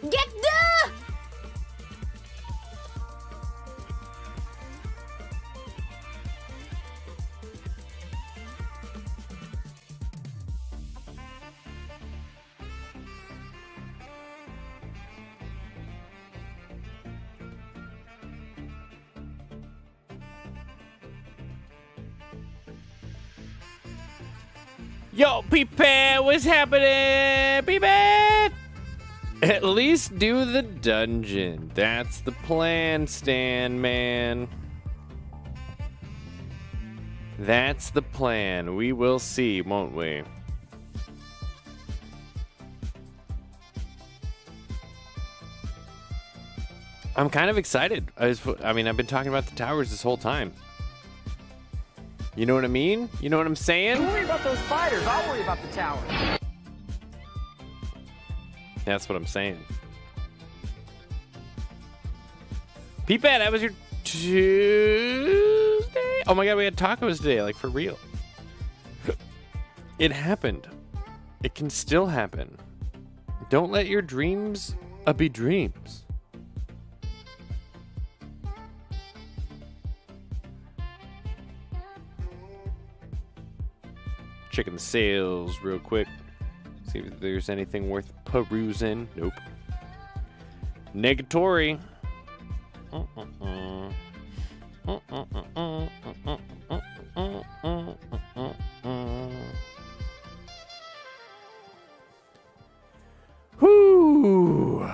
Get the... Yo, Peepet, what's happening? Peepet! At least do the dungeon. That's the plan, Stan, man. That's the plan. We will see, won't we? I'm kind of excited. I mean, I've been talking about the towers this whole time. You know what I mean? You know what I'm saying? Don't worry about those spiders. I'll worry about the tower. That's what I'm saying. Peepet, that was your Tuesday? Oh my god, we had tacos today, like for real. It happened. It can still happen. Don't let your dreams be dreams. Checking the sales real quick. See if there's anything worth perusing. Nope. Negatory. Whoo!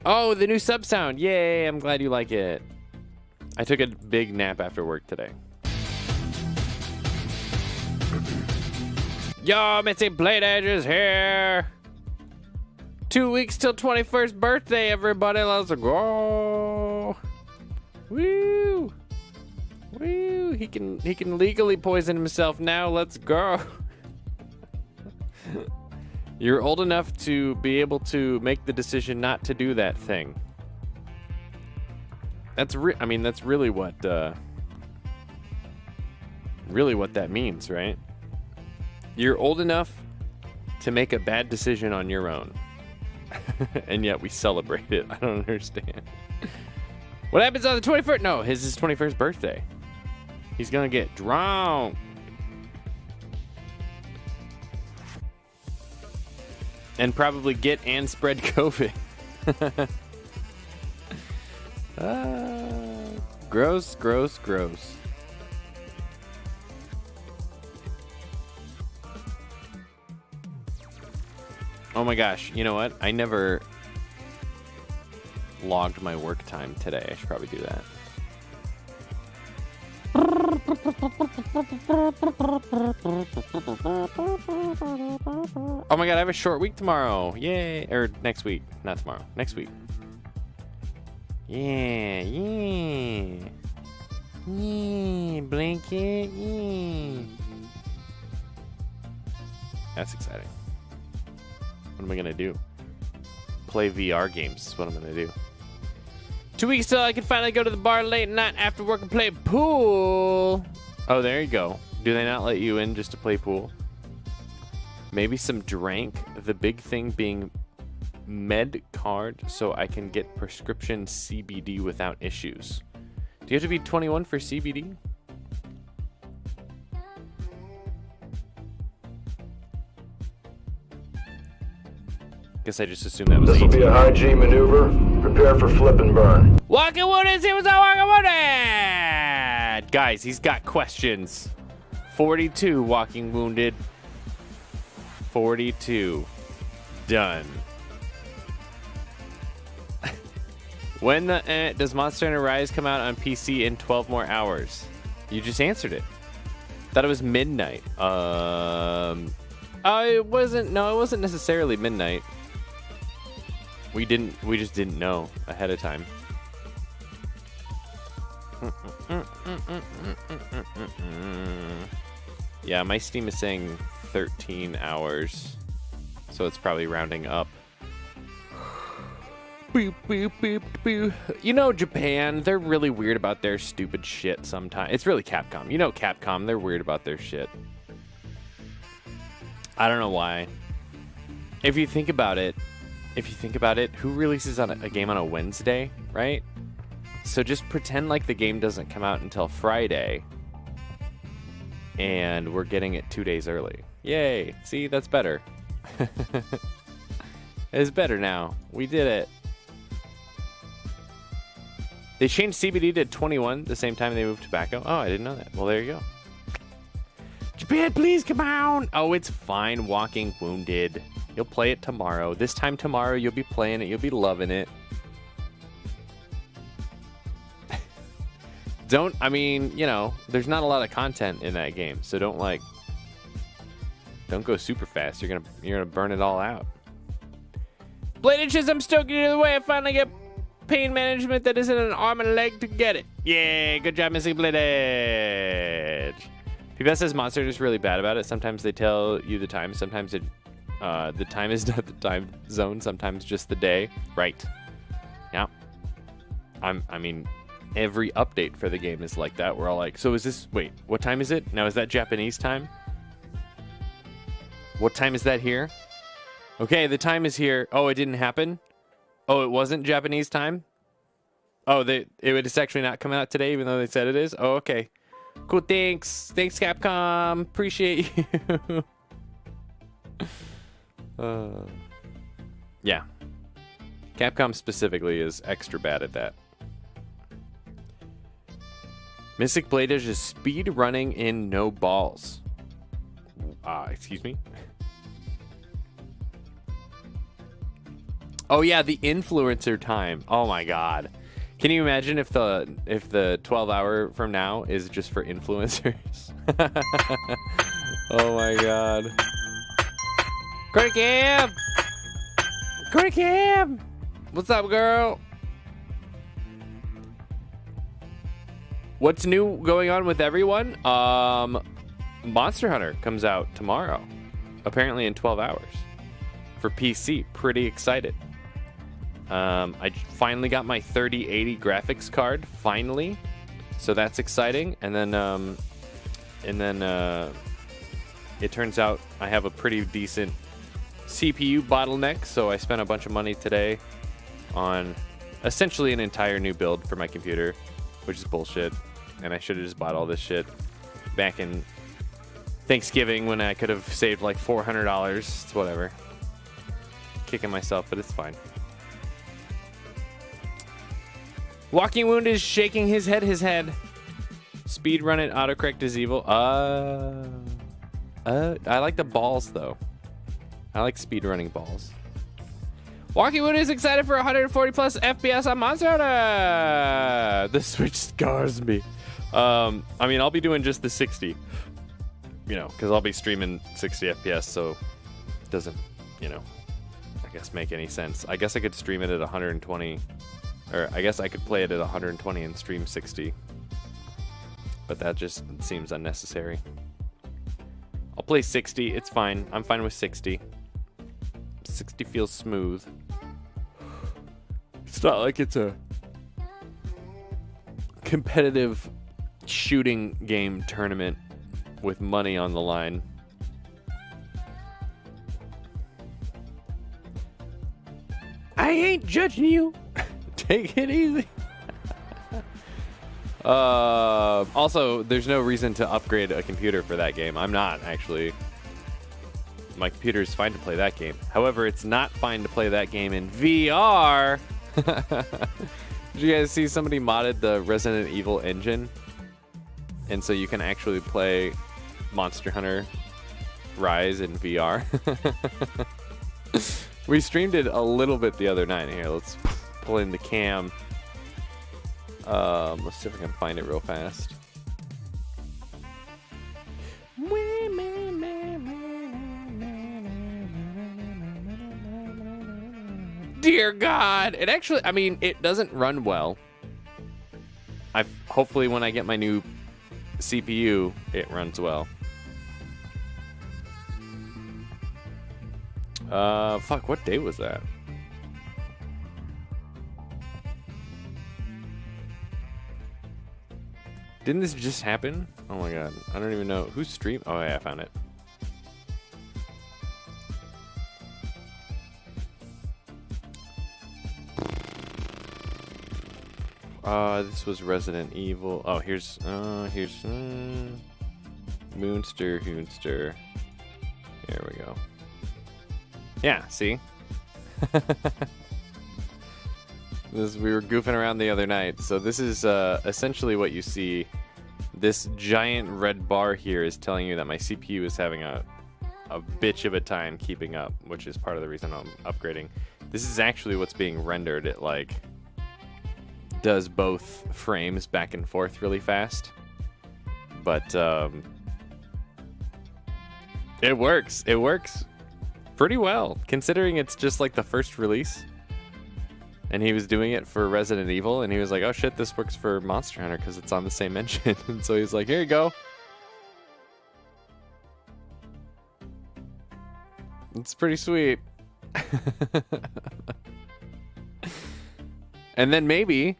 Oh, the new sub sound. Yay, I'm glad you like it. I took a big nap after work today. Yo, Missy Blade Edge is here. 2 weeks till 21st birthday, everybody. Let's go. Woo. Woo. He can legally poison himself now. Let's go. You're old enough to be able to make the decision not to do that thing. That's that's really what that means, right? You're old enough to make a bad decision on your own. And yet we celebrate it. I don't understand. What happens on the 21st? No, his 21st birthday. He's gonna get drunk. And probably get and spread COVID. Gross, gross, gross. Oh my gosh, you know what? I never logged my work time today. I should probably do that. Oh my god, I have a short week tomorrow. Yay. Or next week. Not tomorrow. Next week. Yeah, yeah. Yeah, blanket, yeah. That's exciting. What am I gonna do? Play VR games is what I'm gonna do. 2 weeks till I can finally go to the bar late at night after work and play pool. Oh, there you go. Do they not let you in just to play pool? Maybe some drink. The big thing being med card so I can get prescription CBD without issues. Do you have to be 21 for CBD? Guess I just assumed that was 18. This will be a high G maneuver. Prepare for flip and burn. Walking Wounded, see what's up, Walking Wounded! Guys, he's got questions. 42 Walking Wounded. 42. Done. When does Monster Hunter Rise come out on PC in 12 more hours? You just answered it. Thought it was midnight. It wasn't necessarily midnight. We just didn't know ahead of time. Yeah, my Steam is saying 13 hours. So it's probably rounding up. Boop, boop, boop, boop. You know, Japan, they're really weird about their stupid shit sometimes. It's really Capcom. You know Capcom, they're weird about their shit. I don't know why. If you think about it, if you think about it, who releases on a game on a Wednesday, right? So just pretend like the game doesn't come out until Friday, and we're getting it 2 days early. Yay! See, that's better. It's better now. We did it. They changed CBD to 21 the same time they moved tobacco. Oh, I didn't know that. Well, there you go. Japan, please come on. Oh, it's fine. Walking Wounded. You'll play it tomorrow. This time tomorrow, you'll be playing it. You'll be loving it. I mean, you know, there's not a lot of content in that game, so don't go super fast. You're gonna burn it all out. Blade Itches, I'm stoked you're the way. I finally get pain management that isn't an arm and a leg to get it. Yeah, good job, Missing Blade Edge. PBS says Monster is really bad about it. Sometimes they tell you the time. Sometimes the time is not the time zone. Sometimes just the day. Right. Yeah. I mean, every update for the game is like that. We're all like, so is this... Wait, what time is it? Now, is that Japanese time? What time is that here? Okay, the time is here. Oh, it didn't happen? Oh, it wasn't Japanese time? Oh, it's actually not coming out today, even though they said it is? Oh, okay. Cool, thanks. Thanks, Capcom. Appreciate you. Yeah. Capcom specifically is extra bad at that. Mystic Blade Edge is speed running in no balls. Excuse me? Oh yeah, the influencer time. Oh my god. Can you imagine if the 12 hour from now is just for influencers? Oh my god. Cam! Cam! What's up, girl? What's new going on with everyone? Monster Hunter comes out tomorrow. Apparently in 12 hours. For PC. Pretty excited. I finally got my 3080 graphics card, finally. So that's exciting. And then it turns out I have a pretty decent CPU bottleneck, so I spent a bunch of money today on essentially an entire new build for my computer, which is bullshit. And I should have just bought all this shit back in Thanksgiving when I could have saved like $400. It's whatever. Kicking myself, but it's fine. Walking Wound is shaking his head. Speed run it, autocorrect is evil. I like the balls though. I like speed running balls. Walking Wound is excited for 140 plus FPS on Monster Hunter. The Switch scars me. I mean, I'll be doing just the 60. You know, because I'll be streaming 60 FPS, so it doesn't, you know, I guess make any sense. I guess I could stream it at 120. Or I guess I could play it at 120 and stream 60. But that just seems unnecessary. I'll play 60. It's fine. I'm fine with 60. 60 feels smooth. It's not like it's a competitive shooting game tournament with money on the line. I ain't judging you. Take it easy. Also, there's no reason to upgrade a computer for that game. I'm not, actually. My computer is fine to play that game. However, it's not fine to play that game in VR. Did you guys see somebody modded the Resident Evil engine? And so you can actually play Monster Hunter Rise in VR. We streamed it a little bit the other night. Here, let's pull in the cam. Let's see if I can find it real fast. Dear God! It actually, I mean, it doesn't run well. Hopefully when I get my new CPU, it runs well. Fuck, what day was that? Didn't this just happen? Oh my God, I don't even know. Who's stream? Oh yeah, I found it. This was Resident Evil. Oh, here's Moonster, Hoonster. Here we go. Yeah, see? We were goofing around the other night. So this is essentially what you see. This giant red bar here is telling you that my CPU is having a bitch of a time keeping up, which is part of the reason I'm upgrading. This is actually what's being rendered. It like does both frames back and forth really fast. But it works. It works pretty well, considering it's just like the first release. And he was doing it for Resident Evil, and he was like, oh shit, this works for Monster Hunter because it's on the same engine. And so he's like, here you go. It's pretty sweet. And then maybe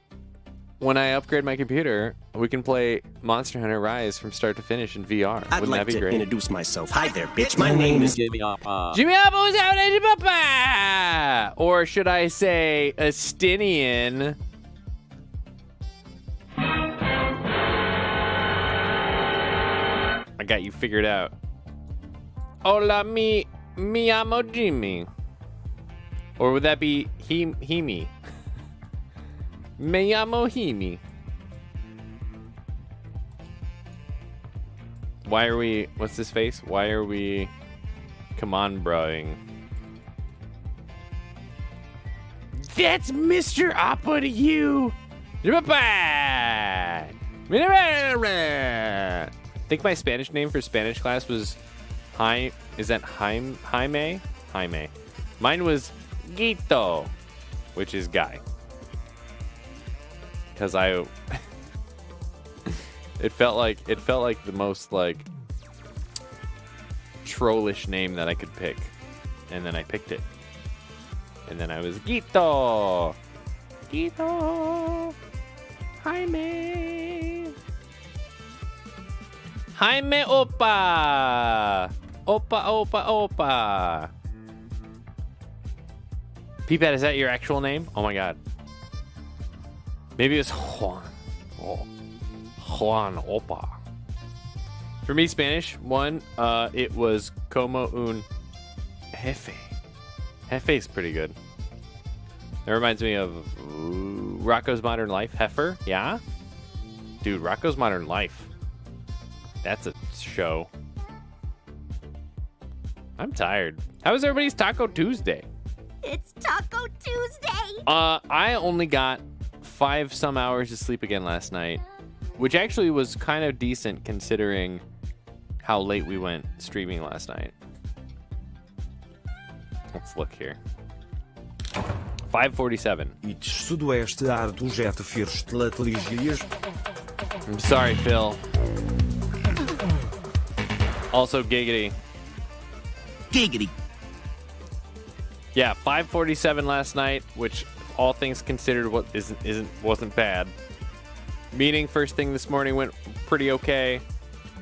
when I upgrade my computer, we can play Monster Hunter Rise from start to finish in VR. I'd Wouldn't like that be to great? introduce myself. Hi there, bitch. My name is Jimmy Appa. Jimmy Appa was out at Papa! Or should I say Astinian? I got you figured out. Hola, me amo Jimmy. Or would that be Himi? Me llamo Himi. Why are we... What's this face? Why are we... Come on, broing. That's Mr. Appa to you! I think my Spanish name for Spanish class was... Is that Jaime? Jaime. Mine was Guito, which is guy. Because I... It felt like the most like trollish name that I could pick, and then I picked it, and then I was Guito, Jaime Opa. Peepad, is that your actual name? Oh my god. Maybe it's Juan. Oh. Juan Opa. For me, Spanish, it was como un jefe. Jefe is pretty good. That reminds me of Rocco's Modern Life. Heifer, yeah? Dude, Rocco's Modern Life. That's a show. I'm tired. How was everybody's Taco Tuesday? It's Taco Tuesday! I only got 5 some hours of sleep again last night, which actually was kind of decent considering how late we went streaming last night. Let's look here. 5:47. I'm sorry, Phil. Also, giggity. giggity. Yeah, 5:47 last night, which all things considered wasn't bad. Meeting first thing this morning went pretty okay.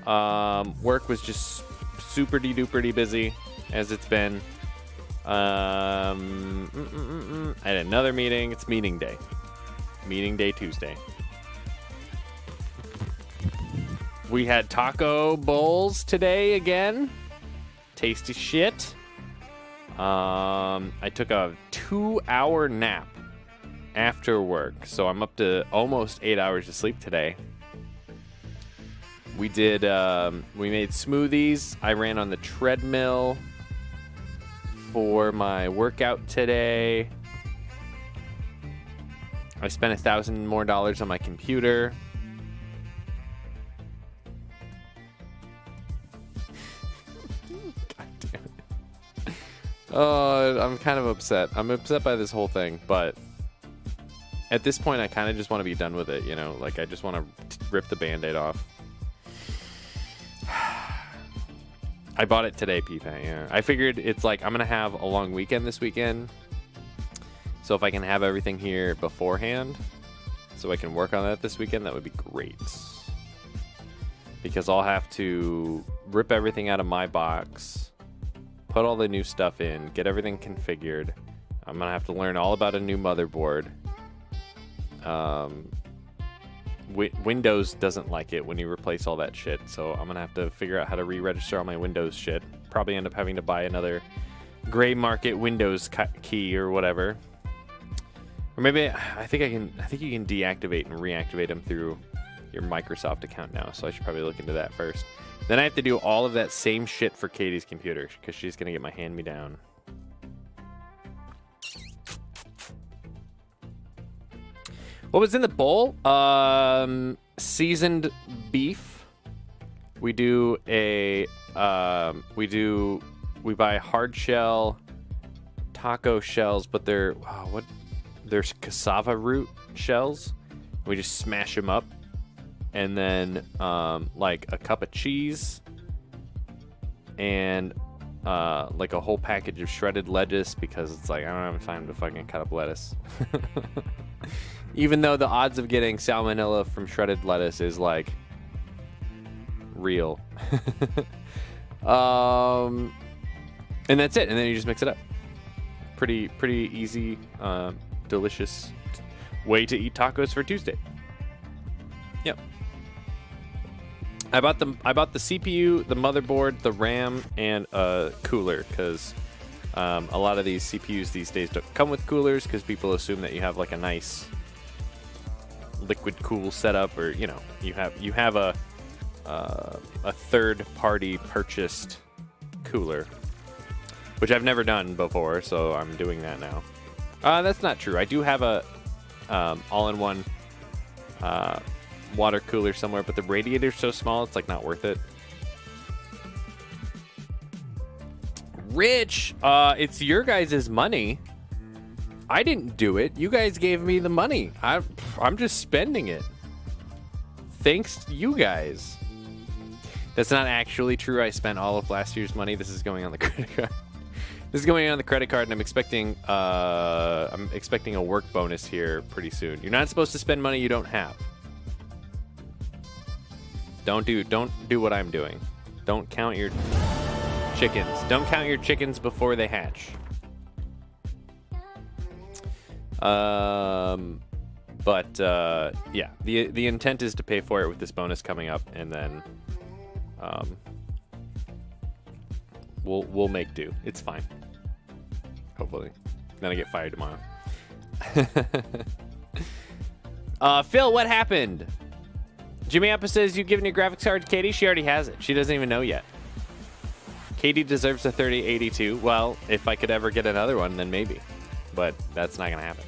Work was just super duper busy, as it's been. I had another meeting. It's meeting day. Meeting day Tuesday. We had taco bowls today again. Tasty shit. I took a 2-hour nap after work, so I'm up to almost 8 hours of sleep today. We did, we made smoothies. I ran on the treadmill for my workout today. I spent $1,000 more on my computer. God damn it. Oh, I'm kind of upset. I'm upset by this whole thing, but at this point, I kind of just want to be done with it, you know? Like, I just want to rip the Band-Aid off. I bought it today, Peepay, yeah. I figured it's like, I'm going to have a long weekend this weekend. So if I can have everything here beforehand, so I can work on that this weekend, that would be great. Because I'll have to rip everything out of my box, put all the new stuff in, get everything configured. I'm going to have to learn all about a new motherboard. Windows doesn't like it when you replace all that shit. So I'm gonna have to figure out how to re-register all my Windows shit. Probably end up having to buy another gray market Windows key or whatever. Or maybe I think you can deactivate and reactivate them through your Microsoft account now. So I should probably look into that first. Then I have to do all of that same shit for Katie's computer because she's gonna get my hand-me-down. What was in the bowl? Seasoned beef. We do a we buy hard shell taco shells, but they're there's cassava root shells. We just smash them up, and then like a cup of cheese and like a whole package of shredded lettuce because it's like I don't have time to fucking cut up lettuce. Even though the odds of getting salmonella from shredded lettuce is like real. And that's it. And then you just mix it up. Pretty easy, delicious way to eat tacos for Tuesday. Yep. I bought the CPU, the motherboard, the RAM, and a cooler because a lot of these CPUs these days don't come with coolers because people assume that you have like a nice liquid cool setup, or you know, you have a third party purchased cooler, which I've never done before, so I'm doing that now. That's not true. I do have a all-in-one water cooler somewhere, but the radiator's so small it's like not worth it. Rich, it's your guys' money. I didn't do it. You guys gave me the money. I'm just spending it. Thanks to you guys. That's not actually true. I spent all of last year's money. This is going on the credit card. This is going on the credit card, and I'm expecting a work bonus here pretty soon. You're not supposed to spend money you don't have. Don't do what I'm doing. Don't count your chickens. Don't count your chickens before they hatch. Yeah, the intent is to pay for it with this bonus coming up, and then we'll make do. It's fine. Hopefully. Then I get fired tomorrow. Phil, what happened? Jimmy Appa says you've given your graphics card to Katie. She already has it. She doesn't even know yet. Katie deserves a 3082. Well, if I could ever get another one, then maybe. But that's not going to happen.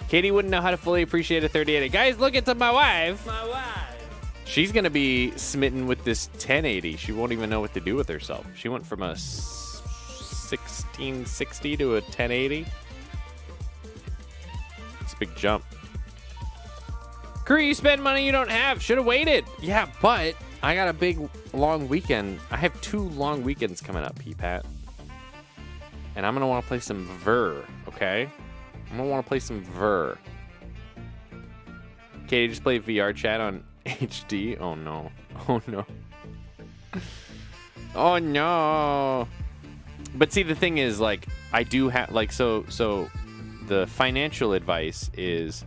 Katie wouldn't know how to fully appreciate a 3080. Guys, look, it's my wife. My wife. She's going to be smitten with this 1080. She won't even know what to do with herself. She went from a 1660 to a 1080. It's a big jump. Crew, you spend money you don't have. Should have waited. Yeah, but I got a big, long weekend. I have 2 long weekends coming up, P-Pat. And I'm going to want to play some Ver, okay? I'm going to want to play some Ver. Katie just played VR chat on HD. Oh, no. Oh, no. Oh, no. But see, the thing is, like, I do have, like, so the financial advice is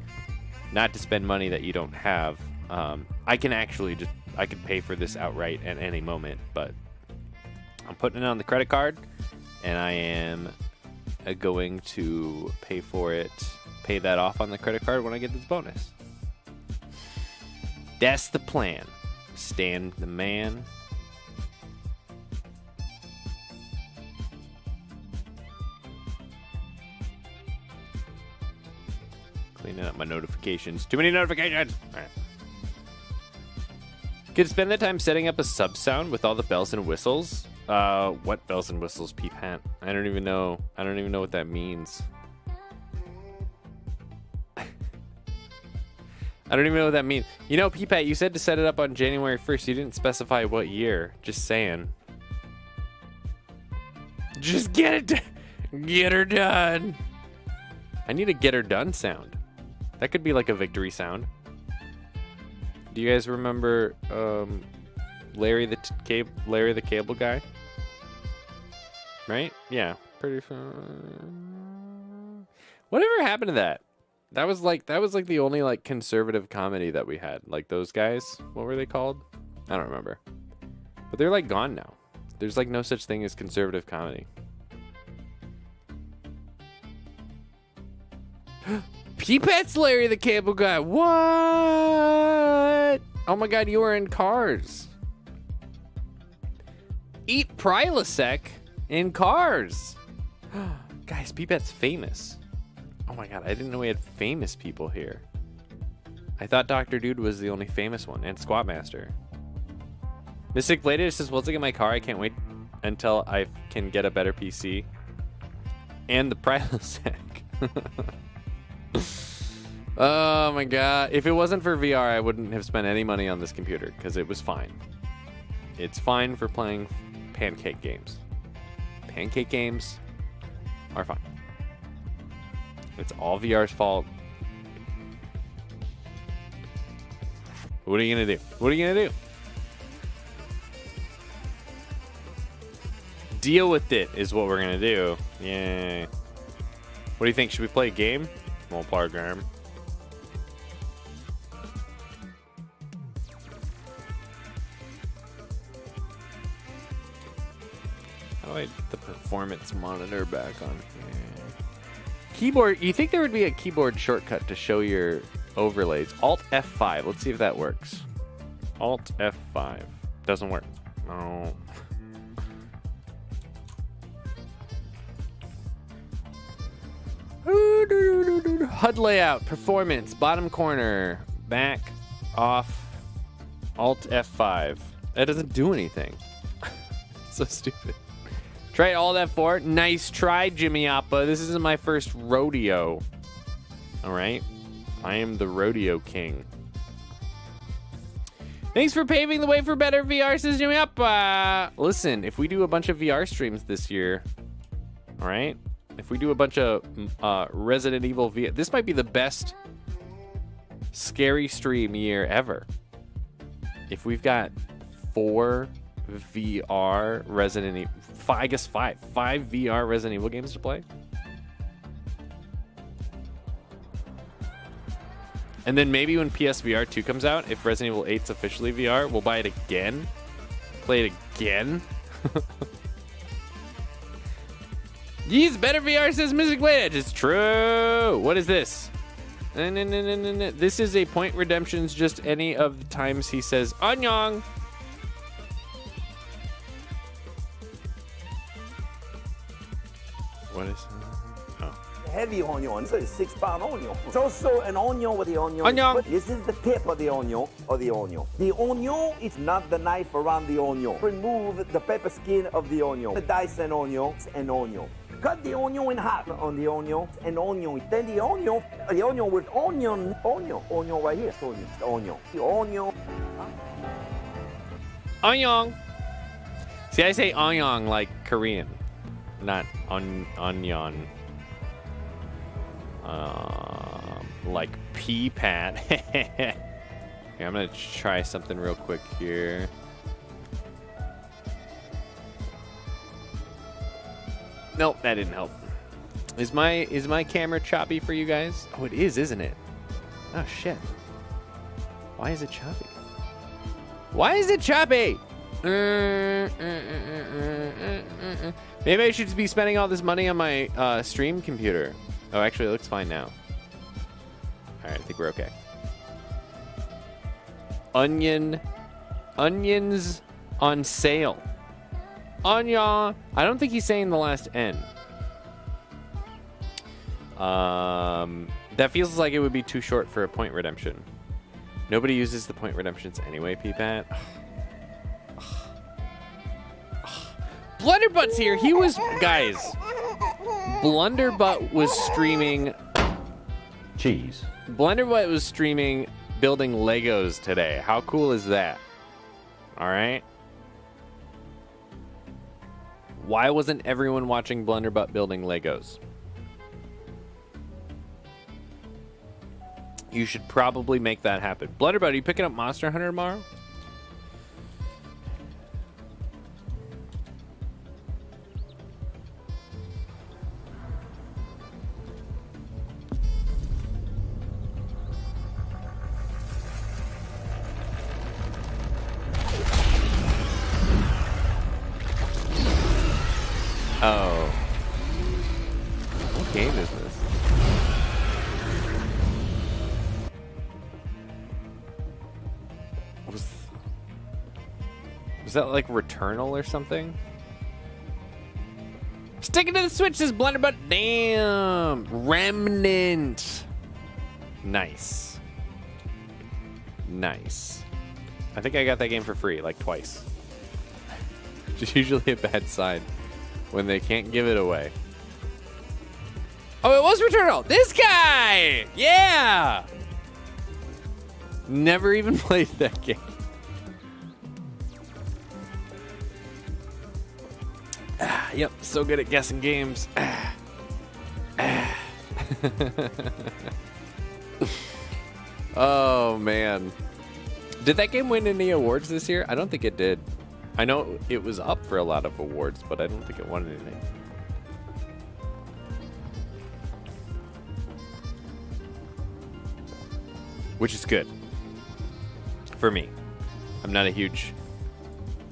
not to spend money that you don't have. I can actually I can pay for this outright at any moment, but I'm putting it on the credit card, and I am going to pay that off on the credit card when I get this bonus. That's the plan. Stan the man. Cleaning up my notifications. Too many notifications! All right. Could spend that time setting up a sub sound with all the bells and whistles. What bells and whistles, Peep-Pat? I don't even know what that means. I don't even know what that means. You know, Peep-Pat, you said to set it up on January 1st. You didn't specify what year. Just saying. Just get it done. Get her done. I need a get her done sound. That could be like a victory sound. Do you guys remember Larry the cable guy? Right? Yeah, pretty fun. Whatever happened to that? That was like the only like conservative comedy that we had. Like those guys, what were they called? I don't remember. But they're like gone now. There's like no such thing as conservative comedy. Peepat's Larry the Cable Guy. What? Oh my god, you were in Cars. Eat Prilosec in Cars. Guys, Peepat's famous. Oh my god, I didn't know we had famous people here. I thought Dr. Dude was the only famous one, and Squatmaster. Mystic Bladed says, once I get my car, I can't wait until I can get a better PC. And the Prilosec. Oh my god. If it wasn't for VR, I wouldn't have spent any money on this computer, because it was fine. It's fine for playing pancake games. Pancake games are fine. It's all VR's fault. What are you gonna do? What are you gonna do? Deal with it is what we're gonna do. Yeah. What do you think? Should we play a game? We'll play a game. How do I get the performance monitor back on here? Keyboard. You think there would be a keyboard shortcut to show your overlays? Alt F5. Let's see if that works. Alt F5. Doesn't work. No. HUD layout, performance, bottom corner, back, off, Alt F5. That doesn't do anything. So stupid. Try Alt F4. Nice try, Jimmy Appa. This isn't my first rodeo. All right. I am the rodeo king. Thanks for paving the way for better VR, says Jimmy Appa. Listen, if we do a bunch of VR streams this year, all right? If we do a bunch of Resident Evil VR, this might be the best scary stream year ever. If we've got 4 VR Resident Evil, I guess 5 VR Resident Evil games to play. And then maybe when PSVR 2 comes out, if Resident Evil 8's officially VR, we'll buy it again. Play it again. Yeez, better VR, says Mystic Blade. It's true. What is this? This is a point redemptions just any of the times he says Anyong. What is heavy onion, so it's 6-pound onion. It's also an onion with the onion. Onion. This is the tip of the onion, The onion is not the knife around the onion. Remove the pepper skin of the onion. Dice an onion. Cut the onion in half on the onion, an onion. Then the onion with onion right here. Onion. The onion. Anyong. See, I say Anyong like Korean, not onion. Like pea-pat. Here, I'm gonna try something real quick here. Nope, that didn't help. Is my camera choppy for you guys? Oh, it is, isn't it? Oh shit. Why is it choppy? Why is it choppy? Maybe I should be spending all this money on my stream computer. Oh, actually, it looks fine now. All right, I think we're okay. Onions on sale. Onion. I don't think he's saying the last N. That feels like it would be too short for a point redemption. Nobody uses the point redemptions anyway, Peepat. Blunderbutt's here. He was, guys. Blunderbutt was streaming. Cheese. Blunderbutt was streaming building Legos today. How cool is that? All right. Why wasn't everyone watching Blunderbutt building Legos? You should probably make that happen. Blunderbutt, are you picking up Monster Hunter tomorrow? that like Returnal or something? Sticking to the Switch, says Blunderbutt. Damn. Remnant. Nice. Nice. I think I got that game for free, like twice. Which is usually a bad sign when they can't give it away. Oh, it was Returnal. This guy! Yeah! Never even played that game. Yep, so good at guessing games. Oh, man. Did that game win any awards this year? I don't think it did. I know it was up for a lot of awards, but I don't think it won anything. Which is good. For me. I'm not a huge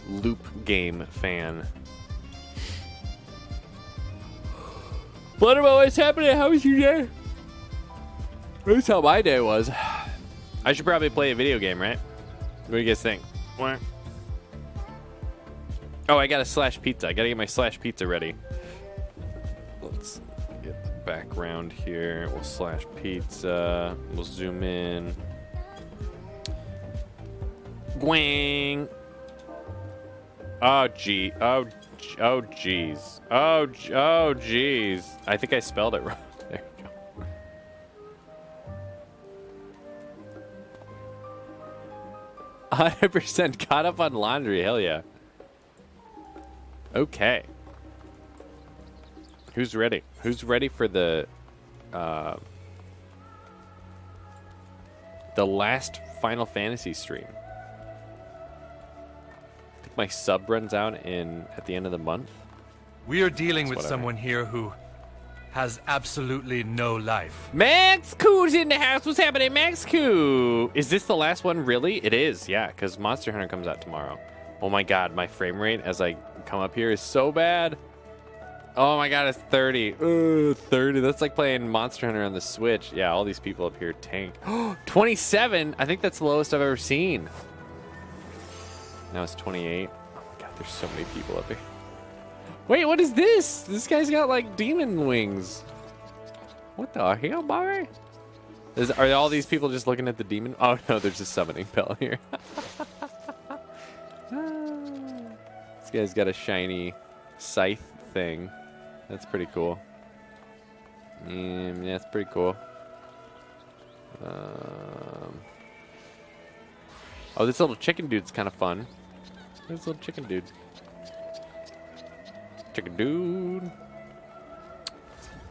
loop game fan. Blunderbutt, what's happening? How was your day? That's how my day was. I should probably play a video game, right? What do you guys think? What? Oh, I got a slash pizza. I gotta get my slash pizza ready. Let's get the background here. We'll slash pizza. We'll zoom in. Gwang. Oh, gee. Oh, jeez. Oh, jeez. I think I spelled it wrong. There you go. 100% caught up on laundry. Hell yeah. Okay. Who's ready? Who's ready for the last Final Fantasy stream? I think my sub runs out at the end of the month. We are dealing with someone here who has absolutely no life. Max Coo's in the house. What's happening, Max Coo? Is this the last one, really? It is, yeah, because Monster Hunter comes out tomorrow. Oh my god, my frame rate as I come up here is so bad. Oh my god, it's 30. 30. That's like playing Monster Hunter on the Switch. Yeah, all these people up here tank. 27. I think that's the lowest I've ever seen. Now it's 28. Oh my god, there's so many people up here. Wait, what is this? This guy's got like demon wings. What the hell, Barry? Are all these people just looking at the demon? Oh no, there's a summoning bell here. This guy's got a shiny scythe thing. That's pretty cool. Yeah, that's pretty cool. Oh, this little chicken dude's kind of fun. This little chicken dude. Chicken dude.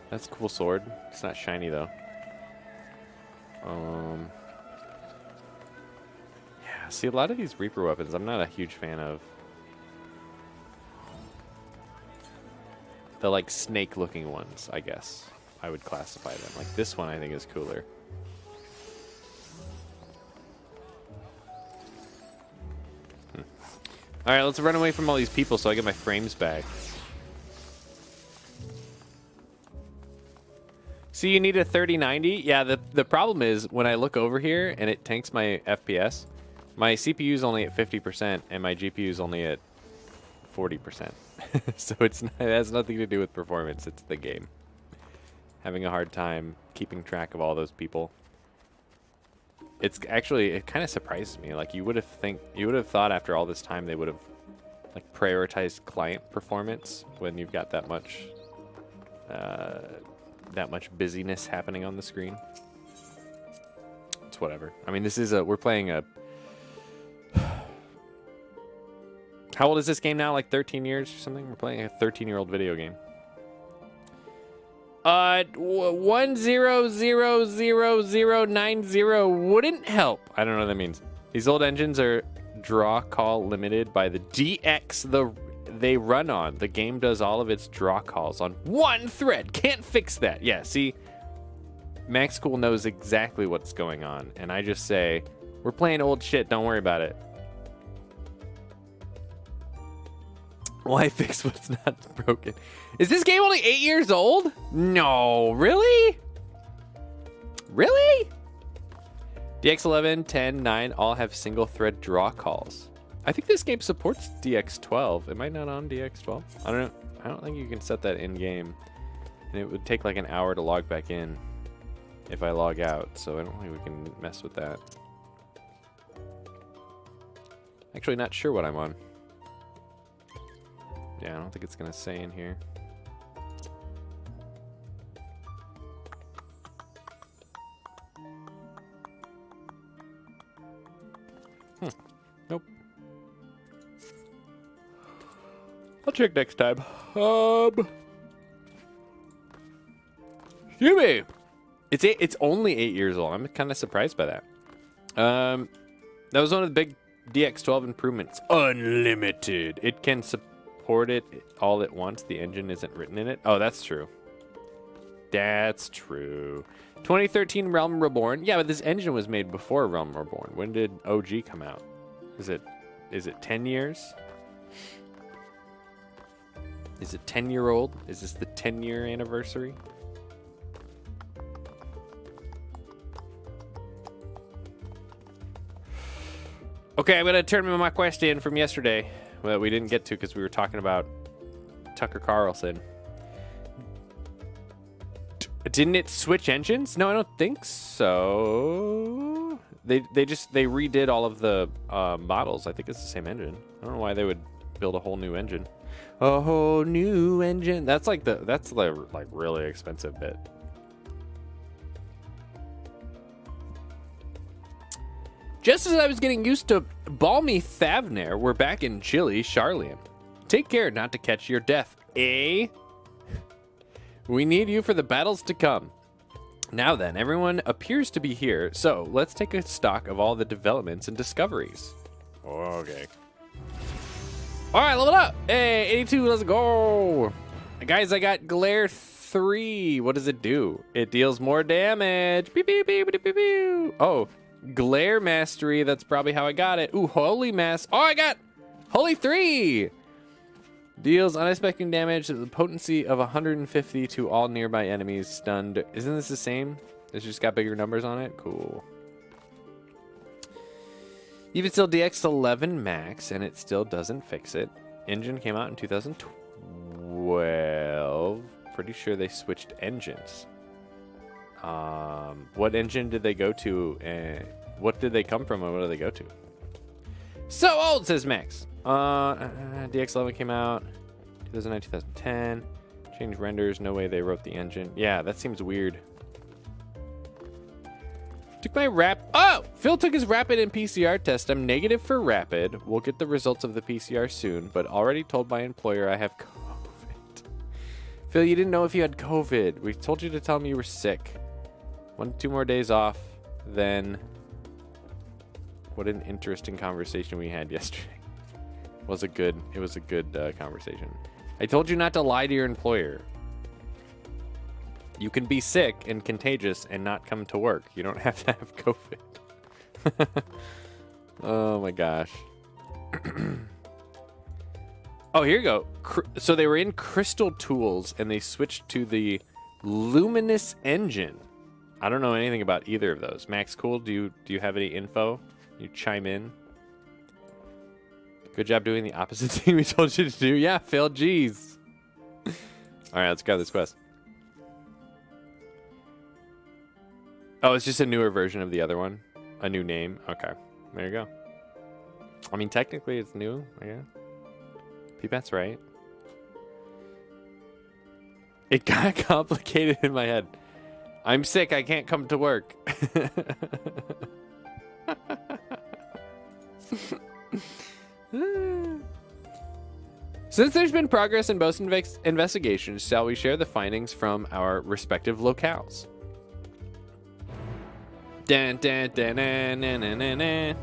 That's a cool sword. It's not shiny though. Yeah, see, a lot of these Reaper weapons I'm not a huge fan of. The like snake looking ones, I guess I would classify them. Like this one I think is cooler. All right, let's run away from all these people so I get my frames back. See, you need a 3090. Yeah, the problem is when I look over here and it tanks my FPS, my CPU is only at 50% and my GPU is only at 40%. So it has nothing to do with performance. It's the game. Having a hard time keeping track of all those people. It's actually, it kind of surprises me. Like you would have thought after all this time they would have like prioritized client performance when you've got that much busyness happening on the screen. It's whatever. I mean, we're playing a. How old is this game now? Like 13 years or something? We're playing a 13-year-old video game. 100090 wouldn't help. I don't know what that means. These old engines are draw call limited by the DX they run on. The game does all of its draw calls on one thread. Can't fix that. Yeah, see, Max Cool knows exactly what's going on, and I just say, we're playing old shit. Don't worry about it. Why fix what's not broken? Is this game only 8 years old? No, really? Really? DX11, 10, 9 all have single thread draw calls. I think this game supports DX12. Am I not on DX12? I don't know. I don't think you can set that in game. And it would take like an hour to log back in if I log out. So I don't think we can mess with that. Actually, not sure what I'm on. Yeah, I don't think it's going to say in here. Nope. I'll check next time. Excuse me. It's only 8 years old. I'm kind of surprised by that. That was one of the big DX12 improvements. Unlimited. It can support it all at once. The engine isn't written in it. Oh, that's true. That's true. 2013 Realm Reborn. Yeah, but this engine was made before Realm Reborn. When did OG come out? Is it 10 years? Is it 10-year-old? Is this the 10-year anniversary? Okay, I'm gonna turn my quest in from yesterday that we didn't get to because we were talking about Tucker Carlson. Didn't it switch engines? No, I don't think so. They redid all of the models. I think it's the same engine. I don't know why they would build a whole new engine. A whole new engine. That's like really expensive bit. Just as I was getting used to balmy Thavnair, we're back in chilly Charlian. Take care not to catch your death, eh? We need you for the battles to come. Now then, everyone appears to be here, so let's take a stock of all the developments and discoveries. Okay. All right, level up. Hey, 82, let's go. Guys, I got Glare 3. What does it do? It deals more damage. Pew, pew, pew, pew, pew, pew. Oh, Glare Mastery. That's probably how I got it. Ooh, Holy Mass. Oh, I got Holy 3. Deals unexpected damage at the potency of 150 to all nearby enemies stunned. Isn't this the same? It's just got bigger numbers on it? Cool. Even still DX11 max, and it still doesn't fix it. Engine came out in 2012. Pretty sure they switched engines. What engine did they go to? And what did they come from, and what do they go to? So old, says Max. DX11 came out 2009, 2010. Changed renders. No way they wrote the engine. Yeah, that seems weird. Took my Phil took his rapid and PCR test. I'm negative for rapid. We'll get the results of the PCR soon, but already told my employer I have COVID. Phil, you didn't know if you had COVID. We told you to tell me you were sick. 2 more days off, then. What an interesting conversation we had yesterday. It was a good conversation. I told you not to lie to your employer. You can be sick and contagious and not come to work. You don't have to have COVID. Oh my gosh. Oh, here you go. So they were in Crystal Tools and they switched to the Luminous Engine. I don't know anything about either of those. Max Cool, do you have any info? You chime in. Good job doing the opposite thing we told you to do. Yeah, Phil, jeez. All right, let's grab this quest. Oh, it's just a newer version of the other one? A new name? Okay, there you go. I mean, technically it's new, I guess. Peepat's right. It got complicated in my head. I'm sick, I can't come to work. Since there's been progress in both investigations, shall we share the findings from our respective locales? Dun, dun, dun, dun, dun, dun, dun, dun.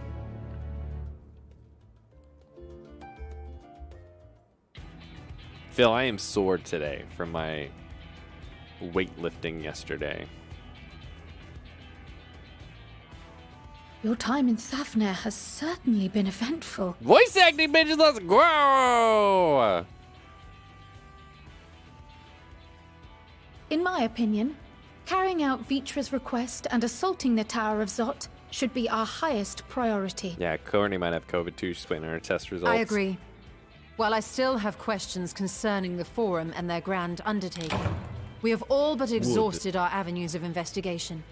Phil, I am sore today from my weightlifting yesterday. Your time in Thavnair has certainly been eventful. Voice acting, bitches, let's go! In my opinion, carrying out Vitra's request and assaulting the Tower of Zot should be our highest priority. Yeah, Courtney might have COVID too. She's waiting on her test results. I agree. While I still have questions concerning the Forum and their grand undertaking, we have all but exhausted our avenues of investigation.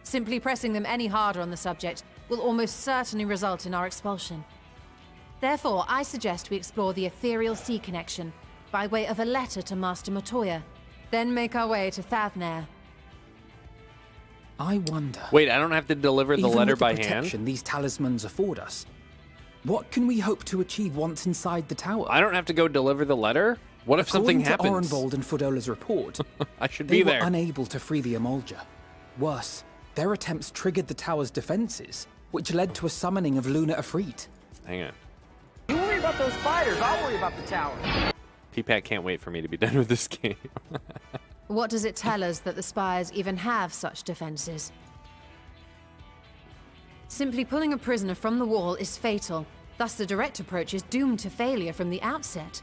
Simply pressing them any harder on the subject will almost certainly result in our expulsion. Therefore, I suggest we explore the ethereal sea connection by way of a letter to Master Matoya, then make our way to Thavnair. I wonder. Wait, I don't have to deliver the even letter with the by protection hand? these talismans afford us, what can we hope to achieve once inside the tower? I don't have to go deliver the letter? What if something happens? According to Orenvold and Fudola's report, I should be there. They were unable to free the Emolja. Worse, their attempts triggered the tower's defenses, which led to a summoning of Luna Afrit. Hang on. You worry about those spiders, I'll worry about the tower. P-Pat can't wait for me to be done with this game. What does it tell us that the Spires even have such defenses? Simply pulling a prisoner from the wall is fatal. Thus, the direct approach is doomed to failure from the outset.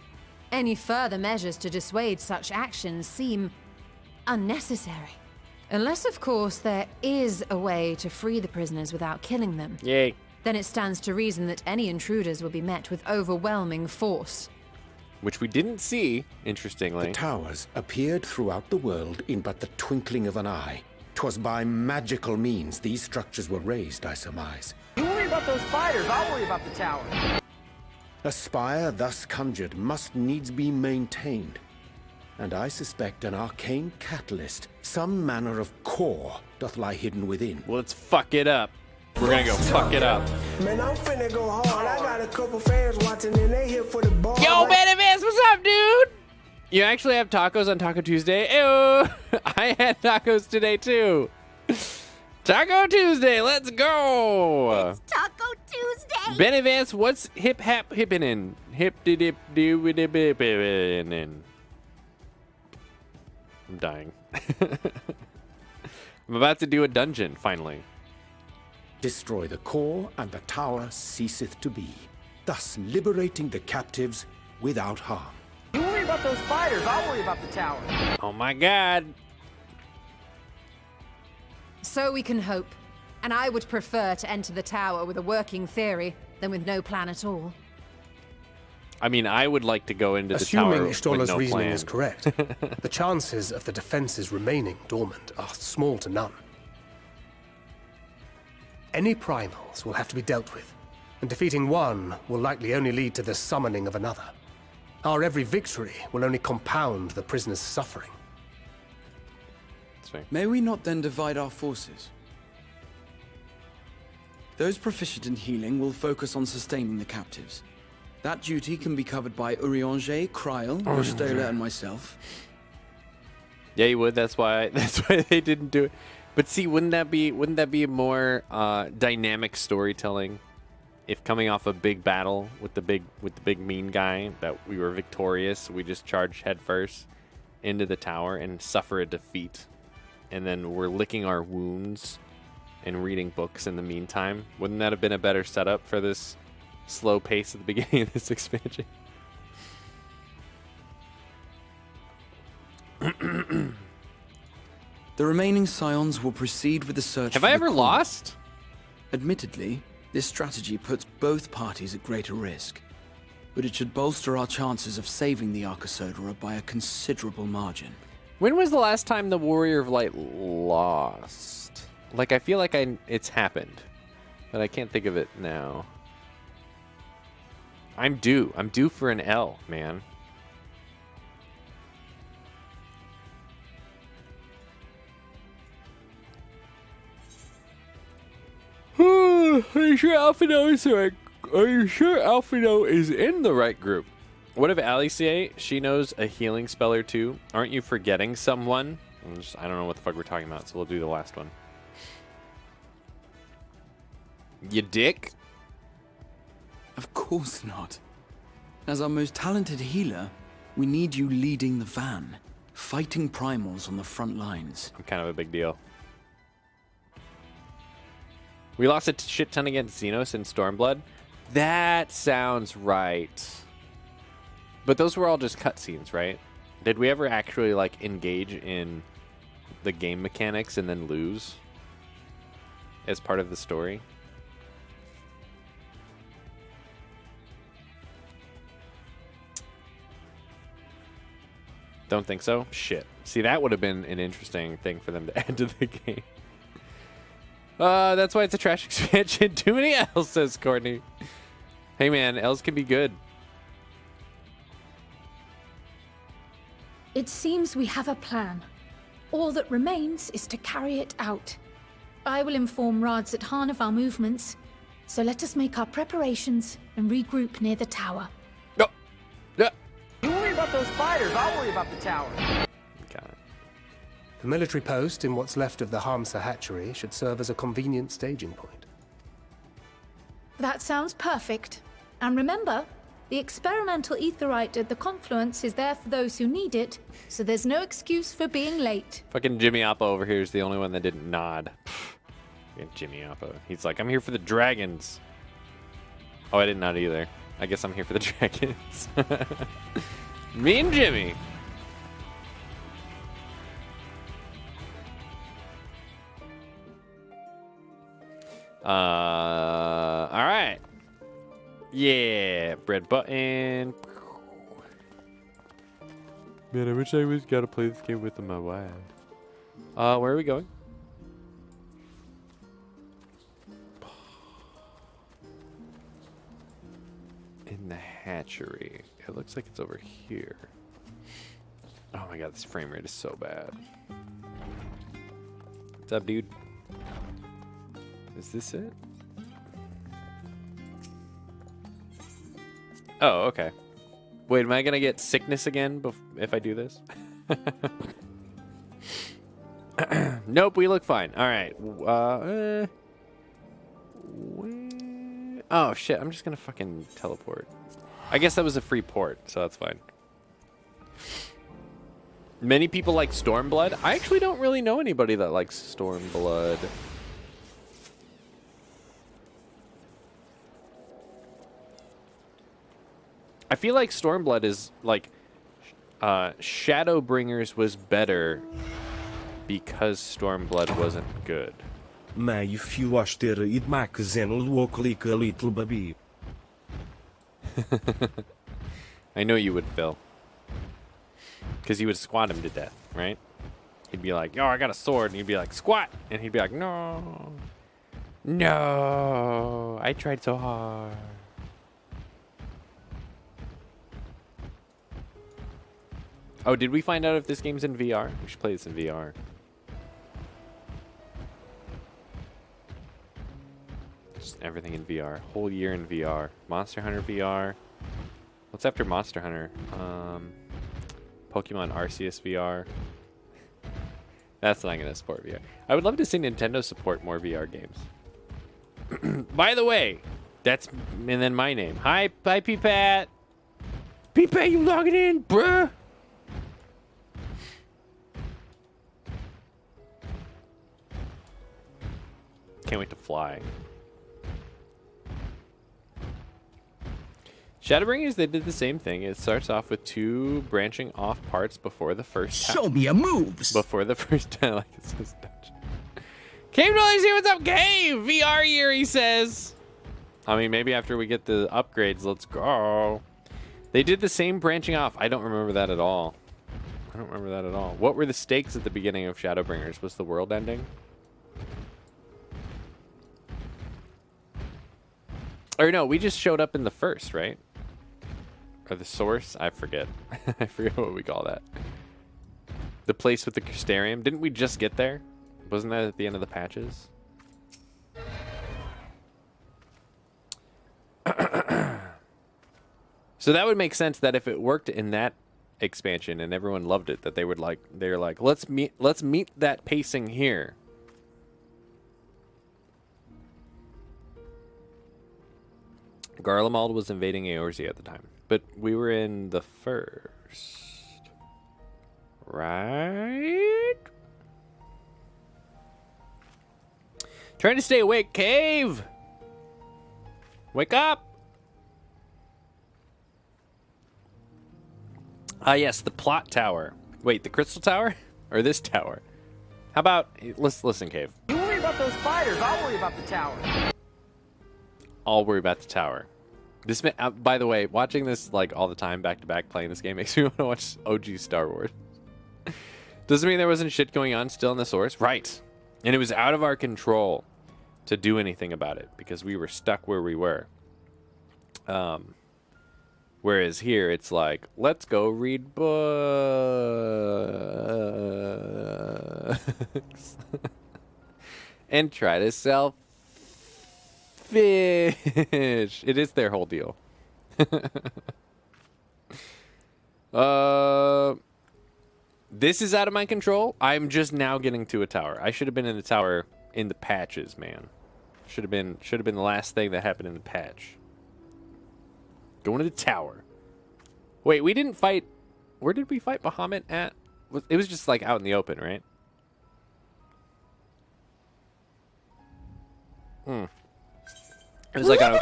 Any further measures to dissuade such actions seem unnecessary. Unless, of course, there is a way to free the prisoners without killing them. Yay. Then it stands to reason that any intruders will be met with overwhelming force. Which we didn't see, interestingly. The towers appeared throughout the world in but the twinkling of an eye. 'Twas by magical means these structures were raised, I surmise. You worry about those spiders, I'll worry about the tower. A spire thus conjured must needs be maintained. And I suspect an arcane catalyst, some manner of core, doth lie hidden within. Well, let's fuck it up. We're gonna go fuck it up. Man, I'm finna go hard. I got a couple fans watching and they here for the ball. Yo, Ben Vance, what's up, dude? You actually have tacos on Taco Tuesday? Ew. I had tacos today, too. Taco Tuesday, let's go. It's Taco Tuesday. Ben Vance, what's hip hap hippinin'? Hip de dip doo dip in. I'm dying. I'm about to do a dungeon, finally. Destroy the core, and the tower ceaseth to be, thus liberating the captives without harm. You worry about those spiders, I'll worry about the tower. Oh my god. So we can hope. And I would prefer to enter the tower with a working theory than with no plan at all. I mean, I would like to go into the tower Assuming with Ishtola's no reasoning plan. is correct, the chances of the defenses remaining dormant are small to none. Any primals will have to be dealt with, and defeating one will likely only lead to the summoning of another. Our every victory will only compound the prisoner's suffering. May we not then divide our forces? Those proficient in healing will focus on sustaining the captives. That duty can be covered by Urianger, Kryl, Rostola, and myself. Yeah, you would. That's why they didn't do it. But see, wouldn't that be a more dynamic storytelling if coming off a big battle with the big mean guy that we were victorious, we just charged headfirst into the tower and suffer a defeat, and then we're licking our wounds and reading books in the meantime? Wouldn't that have been a better setup for this slow pace at the beginning of this expansion? The remaining scions will proceed with the search. Have I ever lost? Admittedly, this strategy puts both parties at greater risk, but it should bolster our chances of saving the Arcosodora by a considerable margin. When was the last time the Warrior of Light lost? Like, I feel like it's happened, but I can't think of it now. I'm due for an L, man. Are you sure Alphino is in the right group? What if Alicia, she knows a healing spell or two? Aren't you forgetting someone? I don't know what the fuck we're talking about, so we'll do the last one. You dick? Of course not. As our most talented healer, we need you leading the van, fighting primals on the front lines. I'm kind of a big deal. We lost a shit ton against Xenos and Stormblood. That sounds right. But those were all just cutscenes, right? Did we ever actually, like, engage in the game mechanics and then lose? as part of the story? Don't think so? Shit. See, that would have been an interesting thing for them to add to the game. That's why it's a trash expansion. Too many L's, says Courtney. Hey, man, L's can be good. It seems we have a plan. All that remains is to carry it out. I will inform Rads at Han of our movements, so let us make our preparations and regroup near the tower. You worry about those fighters, I'll worry about the tower. Got it. The military post in what's left of the Hamsa hatchery should serve as a convenient staging point. That sounds perfect. And remember, the experimental etherite at the confluence is there for those who need it, so there's no excuse for being late. Fucking Jimmy Oppo over here is the only one that didn't nod. Jimmy Oppo. He's like, I'm here for the dragons. Oh, I didn't nod either. I guess I'm here for the dragons. Me and Jimmy. All right. Yeah, red button. Man, I wish I was gotta play this game with my wife. Where are we going? In the hatchery. It looks like it's over here. Oh my god, this frame rate is so bad. What's up, dude? Is this it? Oh, okay. Wait, am I gonna get sickness again if I do this? Nope, we look fine. All right. Oh shit! I'm just gonna fucking teleport. I guess that was a free port, so that's fine. Many people like Stormblood. I actually don't really know anybody that likes Stormblood. I feel like Stormblood is like Shadowbringers was better because Stormblood wasn't good. May you wash ter id mak zen luoklik a little baby. I know you would, Phil. Because you would squat him to death, right? He'd be like, "Yo, I got a sword," and you'd be like, "Squat," and he'd be like, "No, no, I tried so hard." Oh, did we find out if this game's in VR? We should play this in VR. Just everything in VR. Whole year in VR. Monster Hunter VR. What's after Monster Hunter? Pokemon Arceus VR. That's not going to support VR. I would love to see Nintendo support more VR games. By the way, that's... And then my name. Hi, P-Pat. P-Pat, you logging in, bruh? Can't wait to fly. Shadowbringers, they did the same thing. It starts off with two branching off parts before the first. Show me your moves. Before the first time, like it says dungeon. Cave Dollars here, what's up, Cave? VR year, he says. I mean, maybe after we get the upgrades, let's go. They did the same branching off. I don't remember that at all. I don't remember that at all. What were the stakes at the beginning of Shadowbringers? Was the world ending? Or no, we just showed up in the first, right? Or the source? I forget. I forget what we call that. The place with the Crystarium. Didn't we just get there? Wasn't that at the end of the patches? So that would make sense that if it worked in that expansion and everyone loved it, that they would like, they're like, let's meet that pacing here. Garlemald was invading Eorzea at the time, but we were in the first, right? Trying to stay awake, Cave. Wake up. Yes, the plot tower. Wait, the crystal tower or this tower? How about let's listen, Cave. You worry about those fighters. I'll worry about the tower. I'll worry about the tower. This, by the way, watching this like all the time, back to back, playing this game makes me want to watch OG Star Wars. Doesn't mean there wasn't shit going on still in the source, right? And it was out of our control to do anything about it because we were stuck where we were. Whereas here, it's like, let's go read books and try to sell fish. It is their whole deal. This is out of my control. I'm just now getting to a tower. I should have been in the tower in the patches, man. Should have been the last thing that happened in the patch. Going to the tower. Wait, we didn't fight. Where did we fight Bahamut at? It was just like out in the open, right? It was like on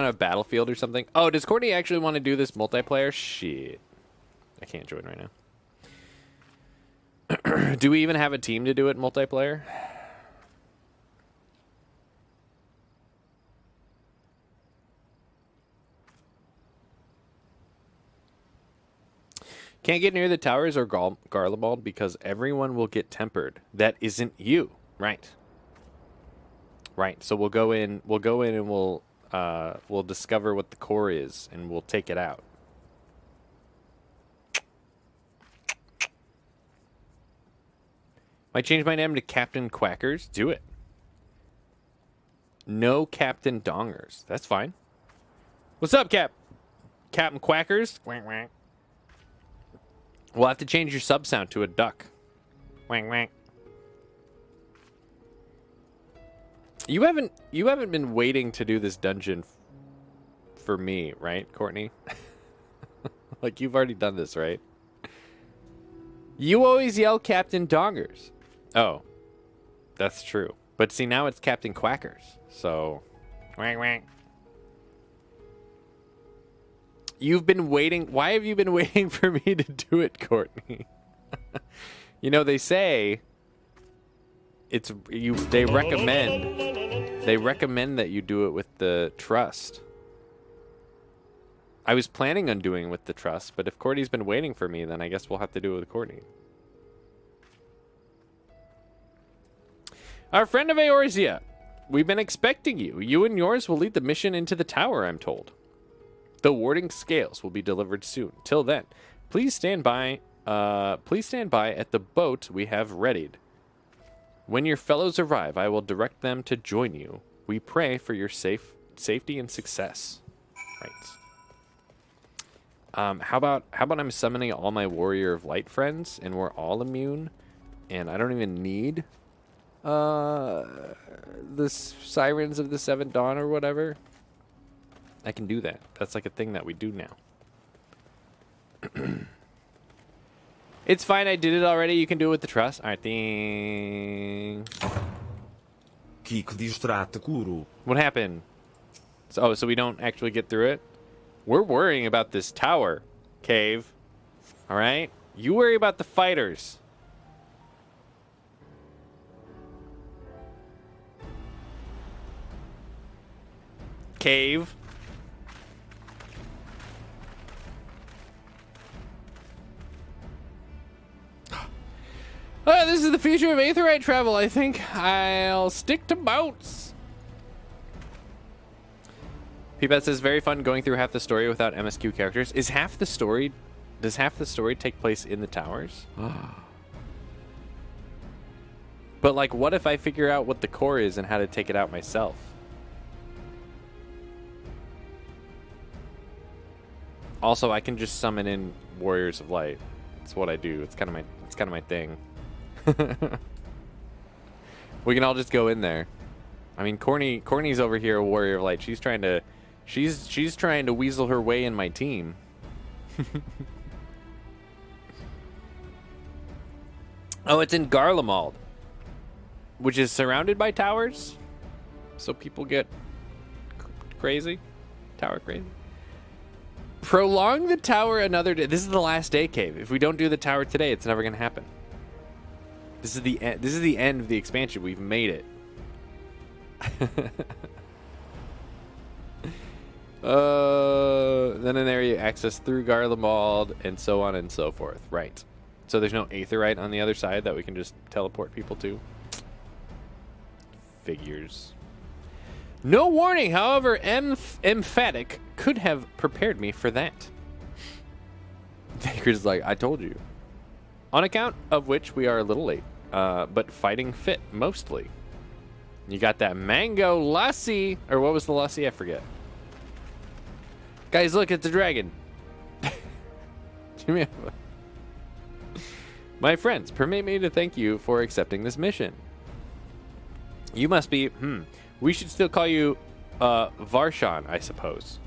a battlefield or something. Oh, does Courtney actually want to do this multiplayer? Shit. I can't join right now. Do we even have a team to do it multiplayer? Can't get near the towers or Garlemald because everyone will get tempered. That isn't you, right? Right. So we'll go in and we'll discover what the core is and we'll take it out. Might change my name to Captain Quackers. Do it. No Captain Dongers. That's fine. What's up, Captain Quackers? Quack, quack. We'll have to change your sub sound to a duck. Quack, quack. You haven't been waiting to do this dungeon for me, right, Courtney? Like you've already done this, right? You always yell Captain Dongers. Oh, that's true. But see, now it's Captain Quackers. So, quack, quack. You've been waiting. Why have you been waiting for me to do it, Courtney? You know, they say it's you. They recommend that you do it with the trust. I was planning on doing it with the trust, but if Courtney's been waiting for me, then I guess we'll have to do it with Courtney. Our friend of Eorzea, we've been expecting you. You and yours will lead the mission into the tower, I'm told. The warding scales will be delivered soon. Till then, please stand by at the boat we have readied. When your fellows arrive, I will direct them to join you. We pray for your safety and success. Right. How about I'm summoning all my Warrior of Light friends and we're all immune and I don't even need the Sirens of the Seventh Dawn or whatever. I can do that. That's like a thing that we do now. It's fine. I did it already. You can do it with the trust. All right. Ding. What happened? So we don't actually get through it? We're worrying about this tower, Cave. All right? You worry about the fighters. Cave. This is the future of Aetheryte travel, I think. I'll stick to boats. Peepet says, very fun going through half the story without MSQ characters. Does half the story take place in the towers? But like, what if I figure out what the core is and how to take it out myself? Also, I can just summon in Warriors of Light. That's what I do. It's kind of my thing. We can all just go in there. I mean, Corny's over here, a Warrior of Light. She's trying to weasel her way in my team. Oh, it's in Garlemald, which is surrounded by towers, so people get crazy. Tower crazy. Prolong the tower another day. This is the last day, Cave. If we don't do the tower today, it's never going to happen. This is the end. This is the end of the expansion. We've made it. Then an area access through Garlemald and so on and so forth. Right. So there's no Aetheryte on the other side that we can just teleport people to. Figures. No warning, however, emphatic could have prepared me for that. Tancred's like, I told you. On account of which we are a little late, but fighting fit mostly. You got that mango lassie, or what was the lassie? I forget. Guys, look, it's a dragon. My friends, permit me to thank you for accepting this mission. You must be, we should still call you Varshan, I suppose.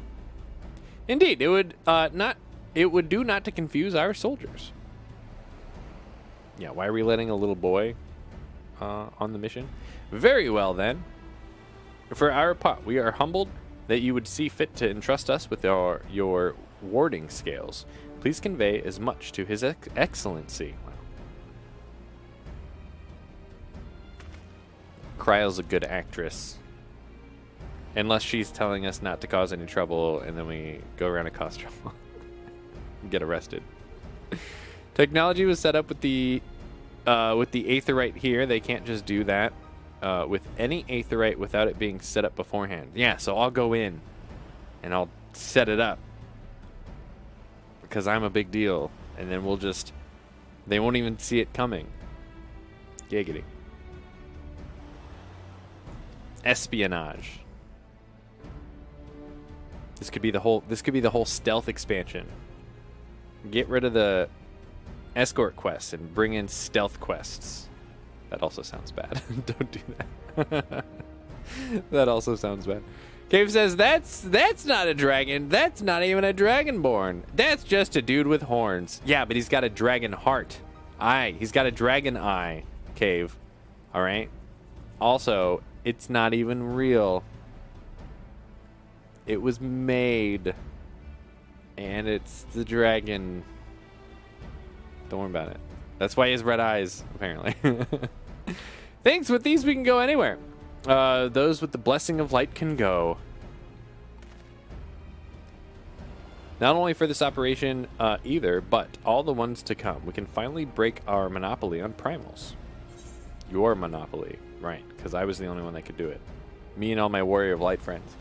Indeed, it would do not to confuse our soldiers. Yeah, why are we letting a little boy on the mission? Very well, then. For our part, we are humbled that you would see fit to entrust us with your warding scales. Please convey as much to His Excellency. Wow. Kryle's a good actress. Unless she's telling us not to cause any trouble, and then we go around and cause trouble. And get arrested. Technology was set up with the Aetheryte here. They can't just do that with any Aetheryte without it being set up beforehand. Yeah, so I'll go in and I'll set it up because I'm a big deal, and then we'll just, they won't even see it coming. Giggity. Espionage. This could be the whole stealth expansion. Get rid of the escort quests and bring in stealth quests. That also sounds bad. Don't do that. That also sounds bad. Cave says, that's not a dragon. That's not even a dragonborn. That's just a dude with horns. Yeah, but he's got a dragon heart. Eye. He's got a dragon eye. Cave. All right. Also, it's not even real. It was made. And it's the dragon. Don't worry about it. That's why he has red eyes, apparently. Thanks, with these we can go anywhere. Those with the blessing of light can go. Not only for this operation either, but all the ones to come. We can finally break our monopoly on primals. Your monopoly, right, because I was the only one that could do it. Me and all my Warrior of Light friends.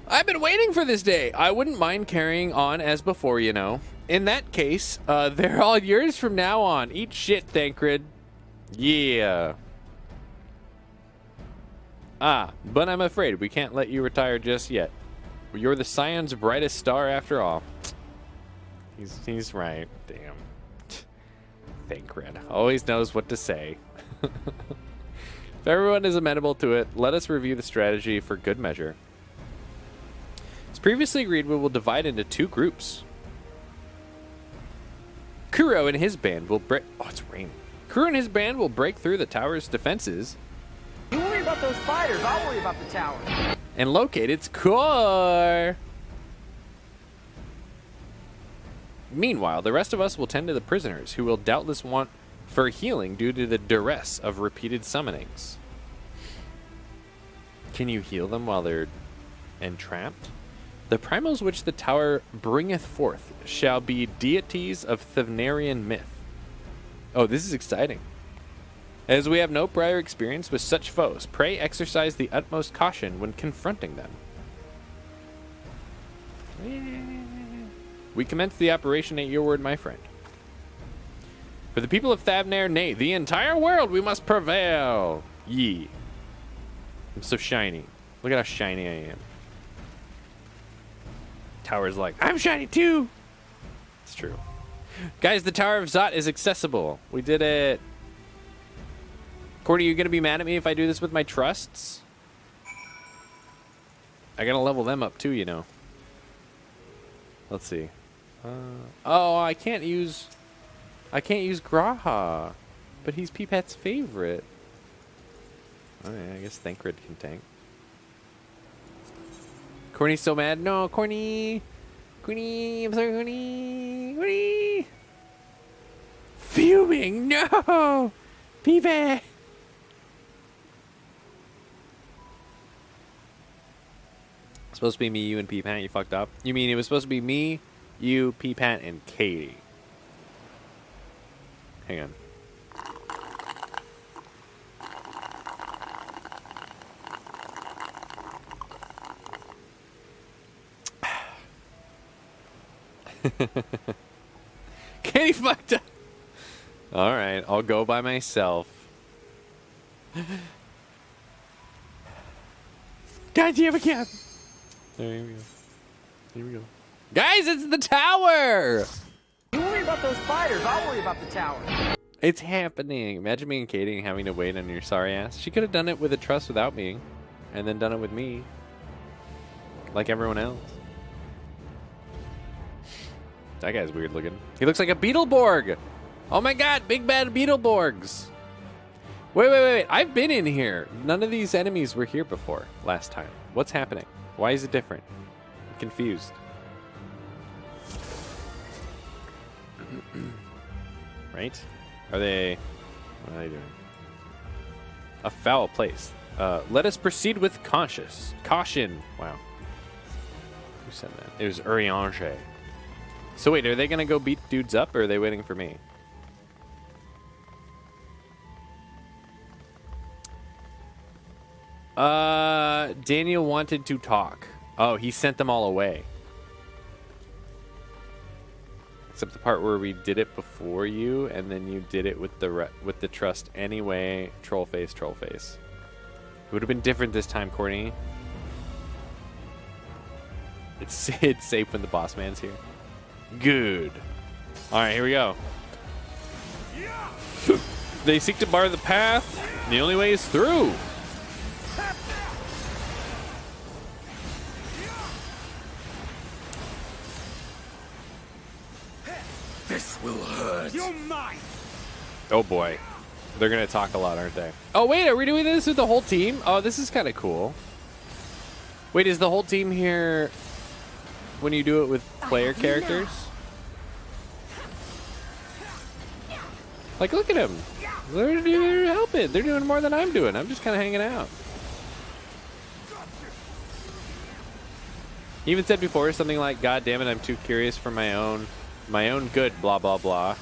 I've been waiting for this day. I wouldn't mind carrying on as before, you know. In that case, they're all yours from now on. Eat shit, Thancred. Yeah. But I'm afraid we can't let you retire just yet. You're the Scion's brightest star after all. He's right. Damn. Thancred always knows what to say. If everyone is amenable to it, let us review the strategy for good measure. As previously agreed, we will divide into two groups. Kuro and his band will break... Oh, it's raining. Kuro and his band will break through the tower's defenses. You worry about those fighters, I'll worry about the tower. And locate its core. Meanwhile, the rest of us will tend to the prisoners, who will doubtless want for healing due to the duress of repeated summonings. Can you heal them while they're entrapped? The primals which the tower bringeth forth shall be deities of Thavnarian myth. Oh, this is exciting. As we have no prior experience with such foes, pray exercise the utmost caution when confronting them. We commence the operation at your word, my friend. For the people of Thavnar, nay, the entire world, we must prevail. Ye. I'm so shiny. Look at how shiny I am. Tower's like, I'm shiny too. It's true. Guys, the Tower of Zot is accessible. We did it. Cordy, you gonna be mad at me if I do this with my trusts? I gotta level them up too, you know. Let's see. Oh, I can't use Graha, but he's Peepat's favorite. Okay, I guess Thancred can tank. Corny's so mad. No, Corny. Corny, I'm sorry, Corny. Corny. Fuming, no. Peepant! Supposed to be me, you, and Peepant. You fucked up. You mean it was supposed to be me, you, Peepant, and Katie? Hang on. Katie fucked up. All right, I'll go by myself. God damn it, Cap. There we go. Here we go. Guys, it's the tower! You worry about those spiders, I'll worry about the tower. It's happening. Imagine me and Katie having to wait on your sorry ass. She could have done it with a trust without me, and then done it with me. Like everyone else. That guy's weird looking. He looks like a Beetleborg! Oh my god, big bad Beetleborgs! Wait. I've been in here. None of these enemies were here before last time. What's happening? Why is it different? I'm confused. Right? Are they... What are they doing? A foul place. Let us proceed with caution. Wow. Who said that? It was Urianger. So wait, are they going to go beat dudes up, or are they waiting for me? Daniel wanted to talk. Oh, he sent them all away. Except the part where we did it before you, and then you did it with the trust anyway. Troll face. It would have been different this time, Courtney. It's safe when the boss man's here. Good. All right, here we go. They seek to bar the path. The only way is through. This will hurt. You're mine. Oh boy. They're going to talk a lot, aren't they? Oh, wait, are we doing this with the whole team? Oh, this is kind of cool. Wait, is the whole team here when you do it with player characters? Like, look at them. They're helping. They're doing more than I'm doing. I'm just kind of hanging out. He even said before something like, God damn it, I'm too curious for my own good, blah, blah, blah.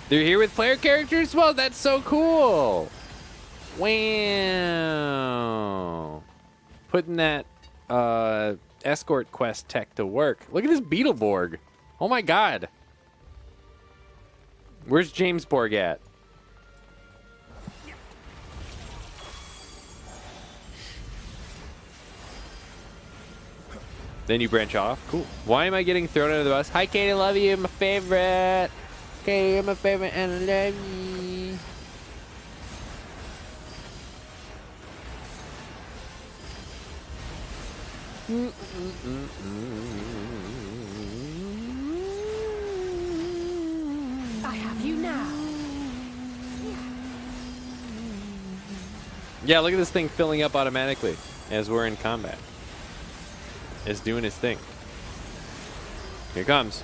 They're here with player characters? Well, that's so cool. Wow. Putting that escort quest tech to work. Look at this Beetleborg. Oh my god. Where's James Borg at? Then you branch off. Cool. Why am I getting thrown under the bus? Hi, Katie. I love you. My favorite. Katie, you're my favorite, and I love you. I have you now. Yeah, look at this thing filling up automatically as we're in combat. It's doing its thing. Here it comes.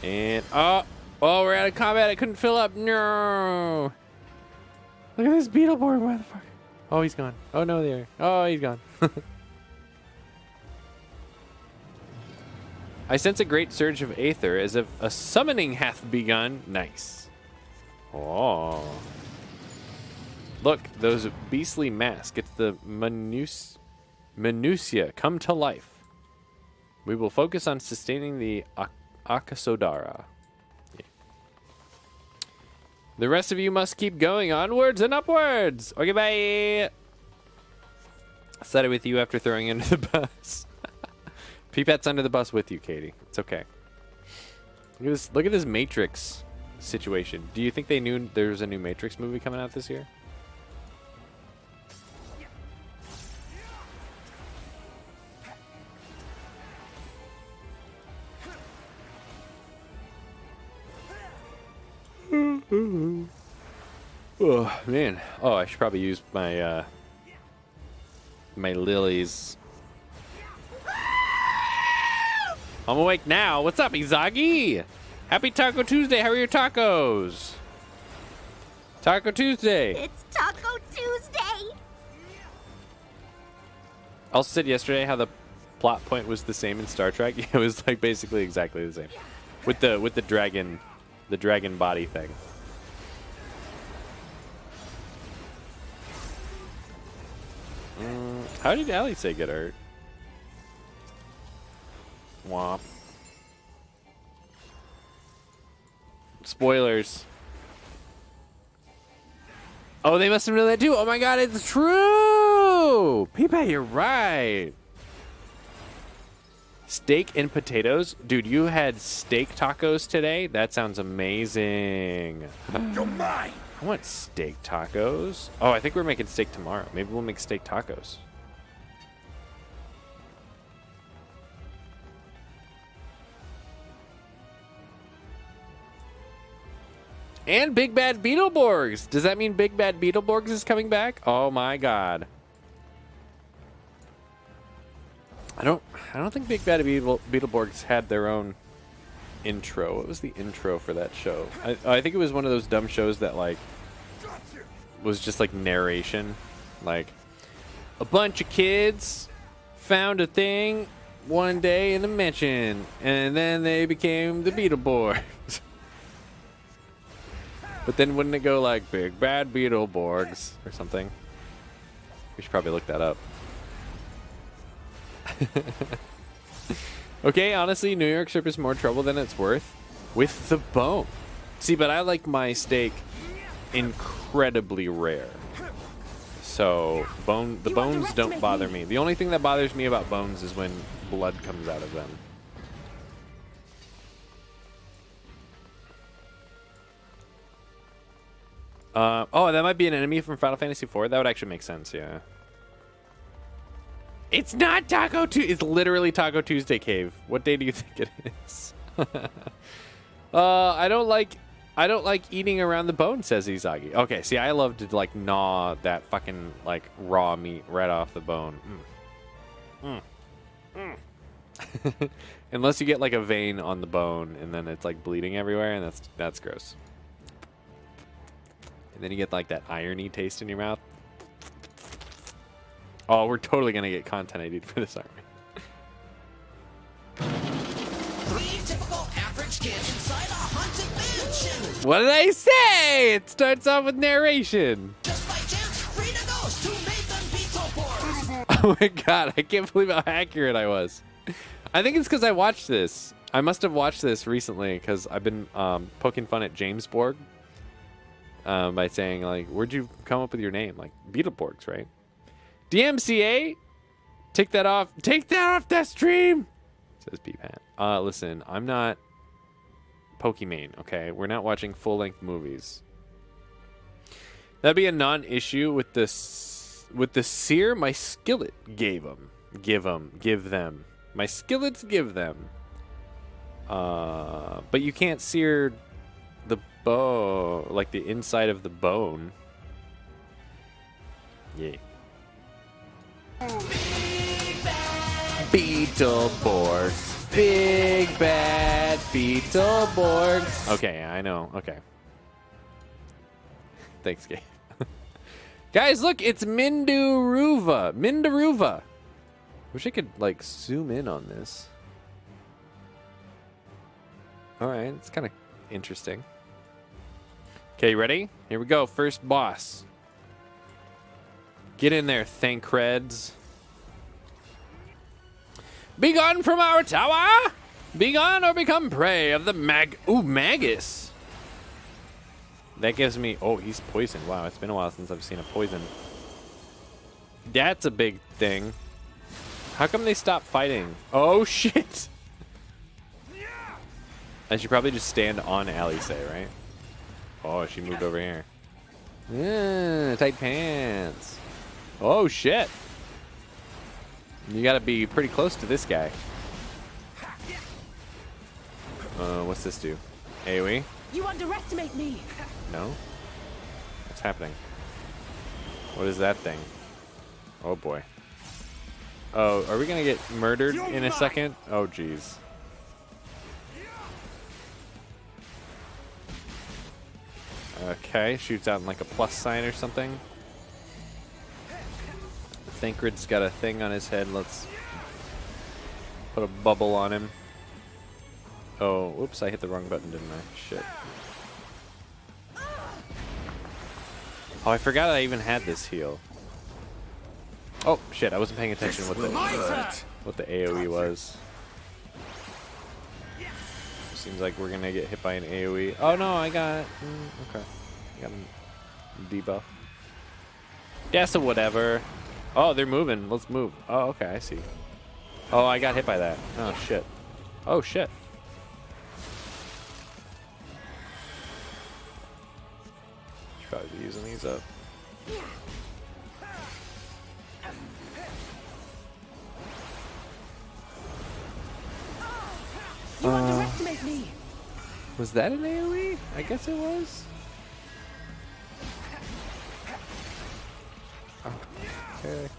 And oh, we're out of combat. It couldn't fill up. No. Look at this Beetleborg, motherfucker. Oh, he's gone. Oh no, there. Oh, he's gone. I sense a great surge of aether, as if a summoning hath begun. Nice. Oh. Look, those beastly masks. It's the minutia come to life. We will focus on sustaining the Akasodara. Yeah. The rest of you must keep going onwards and upwards. Okay, bye. Said it with you after throwing you under the bus. Peepat's under the bus with you, Katie. It's okay. Look at this Matrix situation. Do you think they knew there was a new Matrix movie coming out this year? Oh man! Oh, I should probably use my my lilies. I'm awake now. What's up, Izagi? Happy Taco Tuesday. How are your tacos? Taco Tuesday. It's Taco Tuesday. Also said yesterday how the plot point was the same in Star Trek. It was like basically exactly the same, with the dragon body thing. How did Allie say get hurt? Womp. Spoilers. Oh, they must have known that too. Oh my god, it's true! Pepe, you're right. Steak and potatoes? Dude, you had steak tacos today? That sounds amazing. You're mine! I want steak tacos. Oh, I think we're making steak tomorrow. Maybe we'll make steak tacos. And Big Bad Beetleborgs. Does that mean Big Bad Beetleborgs is coming back? Oh my god. I don't think Big Bad Beetleborgs had their own intro. What was the intro for that show? I think it was one of those dumb shows that like was just like narration. Like a bunch of kids found a thing one day in a mansion and then they became the Beetleborgs. But then wouldn't it go like Big Bad Beetleborgs or something? We should probably look that up. Okay, honestly, New York strip is more trouble than it's worth with the bone. See, but I like my steak incredibly rare. So the bones don't bother me. The only thing that bothers me about bones is when blood comes out of them. Oh, that might be an enemy from Final Fantasy IV. That would actually make sense, yeah. It's not Taco Tuesday. It's literally Taco Tuesday Cave. What day do you think it is? I don't like eating around the bone, says Izagi. Okay, see, I love to like gnaw that fucking like raw meat right off the bone. Unless you get like a vein on the bone and then it's like bleeding everywhere, and that's gross. And then you get like that irony taste in your mouth. Oh, we're totally gonna get content ID'd for this, aren't we? 3 typical average kids inside a haunted mansion. What did I say? It starts off with narration. Just by chance, Frida Ghost, who made them Beetleborgs. Oh my god, I can't believe how accurate I was. I think it's because I watched this. I must have watched this recently because I've been poking fun at James Borg by saying like, "Where'd you come up with your name?" Like Beetleborgs, right? DMCA, take that off that stream, says P-Pat. Listen, I'm not Pokimane, okay? We're not watching full-length movies. That'd be a non-issue with this. With the sear, my skillet give them. My skillets give them. But you can't sear the bone, like the inside of the bone. Yeah. Beetleborgs. Big bad Beetleborgs. Okay, I know. Okay. Thanks, Gabe. Guys, look, it's Mindaruva. Wish I could, like, zoom in on this. Alright, it's kind of interesting. Okay, ready? Here we go. First boss. Get in there, Thankreds. Be gone from our tower! Be gone or become prey of the Magus. That gives me... Oh, he's poisoned. Wow, it's been a while since I've seen a poison. That's a big thing. How come they stopped fighting? Oh, shit! I should probably just stand on Alice, right? Oh, she moved over here. Tight pants. Oh, shit. You gotta be pretty close to this guy. What's this do? AoE? You underestimate me. No? What's happening? What is that thing? Oh, boy. Oh, are we gonna get murdered in a second? Oh, jeez. Okay, shoots out in like a plus sign or something. Thancred's got a thing on his head. Let's put a bubble on him. Oh, whoops, I hit the wrong button, didn't I? Shit. Oh, I forgot I even had this heal. Oh, shit, I wasn't paying attention what the AoE was. Seems like we're gonna get hit by an AoE. Oh no, I got it. Okay. I got a debuff. Yeah, so whatever. Oh, they're moving. Let's move. Oh, okay, I see. Oh, I got hit by that. Oh, shit. Oh, shit. Should probably be using these up. You underestimate me. Was that an AoE? I guess it was. Okay.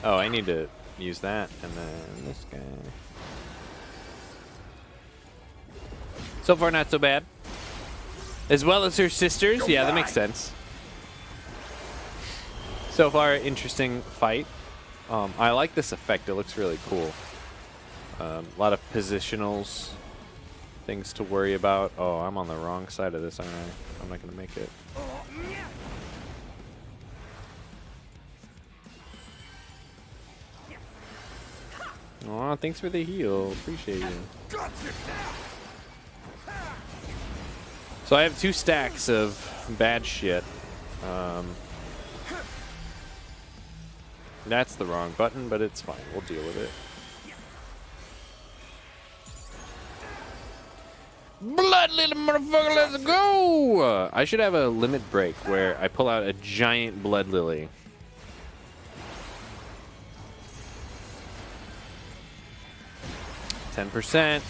Oh, I need to use that, and then this guy. So far, not so bad. As well as her sisters. Yeah, that makes sense. So far, interesting fight. I like this effect. It looks really cool. A lot of positionals, things to worry about. Oh, I'm on the wrong side of this, aren't I? I'm not going to make it. Aw, thanks for the heal. Appreciate you. So I have 2 stacks of bad shit. That's the wrong button, but it's fine. We'll deal with it. Blood little motherfucker, let's go! I should have a limit break where I pull out a giant blood lily. %.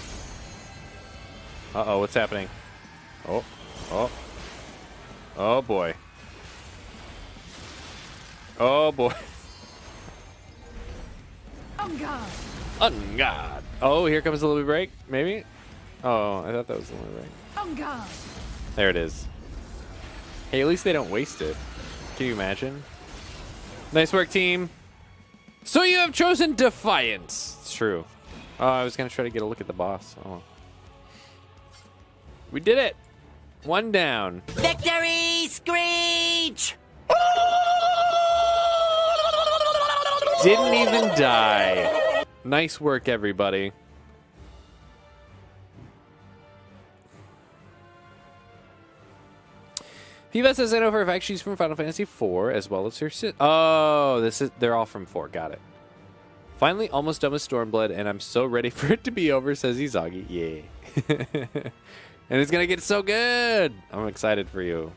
Uh-oh, what's happening? Oh boy. Oh boy. On guard. On guard. Oh, here comes the limit break, maybe? Oh, I thought that was the limit break. On guard. There it is. Hey, at least they don't waste it. Can you imagine? Nice work, team. So you have chosen Defiance. It's true. Oh, I was going to try to get a look at the boss. Oh. We did it. 1 down. Victory screech! Didn't even die. Nice work, everybody. Viva says, I know for a fact she's from Final Fantasy IV, as well as her Oh, they're all from 4. Got it. Finally, almost done with Stormblood, and I'm so ready for it to be over, says Izagi. Yay. And it's going to get so good. I'm excited for you.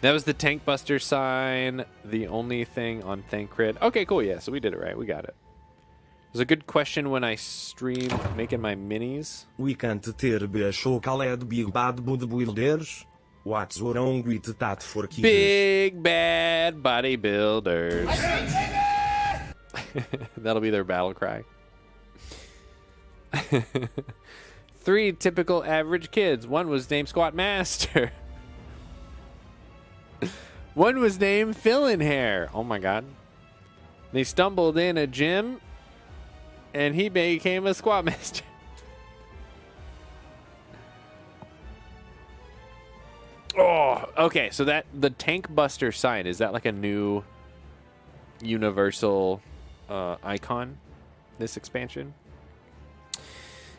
That was the Tank Buster sign, the only thing on Thancred. Okay, cool. Yeah, so we did it right. We got it. It was a good question when I stream making my minis. We can't ter be chocolate big bad bodybuilders. What's wrong with that for kids? Big bad bodybuilders. That'll be their battle cry. 3 typical average kids. 1 was named Squat Master. 1 was named Fill-In Hair. Oh my god. They stumbled in a gym and he became a Squat Master. Oh, okay. So that the Tank Buster sign, is that like a new universal icon, this expansion?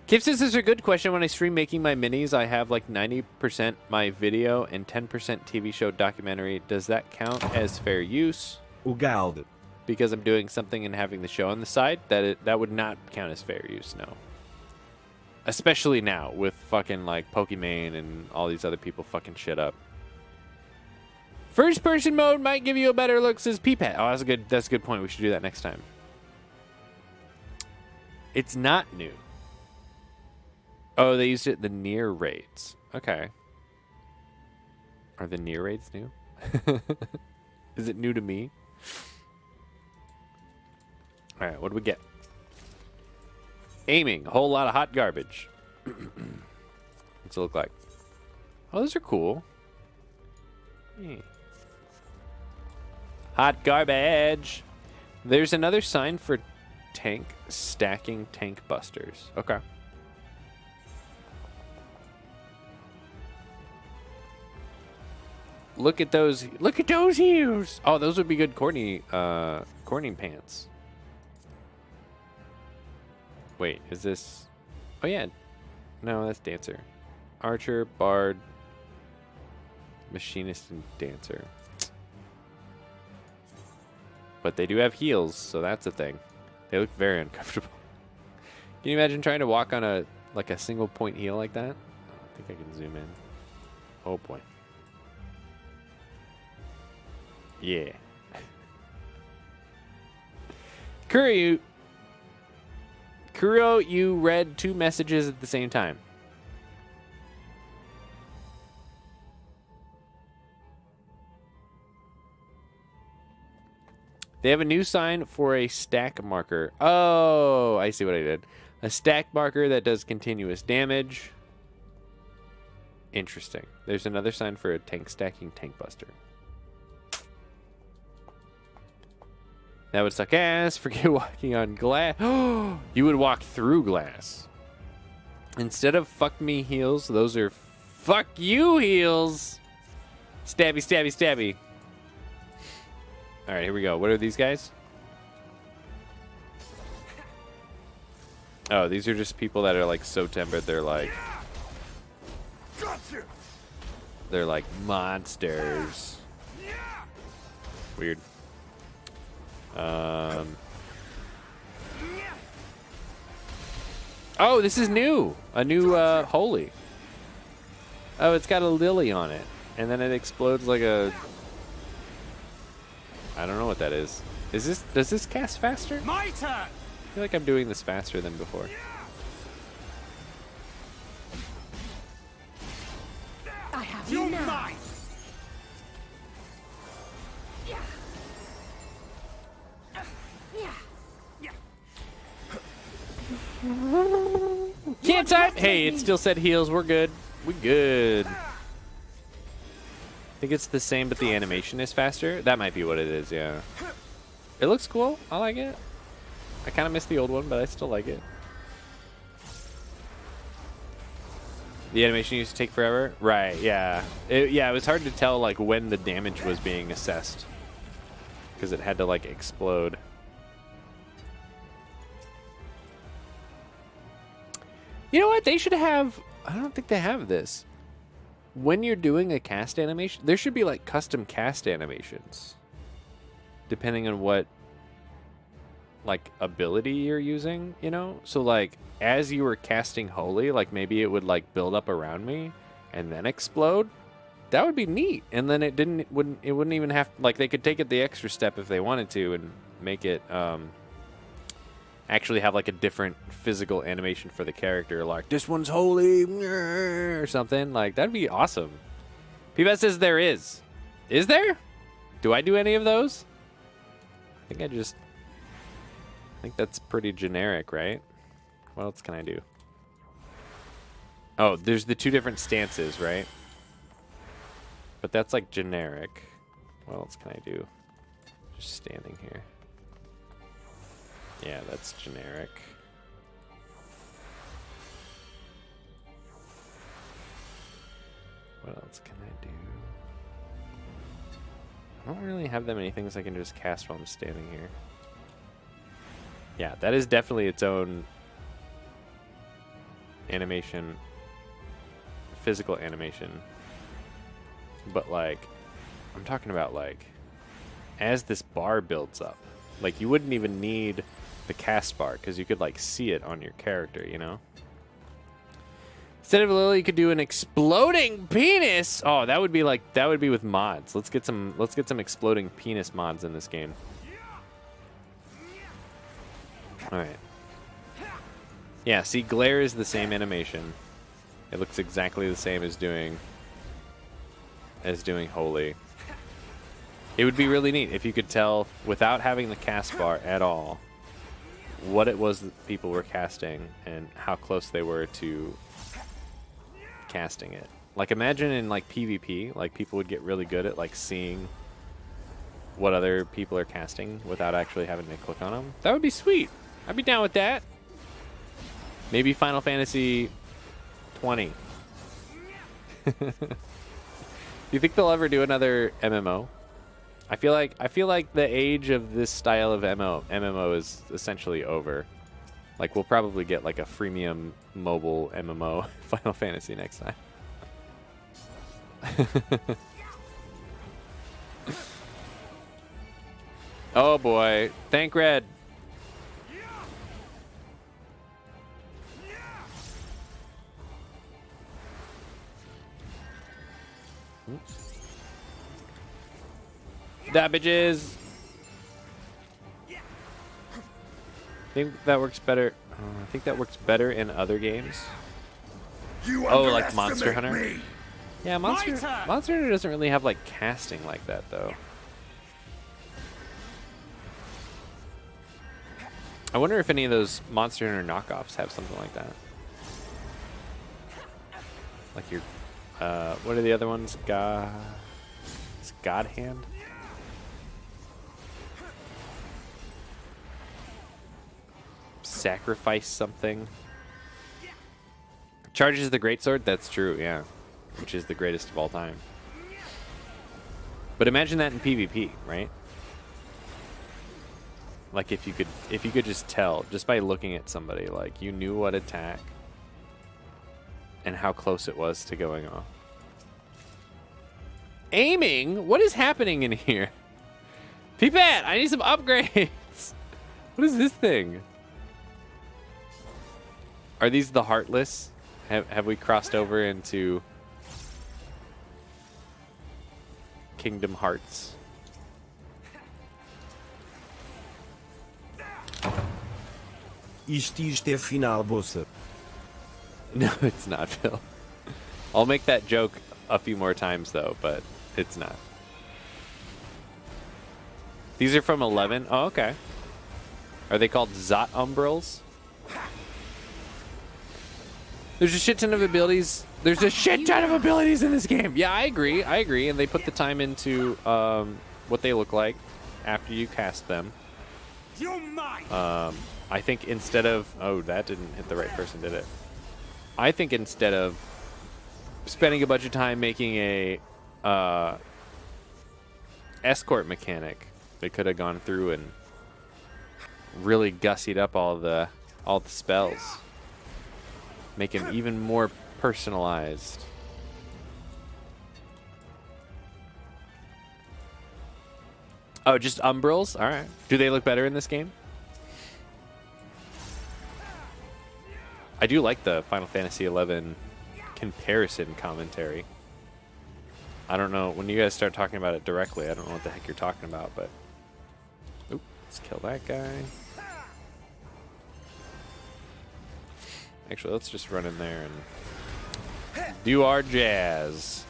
Kip says, this is a good question. When I stream making my minis, I have like 90% my video and 10% TV show documentary. Does that count as fair use? Ugalde. Because I'm doing something and having the show on the side? That would not count as fair use, no. Especially now with fucking like Pokimane and all these other people fucking shit up. First person mode might give you a better look, says Peepet. Oh, that's a good point. We should do that next time. It's not new. Oh, they used it in the near raids. Okay. Are the near raids new? Is it new to me? Alright, what do we get? Aiming. A whole lot of hot garbage. What's it look like? Oh, those are cool. Hot garbage. There's another sign for tank stacking tank busters. Okay. Look at those. Look at those heels. Oh, those would be good corny pants. Wait, is this? Oh yeah. No, that's dancer. Archer, bard, machinist, and dancer. But they do have heels, so that's a thing. They look very uncomfortable. Can you imagine trying to walk on a single point heel like that? I think I can zoom in. Oh boy. Yeah. Kuro, you read 2 messages at the same time. They have a new sign for a stack marker. Oh, I see what I did. A stack marker that does continuous damage. Interesting. There's another sign for a tank stacking tank buster. That would suck ass. Forget walking on glass. You would walk through glass. Instead of fuck me heels, those are fuck you heels. Stabby, stabby, stabby. All right, here we go. What are these guys? Oh, these are just people that are like so tempered. They're like monsters. Weird. Oh, this is new. A new holy. Oh, it's got a lily on it, and then it explodes like a. I don't know what that is. Does this cast faster? My turn. I feel like I'm doing this faster than before. I have you now. Can't type. Hey, it still said heals. We're good. We good. I think it's the same, but the animation is faster. That might be what it is, yeah. It looks cool. I like it. I kind of miss the old one, but I still like it. The animation used to take forever? Right, yeah. It was hard to tell like when the damage was being assessed. Because it had to like explode. You know what? They should have... I don't think they have this. When you're doing a cast animation, there should be like custom cast animations. Depending on what like ability you're using, you know? So like as you were casting Holy, like maybe it would like build up around me and then explode. That would be neat. And then it wouldn't even have, like they could take it the extra step if they wanted to and make it actually have like a different physical animation for the character, like this one's holy or something. Like that'd be awesome. P-Bet says there is. Is there? Do I do any of those? I think that's pretty generic, right? What else can I do? Oh, there's the 2 different stances, right? But that's like generic. What else can I do? Just standing here. Yeah, that's generic. What else can I do? I don't really have that many things I can just cast while I'm standing here. Yeah, that is definitely its own animation, physical animation. But like, I'm talking about like, as this bar builds up, like you wouldn't even need the cast bar because you could like see it on your character, you know? Instead of a lily, you could do an exploding penis. Oh, that would be with mods. Let's get some exploding penis mods in this game. All right. Yeah, see, glare is the same animation. It looks exactly the same as doing holy. It would be really neat if you could tell without having the cast bar at all what it was that people were casting and how close they were to casting it. Like, imagine in like PvP, like people would get really good at like seeing what other people are casting without actually having to click on them. That would be sweet. I'd be down with that. Maybe Final Fantasy 20. Do you think they'll ever do another MMO? I feel like the age of this style of MMO is essentially over. Like, we'll probably get like a freemium mobile MMO Final Fantasy next time. Oh boy, thank Red. Dabbages. I think that works better. I think that works better in other games. Oh, like Monster Hunter. Me. Yeah, Monster Hunter doesn't really have like casting like that though. I wonder if any of those Monster Hunter knockoffs have something like that. Like your, what are the other ones? It's God Hand. Sacrifice something. Charges the greatsword. That's true. Yeah, which is the greatest of all time. But imagine that in PvP, right? Like if you could just tell just by looking at somebody, like you knew what attack and how close it was to going off. Aiming? What is happening in here? Peepet, I need some upgrades. What is this thing? Are these the Heartless? Have we crossed over into Kingdom Hearts? Isto é final, bossa. No, it's not, Phil. I'll make that joke a few more times, though, but it's not. These are from 11? Oh, okay. Are they called Zot Umbrals? There's a shit ton of abilities. There's a shit ton of abilities in this game. Yeah, I agree. I agree. And they put the time into what they look like after you cast them. I think instead of... Oh, that didn't hit the right person, did it? I think instead of spending a bunch of time making a escort mechanic, they could have gone through and really gussied up all the spells. Make them even more personalized. Oh, just Umbrals? Alright. Do they look better in this game? I do like the Final Fantasy XI comparison commentary. I don't know. When you guys start talking about it directly, I don't know what the heck you're talking about, but... Oop, let's kill that guy. Actually, let's just run in there and do our jazz.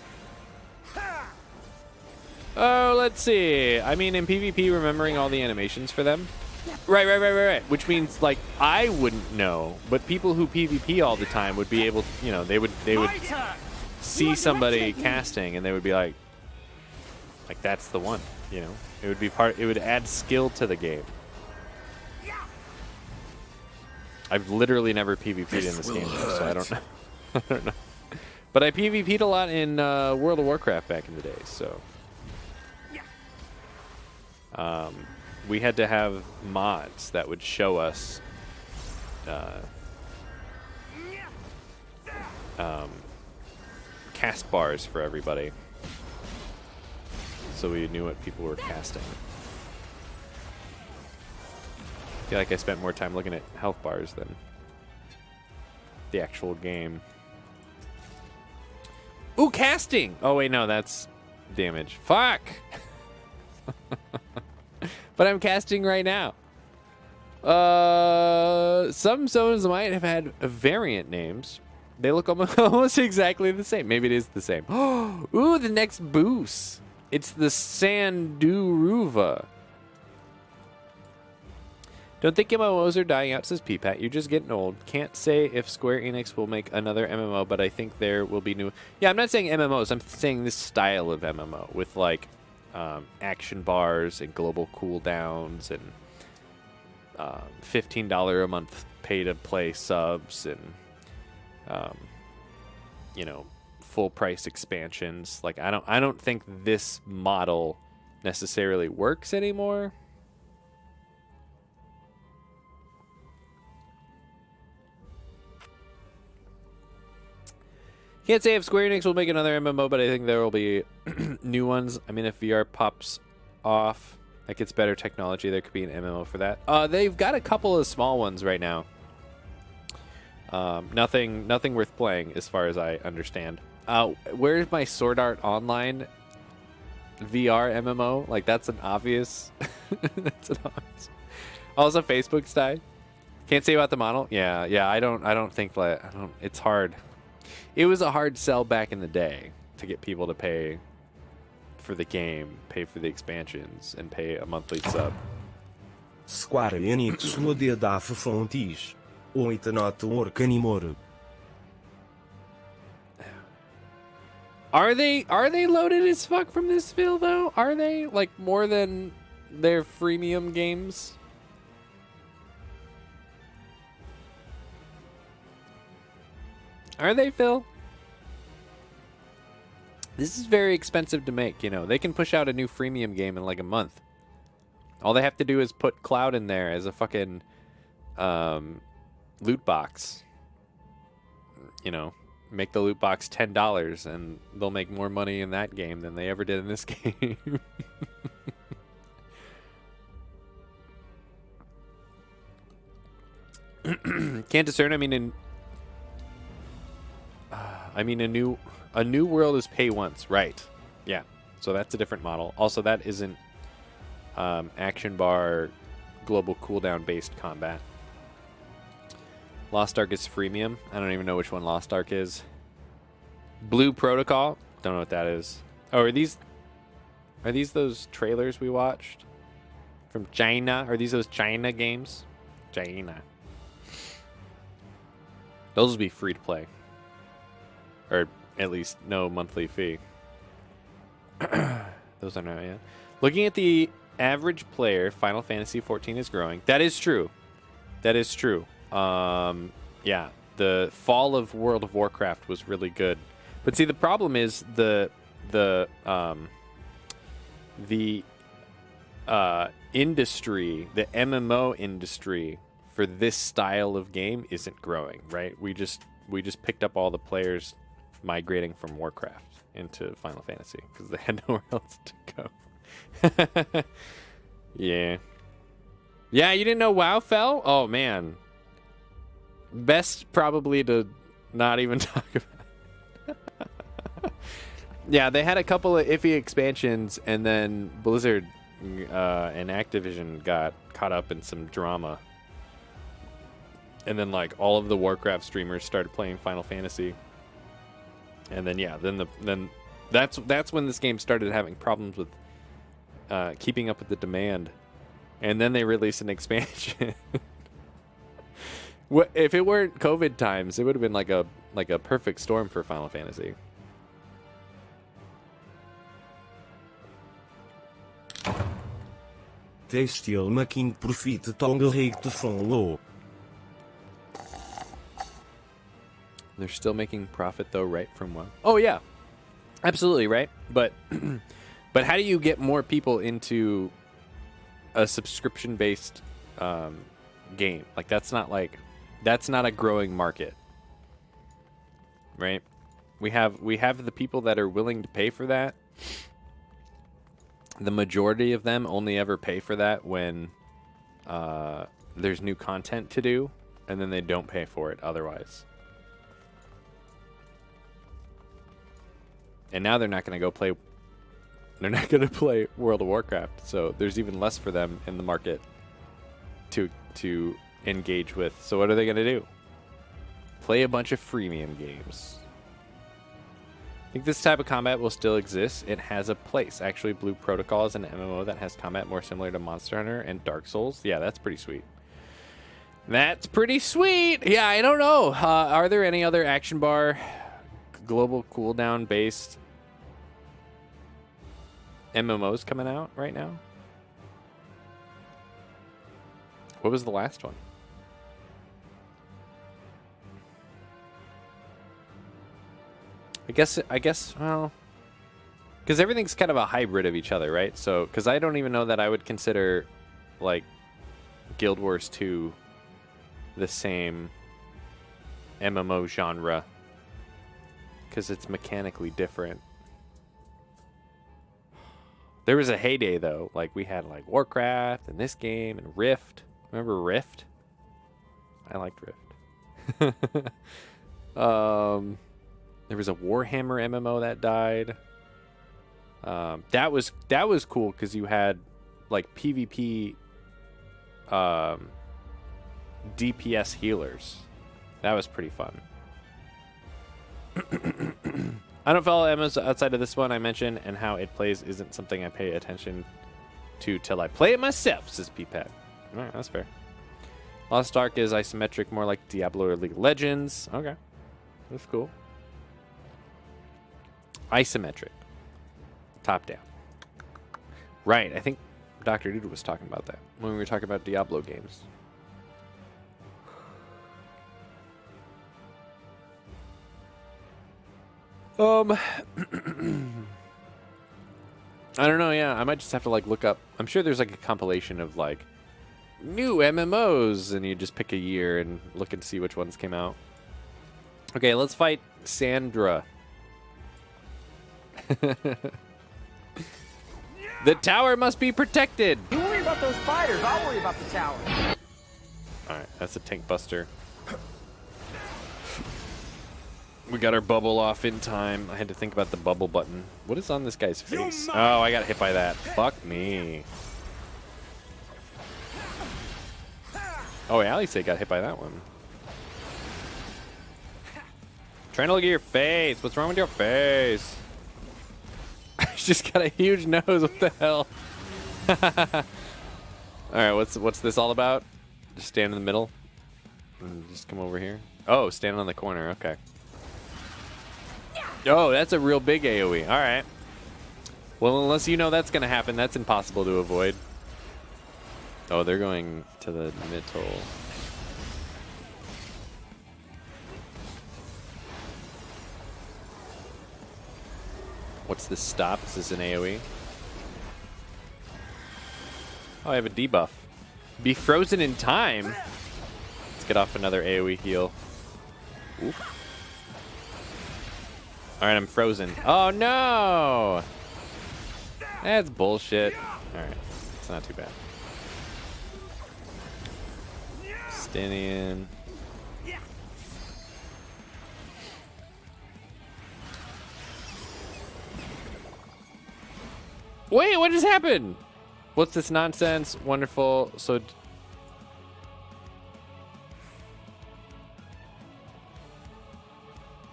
Oh, let's see. I mean, in PvP, remembering all the animations for them. Right. Which means, like, I wouldn't know, but people who PvP all the time would be able, you know, they would see somebody casting and they would be like, that's the one, you know. It would be it would add skill to the game. I've literally never PvP'd in this game, so I don't know. I don't know. But I PvP'd a lot in World of Warcraft back in the day, so. We had to have mods that would show us cast bars for everybody, so we knew what people were casting. I feel like I spent more time looking at health bars than the actual game. Ooh, casting! Oh wait, no, that's damage. Fuck! But I'm casting right now. Some zones might have had variant names. They look almost exactly the same. Maybe it is the same. Ooh, the next boost. It's the Sanduruva. Don't think MMOs are dying out, says PPAT. You're just getting old. Can't say if Square Enix will make another MMO, but I think there will be new... Yeah, I'm not saying MMOs. I'm saying this style of MMO with, like, action bars and global cooldowns and $15 a month pay-to-play subs and, you know, full-price expansions. Like, I don't think this model necessarily works anymore. Can't say if Square Enix will make another MMO, but I think there will be new ones. I mean, if VR pops off, like gets better technology, there could be an MMO for that. They've got a couple of small ones right now. Nothing worth playing, as far as I understand. Where's my Sword Art Online VR MMO? Like, that's an obvious. That's an obvious. Also, Facebook style. Can't say about the model. Yeah. I don't think like It's hard. It was a hard sell back in the day to get people to pay for the game, pay for the expansions, and pay a monthly sub. Square Enix loaded off fronties. Or it not work anymore. Are they loaded as fuck from this fill though? Are they like more than their freemium games? Are they, Phil? This is very expensive to make, you know. They can push out a new freemium game in like a month. All they have to do is put Cloud in there as a fucking loot box. You know, make the loot box $10 and they'll make more money in that game than they ever did in this game. Can't discern. I mean, a new world is pay once, right? Yeah, so that's a different model. Also, that isn't action bar global cooldown based combat. Lost Ark is freemium. I don't even know which one Lost Ark is. Blue Protocol. Don't know what that is. Oh, are these those trailers we watched from China? Are these those China games? China. Those will be free to play. Or at least no monthly fee. Those are not yet. Looking at the average player, Final Fantasy XIV is growing. That is true. That is true. Yeah, the fall of World of Warcraft was really good. But see, the problem is the industry, the MMO industry for this style of game isn't growing, right? We just picked up all the players migrating from Warcraft into Final Fantasy because they had nowhere else to go. Yeah, you didn't know WoW fell? Oh man, best probably to not even talk about it. Yeah, they had a couple of iffy expansions, and then Blizzard and Activision got caught up in some drama, and then like all of the Warcraft streamers started playing Final Fantasy. And then then that's when this game started having problems with keeping up with the demand, and then they released an expansion. If it weren't COVID times, it would have been like a perfect storm for Final Fantasy. They still making profit tongue rate from low. They're still making profit though, right? From WoW. Oh yeah, absolutely right. But but how do you get more people into a subscription-based game? Like that's not a growing market, right? We have the people that are willing to pay for that. The majority of them only ever pay for that when there's new content to do, and then they don't pay for it otherwise. And now they're not going to go play. They're not going to play World of Warcraft, so there's even less for them in the market to engage with. So what are they going to do? Play a bunch of freemium games. I think this type of combat will still exist. It has a place. Actually, Blue Protocol is an MMO that has combat more similar to Monster Hunter and Dark Souls. Yeah, that's pretty sweet. That's pretty sweet. Yeah, I don't know. Are there any other action bar global cooldown based MMOs coming out right now? What was the last one? I guess, well, because everything's kind of a hybrid of each other, right? So, because I don't even know that I would consider, like, Guild Wars 2 the same MMO genre, because it's mechanically different. There was a heyday, though. Like, we had, like, Warcraft and this game and Rift. Remember Rift? I liked Rift. There was a Warhammer MMO that died. That was cool because you had like PvP DPS healers. That was pretty fun. I don't follow MMOs outside of this one I mentioned, and how it plays isn't something I pay attention to till I play it myself, says P-Pad. Alright, that's fair. Lost Ark is isometric, more like Diablo or League of Legends. Okay. That's cool. Isometric. Top down. Right, I think Dr. Dude was talking about that when we were talking about Diablo games. I don't know, yeah. I might just have to like look up. I'm sure there's like a compilation of like new MMOs, and you just pick a year and look and see which ones came out. Okay, let's fight Sandra. The tower must be protected. You worry about those fighters, I'll worry about the tower. Alright, that's a tank buster. We got our bubble off in time. I had to think about the bubble button. What is on this guy's face? Oh, I got hit by that. Fuck me. Oh, yeah, at least I got hit by that one. Trying to look at your face. What's wrong with your face? She's got a huge nose. What the hell? Alright, what's this all about? Just stand in the middle? And just come over here? Oh, stand on the corner. Okay. Oh, that's a real big AoE. Alright. Well, unless you know that's going to happen, that's impossible to avoid. Oh, they're going to the middle. What's this stop? Is this an AoE? Oh, I have a debuff. Be frozen in time? Let's get off another AoE heal. Oop. Alright, I'm frozen. Oh, no! That's bullshit. Alright, it's not too bad. Stinian. Wait, what just happened? What's this nonsense? Wonderful. So...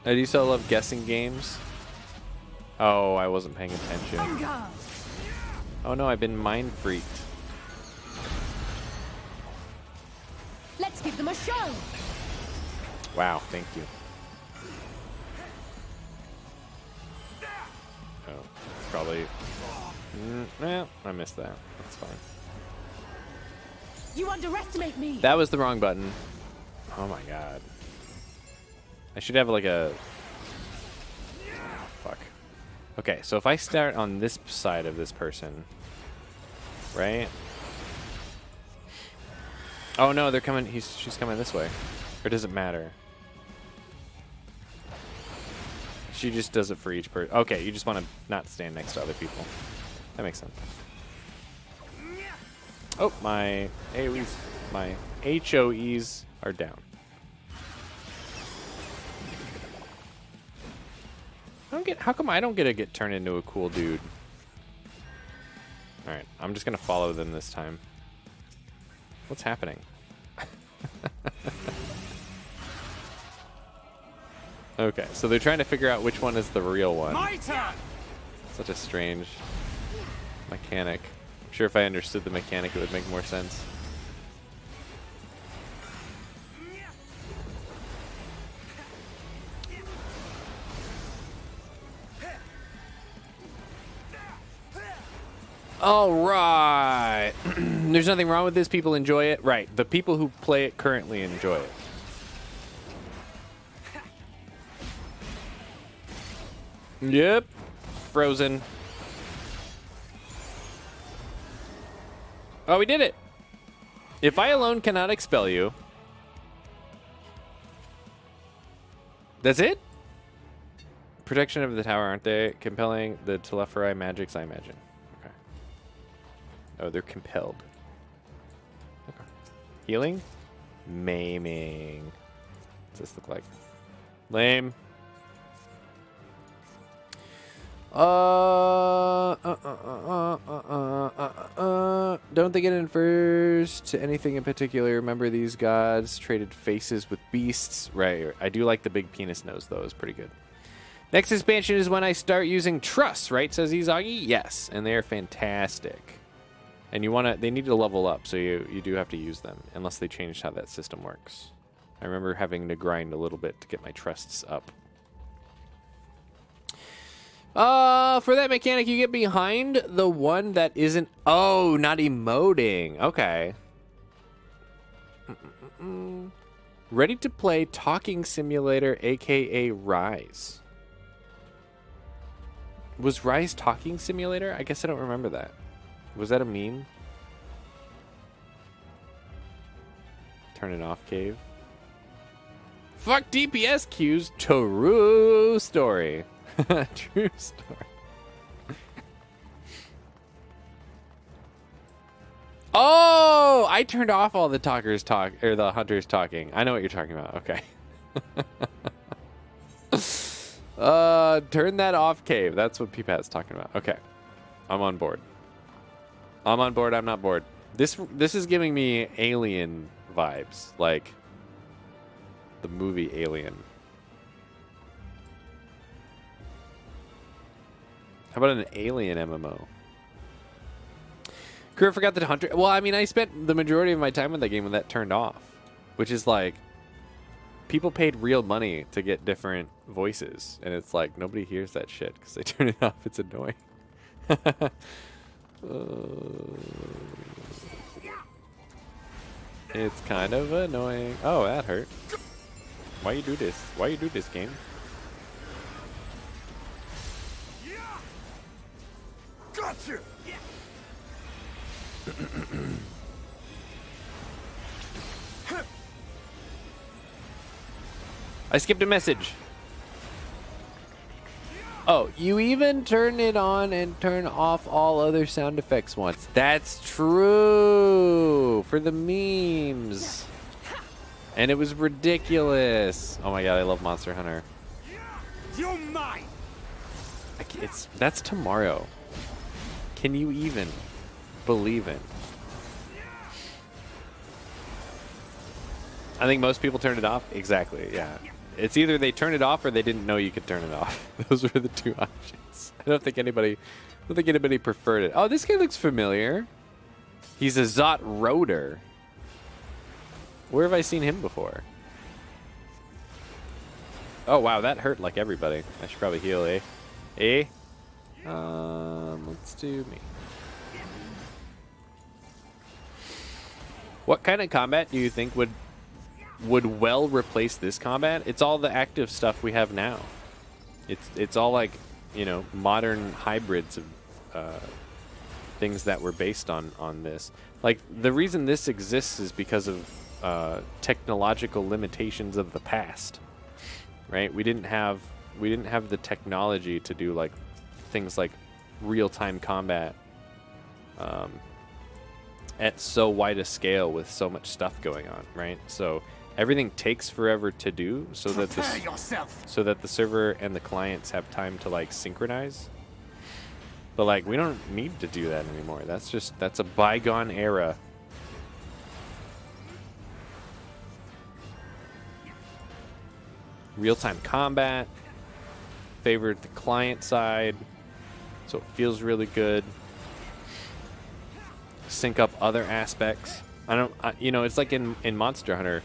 I do still love guessing games. Oh, I wasn't paying attention. Oh no, I've been mind freaked. Let's give them a show. Wow, thank you. Oh, probably. Well, I missed that. That's fine. You underestimate me. That was the wrong button. Oh my god. I should have like a... Oh, fuck. Okay, so if I start on this side of this person, right? Oh no, they're coming. She's coming this way. Or does it matter? She just does it for each person. Okay, you just want to not stand next to other people. That makes sense. Oh, my AoEs, my HOEs are down. How come I don't get to get turned into a cool dude? Alright, I'm just gonna follow them this time. What's happening? Okay, so they're trying to figure out which one is the real one. Such a strange mechanic. I'm sure if I understood the mechanic, it would make more sense. All right. There's nothing wrong with this. People enjoy it. Right. The people who play it currently enjoy it. Yep. Frozen. Oh, we did it. If I alone cannot expel you. That's it? Protection of the tower, aren't they? Compelling the Telephorai magics, I imagine. Okay. Oh, they're compelled. Okay. Healing? Maiming. What's this look like? Lame. Don't they get in first to anything in particular? Remember these gods traded faces with beasts? Right. I do like the big penis nose, though. It's pretty good. Next expansion is when I start using truss, right? Says Izagi. Yes, and they are fantastic. And they need to level up, so you do have to use them, unless they changed how that system works. I remember having to grind a little bit to get my trusts up. For that mechanic, you get behind the one that isn't... Oh, not emoting. Okay. Ready to play Talking Simulator, a.k.a. Rise. Was Rise Talking Simulator? I guess I don't remember that. Was that a meme? Turn it off, Cave. Fuck DPS queues. True story. True story. Oh, I turned off all the the hunters talking. I know what you're talking about. Okay. Turn that off, Cave. That's what Peepat's talking about. Okay. I'm on board. I'm on board. I'm not bored. This is giving me Alien vibes, like the movie Alien. How about an Alien MMO? Crew forgot that Hunter... Well, I mean, I spent the majority of my time with that game when that turned off. Which is like... People paid real money to get different voices. And it's like, nobody hears that shit because they turn it off. It's annoying. It's kind of annoying. Oh, that hurt. Why you do this? Why you do this, game? Gotcha. I skipped a message. Oh, you even turn it on and turn off all other sound effects once. That's true for the memes. And it was ridiculous. Oh my god, I love Monster Hunter. You're mine. That's tomorrow. Can you even believe it? I think most people turned it off. Exactly, yeah. It's either they turned it off or they didn't know you could turn it off. Those were the two options. I don't think anybody preferred it. Oh, this guy looks familiar. He's a Zot Rotor. Where have I seen him before? Oh wow, that hurt like everybody. I should probably heal, eh? Eh? Let's do me. What kind of combat do you think would well replace this combat? It's all the active stuff we have now. It's all like, you know, modern hybrids of things that were based on this. Like the reason this exists is because of technological limitations of the past, right? We didn't have the technology to do like things like real-time combat at so wide a scale with so much stuff going on, right? So everything takes forever to do, so that the server and the clients have time to like synchronize. But like we don't need to do that anymore. That's a bygone era. Real-time combat favored the client side, so it feels really good. Sync up other aspects. You know, it's like in Monster Hunter,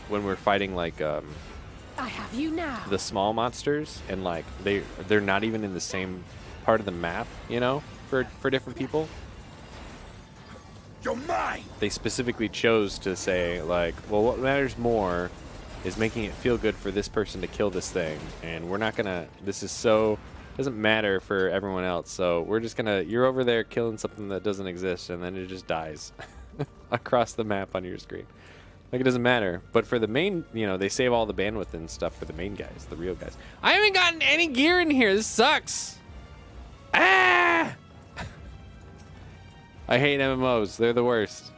when we're fighting like I have you now. The small monsters, and like they're not even in the same part of the map, you know, for different people. You're mine! They specifically chose to say, like, well, what matters more is making it feel good for this person to kill this thing, and we're not gonna, this is so, doesn't matter for everyone else, so we're just gonna, you're over there killing something that doesn't exist, and then it just dies across the map on your screen. Like, it doesn't matter. But for the main, you know, they save all the bandwidth and stuff for the main guys, the real guys. I haven't gotten any gear in here. This sucks. Ah! I hate MMOs. They're the worst.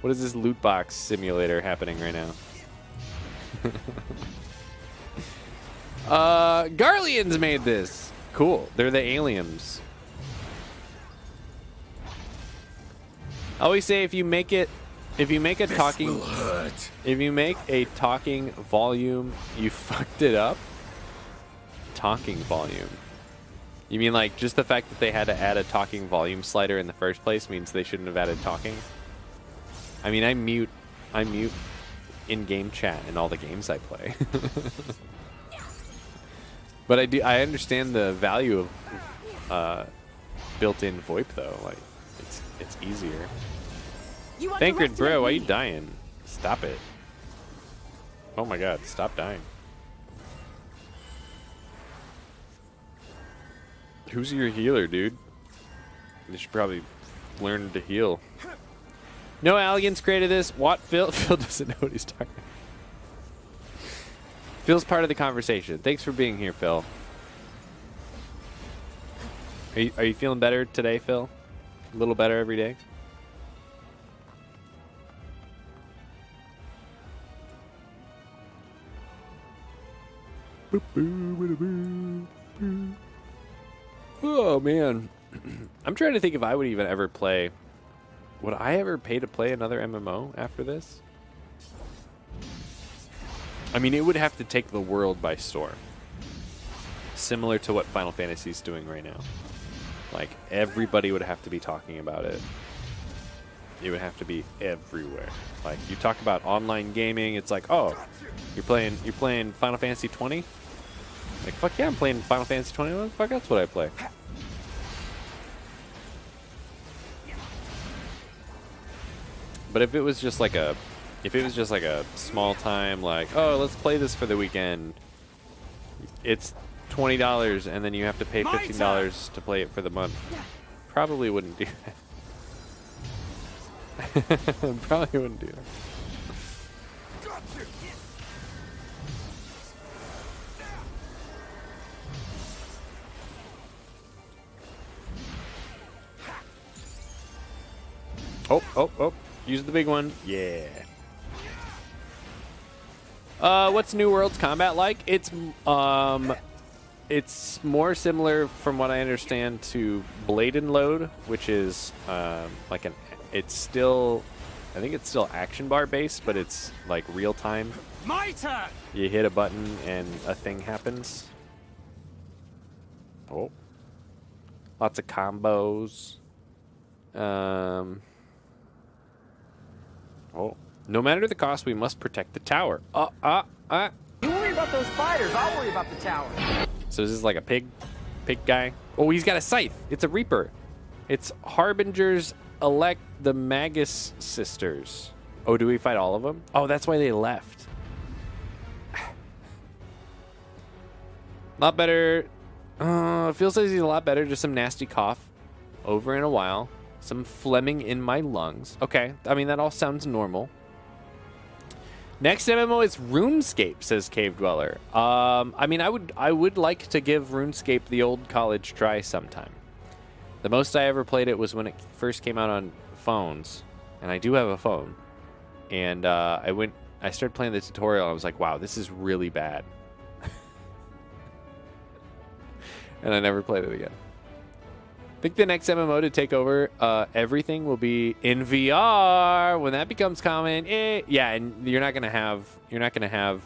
What is this loot box simulator happening right now? Garleans made this. Cool. They're the aliens. I always say if you make a talking volume, you fucked it up. Talking volume. You mean like just the fact that they had to add a talking volume slider in the first place means they shouldn't have added talking? I mean, I mute in-game chat in all the games I play. But I understand the value of built-in VoIP though. Like it's easier. Thancred, bro, why are you dying? Stop it. Oh my god, stop dying. Who's your healer, dude? You should probably learn to heal. No Alligans created this. What? Phil doesn't know what he's talking about. Phil's part of the conversation. Thanks for being here, Phil. Are you feeling better today, Phil? A little better every day? Oh man, I'm trying to think if I would even ever play. Would I ever pay to play another MMO after this? I mean, it would have to take the world by storm, similar to what Final Fantasy is doing right now. Like everybody would have to be talking about it. It would have to be everywhere. Like you talk about online gaming, it's like, oh, you're playing Final Fantasy 20. Like, fuck yeah, I'm playing Final Fantasy 20. Well, fuck, that's what I play. But if it was just like a small time, like, oh, let's play this for the weekend. It's $20, and then you have to pay $15 to play it for the month. Probably wouldn't do that. Probably wouldn't do that. Oh. Use the big one. Yeah. What's New World's combat like? It's more similar, from what I understand, to Blade and Load, which is like it's still, I think it's still action bar based, but it's like real time. My turn. You hit a button and a thing happens. Oh. Lots of combos. Oh. No matter the cost, we must protect the tower. You worry about those spiders, I'll worry about the tower. So is this like a pig guy? Oh, he's got a scythe. It's a reaper. It's Harbingers elect the Magus sisters. Oh, do we fight all of them? Oh, that's why they left. Lot better. Phil says he's a lot better. Just some nasty cough over in a while. Some phlegming in my lungs. Okay, I mean, that all sounds normal. Next MMO is RuneScape, says Cave Dweller. I mean, I would like to give RuneScape the old college try sometime. The most I ever played it was when it first came out on phones, and I do have a phone. And I started playing the tutorial, and I was like, wow, this is really bad. And I never played it again. I think the next MMO to take over everything will be in VR when that becomes common. Yeah, and you're not gonna have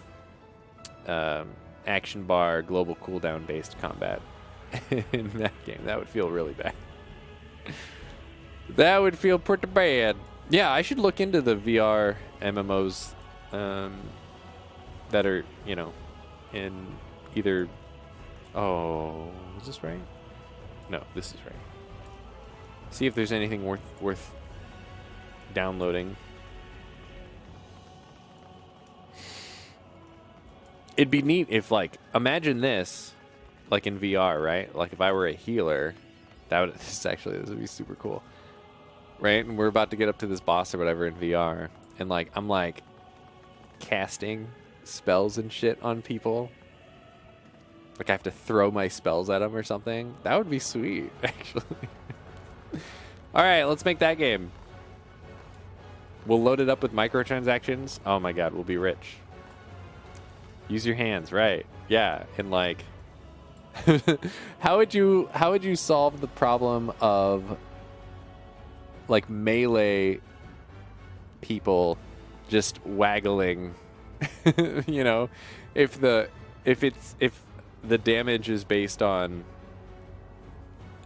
action bar global cooldown based combat in that game. That would feel really bad. That would feel pretty bad. Yeah, I should look into the VR MMOs that are, you know, in either. Oh, is this right? No, this is right. See if there's anything worth downloading. It'd be neat if, like, imagine this, like in VR, right? Like if I were a healer, this would be super cool, right? And we're about to get up to this boss or whatever in VR, and like I'm like casting spells and shit on people. Like I have to throw my spells at them or something. That would be sweet, actually. All right, let's make that game. We'll load it up with microtransactions. Oh my god, we'll be rich. Use your hands, right? Yeah, and like, how would you solve the problem of like melee people just waggling? You know, if the damage is based on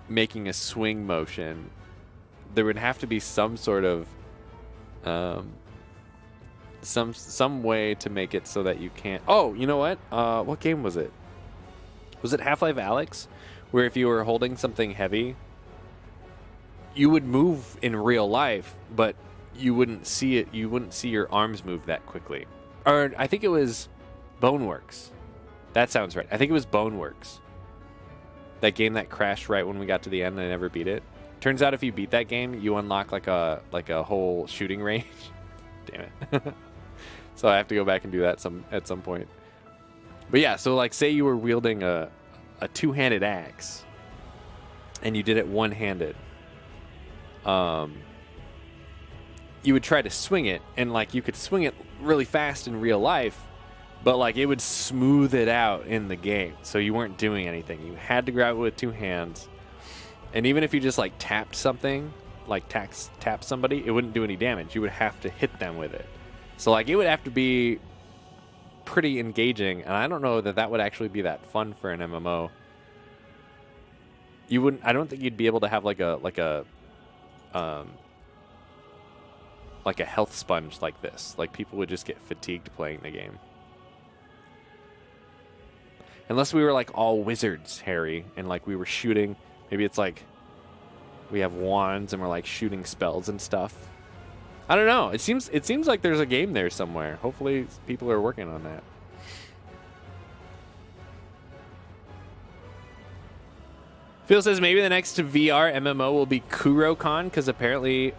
making a swing motion, there would have to be some sort of some way to make it so that you can't. Oh, you know what? What game was it? Was it Half-Life Alyx, where if you were holding something heavy, you would move in real life, but you wouldn't see it. You wouldn't see your arms move that quickly. Or I think it was Boneworks. That sounds right. I think it was Boneworks. That game that crashed right when we got to the end and I never beat it. Turns out if you beat that game, you unlock like a whole shooting range. Damn it. So I have to go back and do that at some point. But yeah, so like say you were wielding a two-handed axe and you did it one-handed. You would try to swing it, and like you could swing it really fast in real life, but like it would smooth it out in the game. So you weren't doing anything. You had to grab it with two hands. And even if you just like tapped something, like tap somebody, it wouldn't do any damage. You would have to hit them with it. So like it would have to be pretty engaging, and I don't know that would actually be that fun for an MMO. You wouldn't. I don't think you'd be able to have like a health sponge like this. Like people would just get fatigued playing the game. Unless we were like all wizards, Harry, and like we were shooting. Maybe it's like we have wands and we're like shooting spells and stuff. I don't know. It seems like there's a game there somewhere. Hopefully people are working on that. Phil says maybe the next VR MMO will be KuroCon because apparently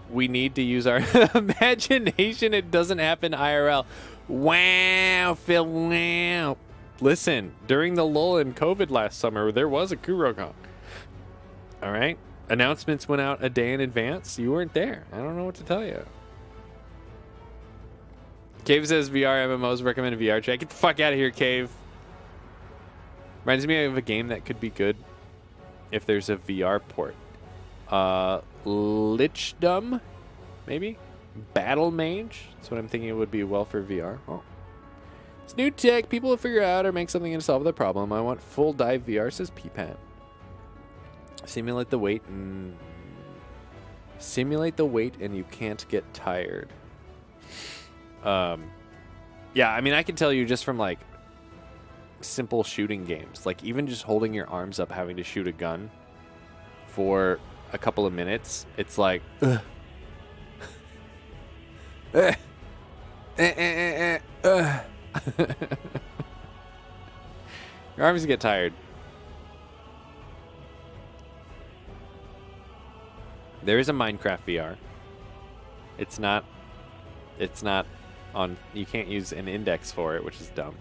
we need to use our imagination. It doesn't happen IRL. Wow, Phil, wow. Listen, during the lull in COVID last summer, there was a KuroCon. All right. Announcements went out a day in advance. You weren't there. I don't know what to tell you. Cave says VR MMOs recommend VR chat. Get the fuck out of here, Cave. Reminds me of a game that could be good if there's a VR port. Lichdom, maybe? Battle Mage. That's what I'm thinking it would be well for VR. Oh. It's new tech. People will figure out or make something to solve the problem. I want full dive VR, says Peepat. Simulate the weight and you can't get tired. Yeah, I mean, I can tell you just from like simple shooting games, like even just holding your arms up, having to shoot a gun for a couple of minutes, it's like, your arms get tired. There is a Minecraft VR. It's not on, you can't use an index for it, which is dumb.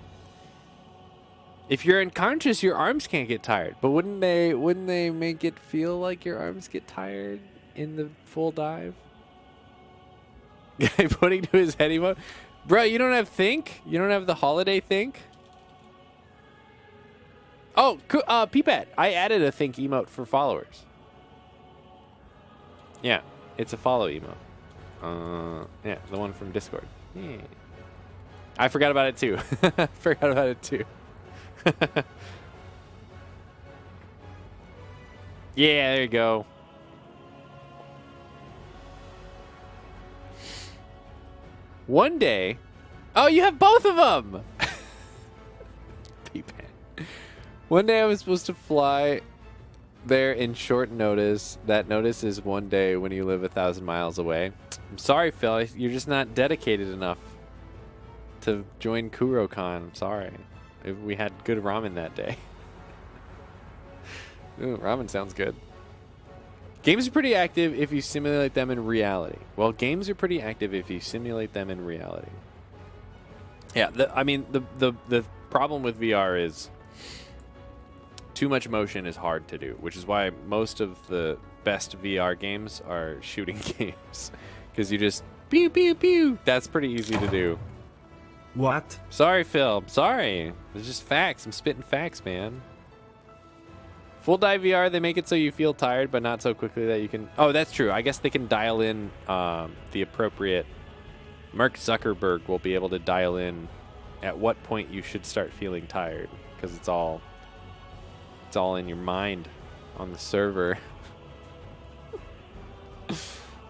If you're unconscious, your arms can't get tired. But wouldn't they make it feel like your arms get tired in the full dive? Guy putting to his head emote. Bro, you don't have think? You don't have the holiday think? Oh, Peepat, I added a think emote for followers. Yeah, it's a follow emote. Yeah, the one from Discord. Yeah. I forgot about it too. Forgot about it too. Yeah, there you go. One day. Oh, you have both of them. One day I was supposed to fly there in short notice. That notice is one day when you live 1,000 miles away. I'm sorry, Phil. You're just not dedicated enough to join KuroCon. I'm sorry. If we had good ramen that day. Ooh, ramen sounds good. Games are pretty active if you simulate them in reality. Well, games are pretty active if you simulate them in reality. Yeah, the problem with VR is too much motion is hard to do, which is why most of the best VR games are shooting games. Because you just pew, pew, pew. That's pretty easy to do. What? Sorry, Phil. Sorry. It's just facts. I'm spitting facts, man. Full dive VR, they make it so you feel tired, but not so quickly that you can... Oh, that's true. I guess they can dial in the appropriate... Mark Zuckerberg will be able to dial in at what point you should start feeling tired, because it's all in your mind on the server.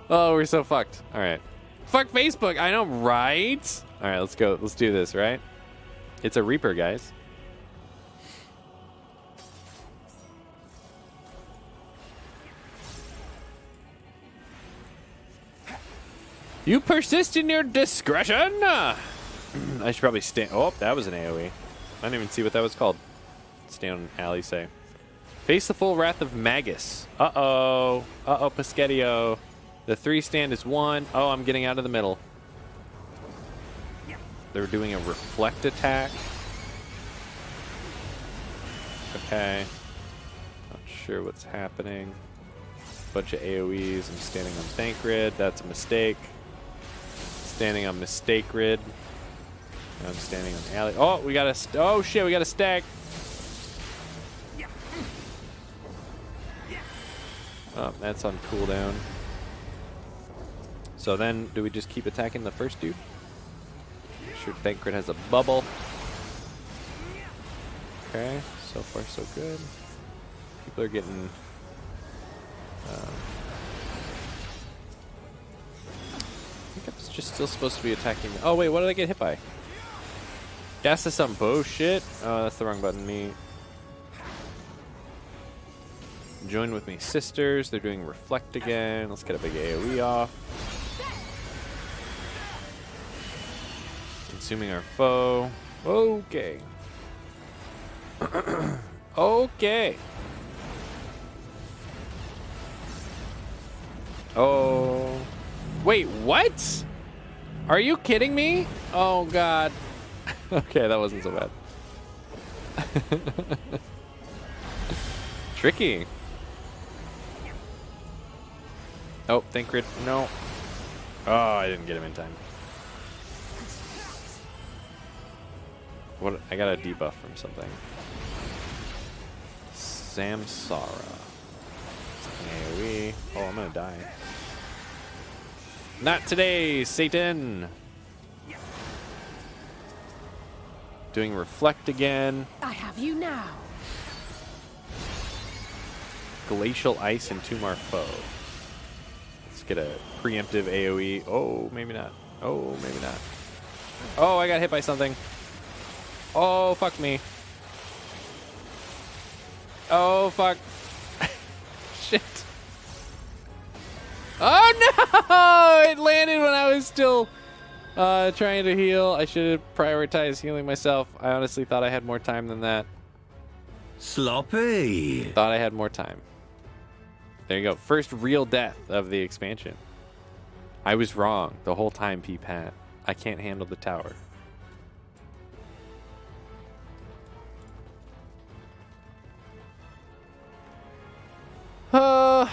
Oh, we're so fucked. All right. Fuck Facebook. I know, right? All right, let's go. Let's do this, right? It's a Reaper, guys. You persist in your discretion. I should probably stand. Oh, that was an AoE. I didn't even see what that was called. Stand on alley say. Face the full wrath of Magus. Uh-oh. Uh-oh, Pescettio. The 3 stand is 1. Oh, I'm getting out of the middle. They're doing a reflect attack. Okay. Not sure what's happening. Bunch of AoEs. I'm standing on tank grid. That's a mistake. Standing on mistake grid. I'm standing on alley. Oh, we got a... Oh, shit, we got a stack. Oh, that's on cooldown. So then, do we just keep attacking the first dude? Sure, tank grid has a bubble. Okay, so far so good. People are getting... I think I'm just still supposed to be attacking... Oh, wait, what did I get hit by? Gas is some bullshit. Oh, that's the wrong button. Me. Join with me, sisters. They're doing reflect again. Let's get a big AoE off. Consuming our foe. Okay. Okay. Oh. Wait, what? Are you kidding me? Oh, God. Okay, that wasn't so bad. Tricky. Oh, think grid. No. Oh, I didn't get him in time. What? I got a debuff from something. Samsara. AoE. Oh, I'm gonna die. Not today, Satan. Doing reflect again. I have you now. Glacial ice and tomb our foe. Let's get a preemptive AoE. Oh, maybe not. Oh, maybe not. Oh, I got hit by something. Oh, fuck me. Oh, fuck. Shit. Oh, no! It landed when I was still trying to heal. I should have prioritized healing myself. I honestly thought I had more time than that. Sloppy. Thought I had more time. There you go. First real death of the expansion. I was wrong the whole time, P-Pat. I can't handle the tower.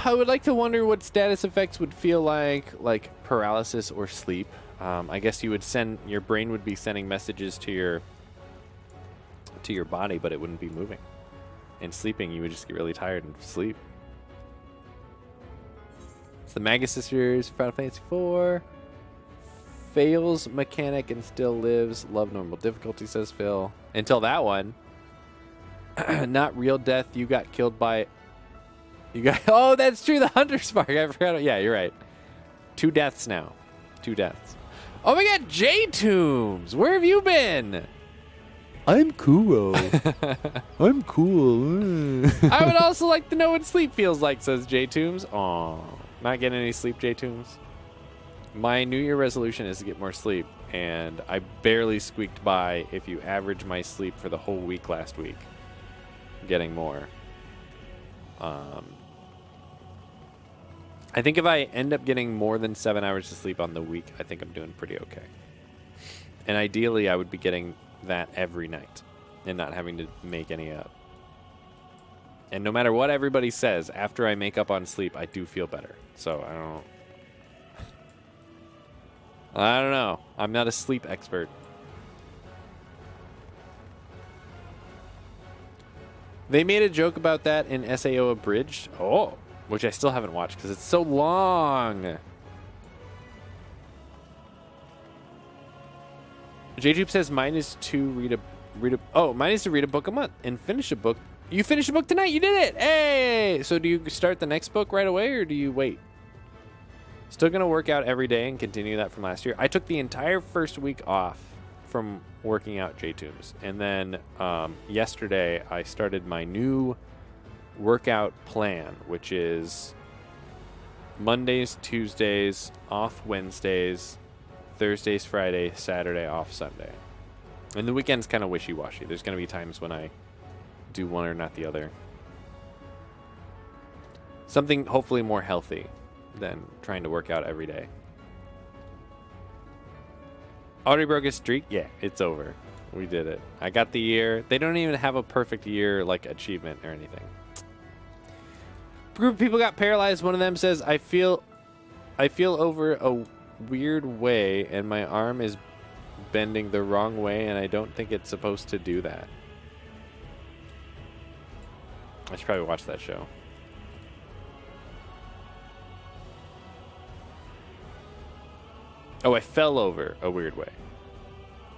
I would like to wonder what status effects would feel like paralysis or sleep. I guess you would your brain would be sending messages to your body, but it wouldn't be moving. And sleeping, you would just get really tired and sleep. It's the Magus Sisters, Final Fantasy IV. Fails mechanic and still lives. Love normal difficulty, says Phil. Until that one. Not real death. You got killed by... Oh, that's true. The Hunter's Mark. I forgot. Yeah, you're right. 2 deaths now. 2 deaths. Oh my God, J-Tombs. Where have you been? I'm cool. I'm cool. I would also like to know what sleep feels like, says J Toombs. Aw, not getting any sleep, J Toombs. My New Year resolution is to get more sleep, and I barely squeaked by if you average my sleep for the whole week last week. Getting more. I think if I end up getting more than 7 hours of sleep on the week, I think I'm doing pretty okay. And ideally, I would be getting that every night and not having to make any up. And no matter what everybody says, after I make up on sleep, I do feel better. So I don't know. I'm not a sleep expert. They made a joke about that in SAO Abridged. Oh, which I still haven't watched because it's so long. JTube says mine is to read a book a month and finish a book. You finished a book tonight. You did it. Hey. So do you start the next book right away or do you wait? Still going to work out every day and continue that from last year. I took the entire first week off from working out JTubes. And then yesterday I started my new workout plan, which is Mondays, Tuesdays, off Wednesdays, Thursdays, Friday, Saturday, off Sunday. And the weekend's kind of wishy-washy. There's going to be times when I do one or not the other. Something hopefully more healthy than trying to work out every day. Already broke a streak? Yeah, it's over. We did it. I got the year. They don't even have a perfect year like achievement or anything. Group of people got paralyzed. One of them says, I feel over a weird way and my arm is bending the wrong way and I don't think it's supposed to do that. I should probably watch that show. Oh, I fell over a weird way.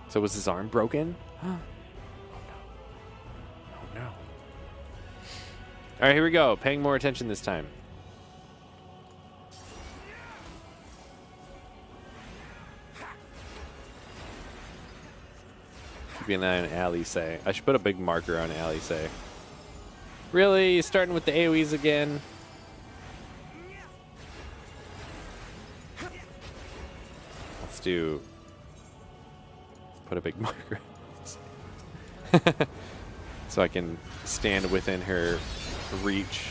So was his arm broken? Oh no. Oh no. All right, here we go. Paying more attention this time. Keeping an eye on Alice. I should put a big marker on Alice. Really? Starting with the AoEs again? Put a big marker so I can stand within her reach.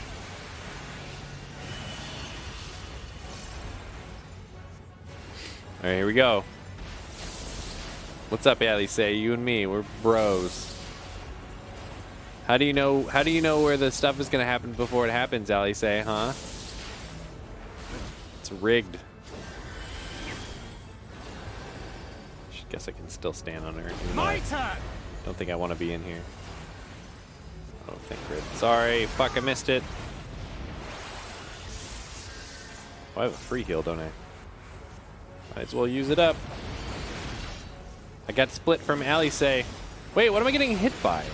All right, here we go. What's up, Alice? You and me, we're bros. How do you know where the stuff is gonna happen before it happens, Alice? Huh? It's rigged. Guess I can still stand on her. My turn. Don't think I want to be in here. Oh, thank grid. Sorry, fuck, I missed it. Oh, I have a free heal, don't I? Might as well use it up. I got split from Alice. Wait, what am I getting hit by?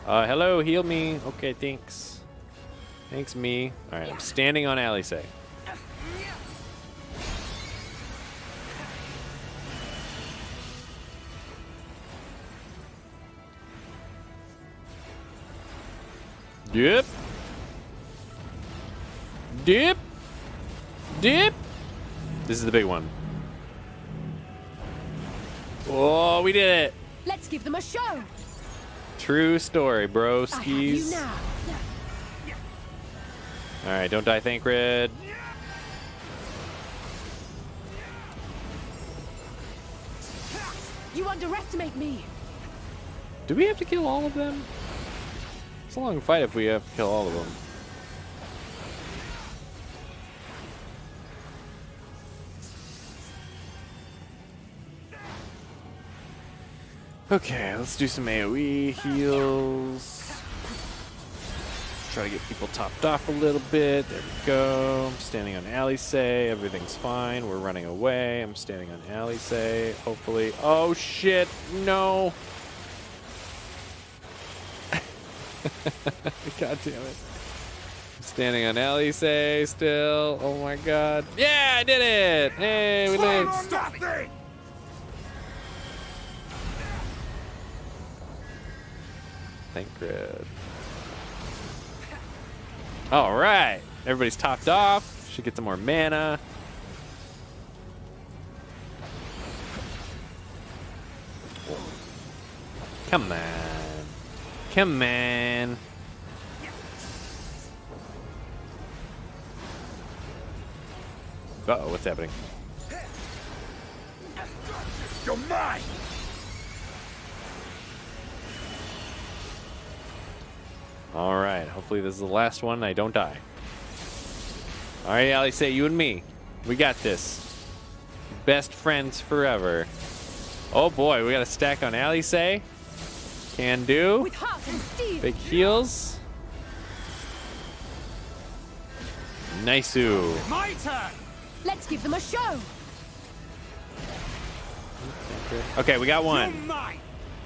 Hello, heal me. Okay, thanks. Thanks, me. All right, I'm standing on Alice. Dip. Dip. Dip. This is the big one. Oh, we did it. Let's give them a show. True story, bro. Skis. I have you now. All right, don't die, Thancred. You underestimate me. Do we have to kill all of them? It's a long fight if we have to kill all of them. Okay, let's do some AoE heals. Try to get people topped off a little bit. There we go. I'm standing on Alice. Everything's fine. We're running away. I'm standing on Alice. Hopefully. Oh, shit. No. God damn it. Standing on Elise still. Oh my god. Yeah, I did it! Hey, we lived. Thancred. All right. Everybody's topped off. Should get some more mana. Come on. Come on. Uh-oh, what's happening? You're mine! All right, hopefully this is the last one. I don't die. All right, Ali, say you and me. We got this. Best friends forever. Oh boy, we got a stack on Ali, say. Can do. With heart and steel. Big heals. Nice-oo. My turn. Let's give them a show. Okay, we got one.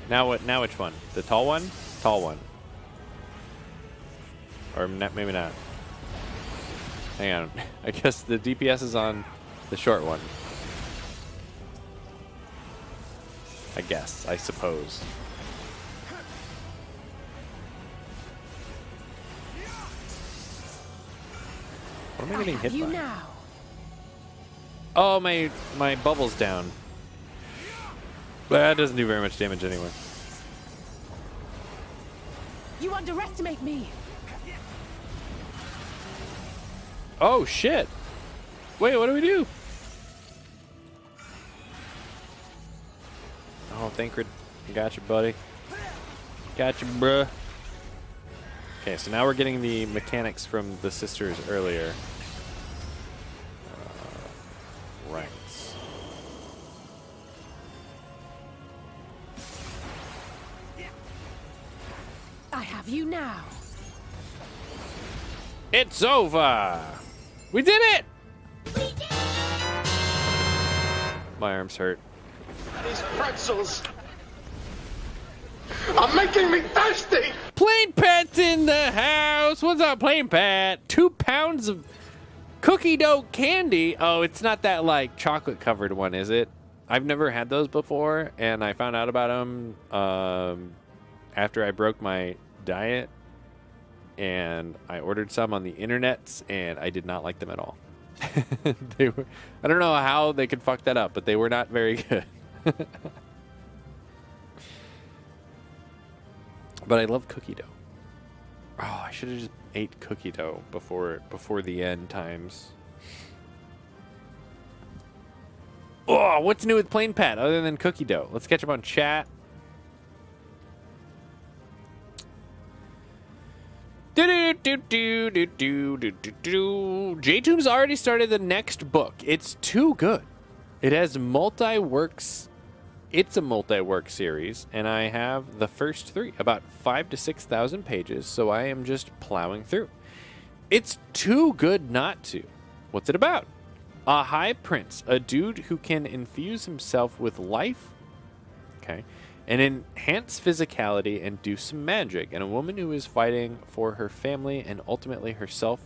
Now what? Now which one? The tall one? Tall one. Or not, maybe not. Hang on. I guess the DPS is on the short one. I guess. I suppose. What am I getting hit by? Now. Oh, my bubble's down. But that doesn't do very much damage anyway. You underestimate me. Oh, shit. Wait, what do we do? Oh, Thancred. Gotcha, buddy. Gotcha, bruh. Okay, so now we're getting the mechanics from the sisters earlier. Ranks. I have you now. It's over! We did it! My arms hurt. These pretzels are making me thirsty! Plain Pat's in the house! What's up, Plain Pat? 2 pounds of cookie dough candy. Oh, it's not that, like, chocolate-covered one, is it? I've never had those before, and I found out about them after I broke my diet, and I ordered some on the internets, and I did not like them at all. They were, I don't know how they could fuck that up, but they were not very good. But I love cookie dough. Oh, I should have just ate cookie dough before the end times. Oh, what's new with Plain Pat other than cookie dough? Let's catch up on chat. J-Tomb's already started the next book. It's too good. It has multi-works. It's a multi-work series, and I have the first 3, about 5,000 to 6,000 pages, so I am just plowing through. It's too good not to. What's it about? A high prince, a dude who can infuse himself with life, okay, and enhance physicality and do some magic, and a woman who is fighting for her family and ultimately herself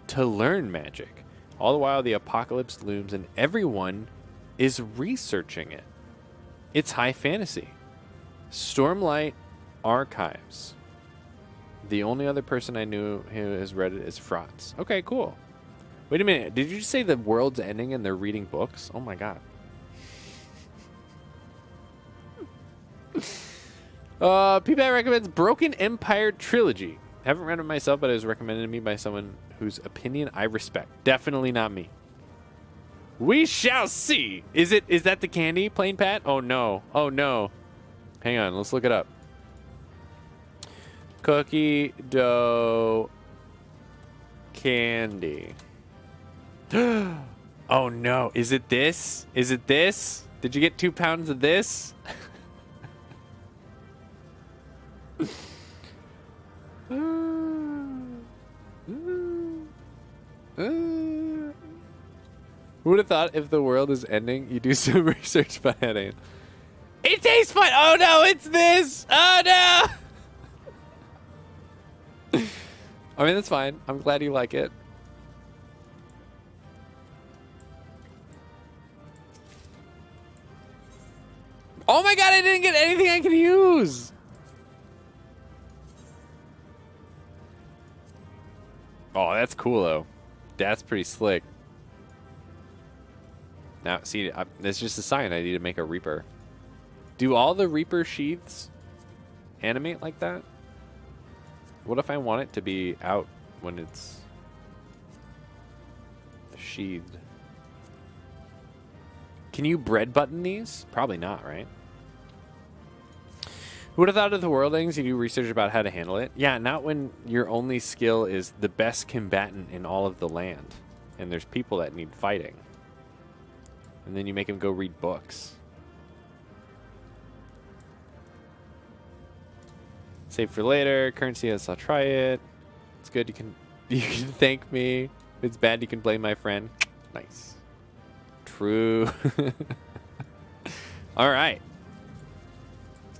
to learn magic. All the while the apocalypse looms and everyone is researching it. It's high fantasy. Stormlight Archives. The only other person I knew who has read it is Frotz. Okay, cool. Wait a minute. Did you just say the world's ending and they're reading books? Oh my god. P-Pat recommends Broken Empire Trilogy. Haven't read it myself, but it was recommended to me by someone whose opinion I respect. Definitely not me. We shall see. Is that the candy, Plain Pat? Oh no. Oh no. Hang on, let's look it up. Cookie dough candy. Oh no. Is it this? Is it this? Did you get 2 pounds of this? Who would have thought if the world is ending, you do some research behind it? It tastes fun. Oh no, it's this. Oh no. I mean, that's fine. I'm glad you like it. Oh my god, I didn't get anything I can use! Oh, that's cool, though. That's pretty slick. Now, see, that's just a sign I need to make a Reaper. Do all the Reaper sheaths animate like that? What if I want it to be out when it's sheathed? Can you bread button these? Probably not, right? Who would have thought of the worldlings? You do research about how to handle it. Yeah, not when your only skill is the best combatant in all of the land. And there's people that need fighting. And then you make them go read books. Save for later. Currency, yes, I'll try it. It's good. You can thank me. If it's bad, you can blame my friend. Nice. True. All right.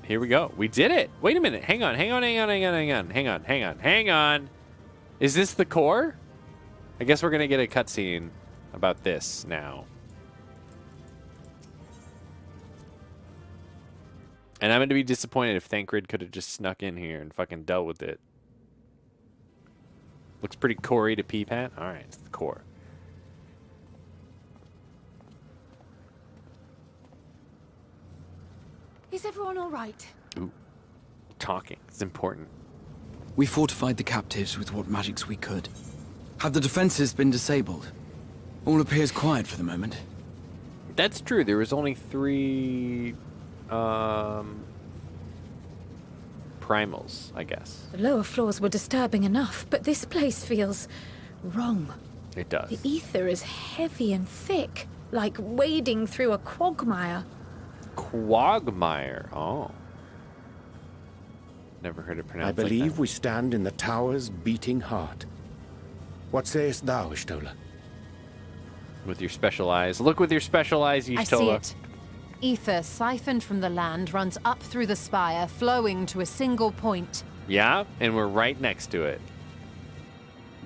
Here we go. We did it. Wait a minute. Hang on. Hang on. Is this the core? I guess we're going to get a cutscene about this now. And I'm going to be disappointed if Thancred could have just snuck in here and fucking dealt with it. Looks pretty core-y to P-Pat. All right, it's the core. Is everyone all right? Ooh, talking. It's important. We fortified the captives with what magics we could. Have the defenses been disabled? All appears quiet for the moment. That's true. There was only 3... primals, I guess. The lower floors were disturbing enough, but this place feels wrong. It does. The ether is heavy and thick, like wading through a quagmire. Quagmire. Oh. Never heard it pronounced I believe like that. we stand in the tower's beating heart. What sayest thou, Ishtola? With your special eyes. Look with your special eyes, Ishtola. I see it. Ether siphoned from the land runs up through the spire, flowing to a single point. Yeah, and we're right next to it.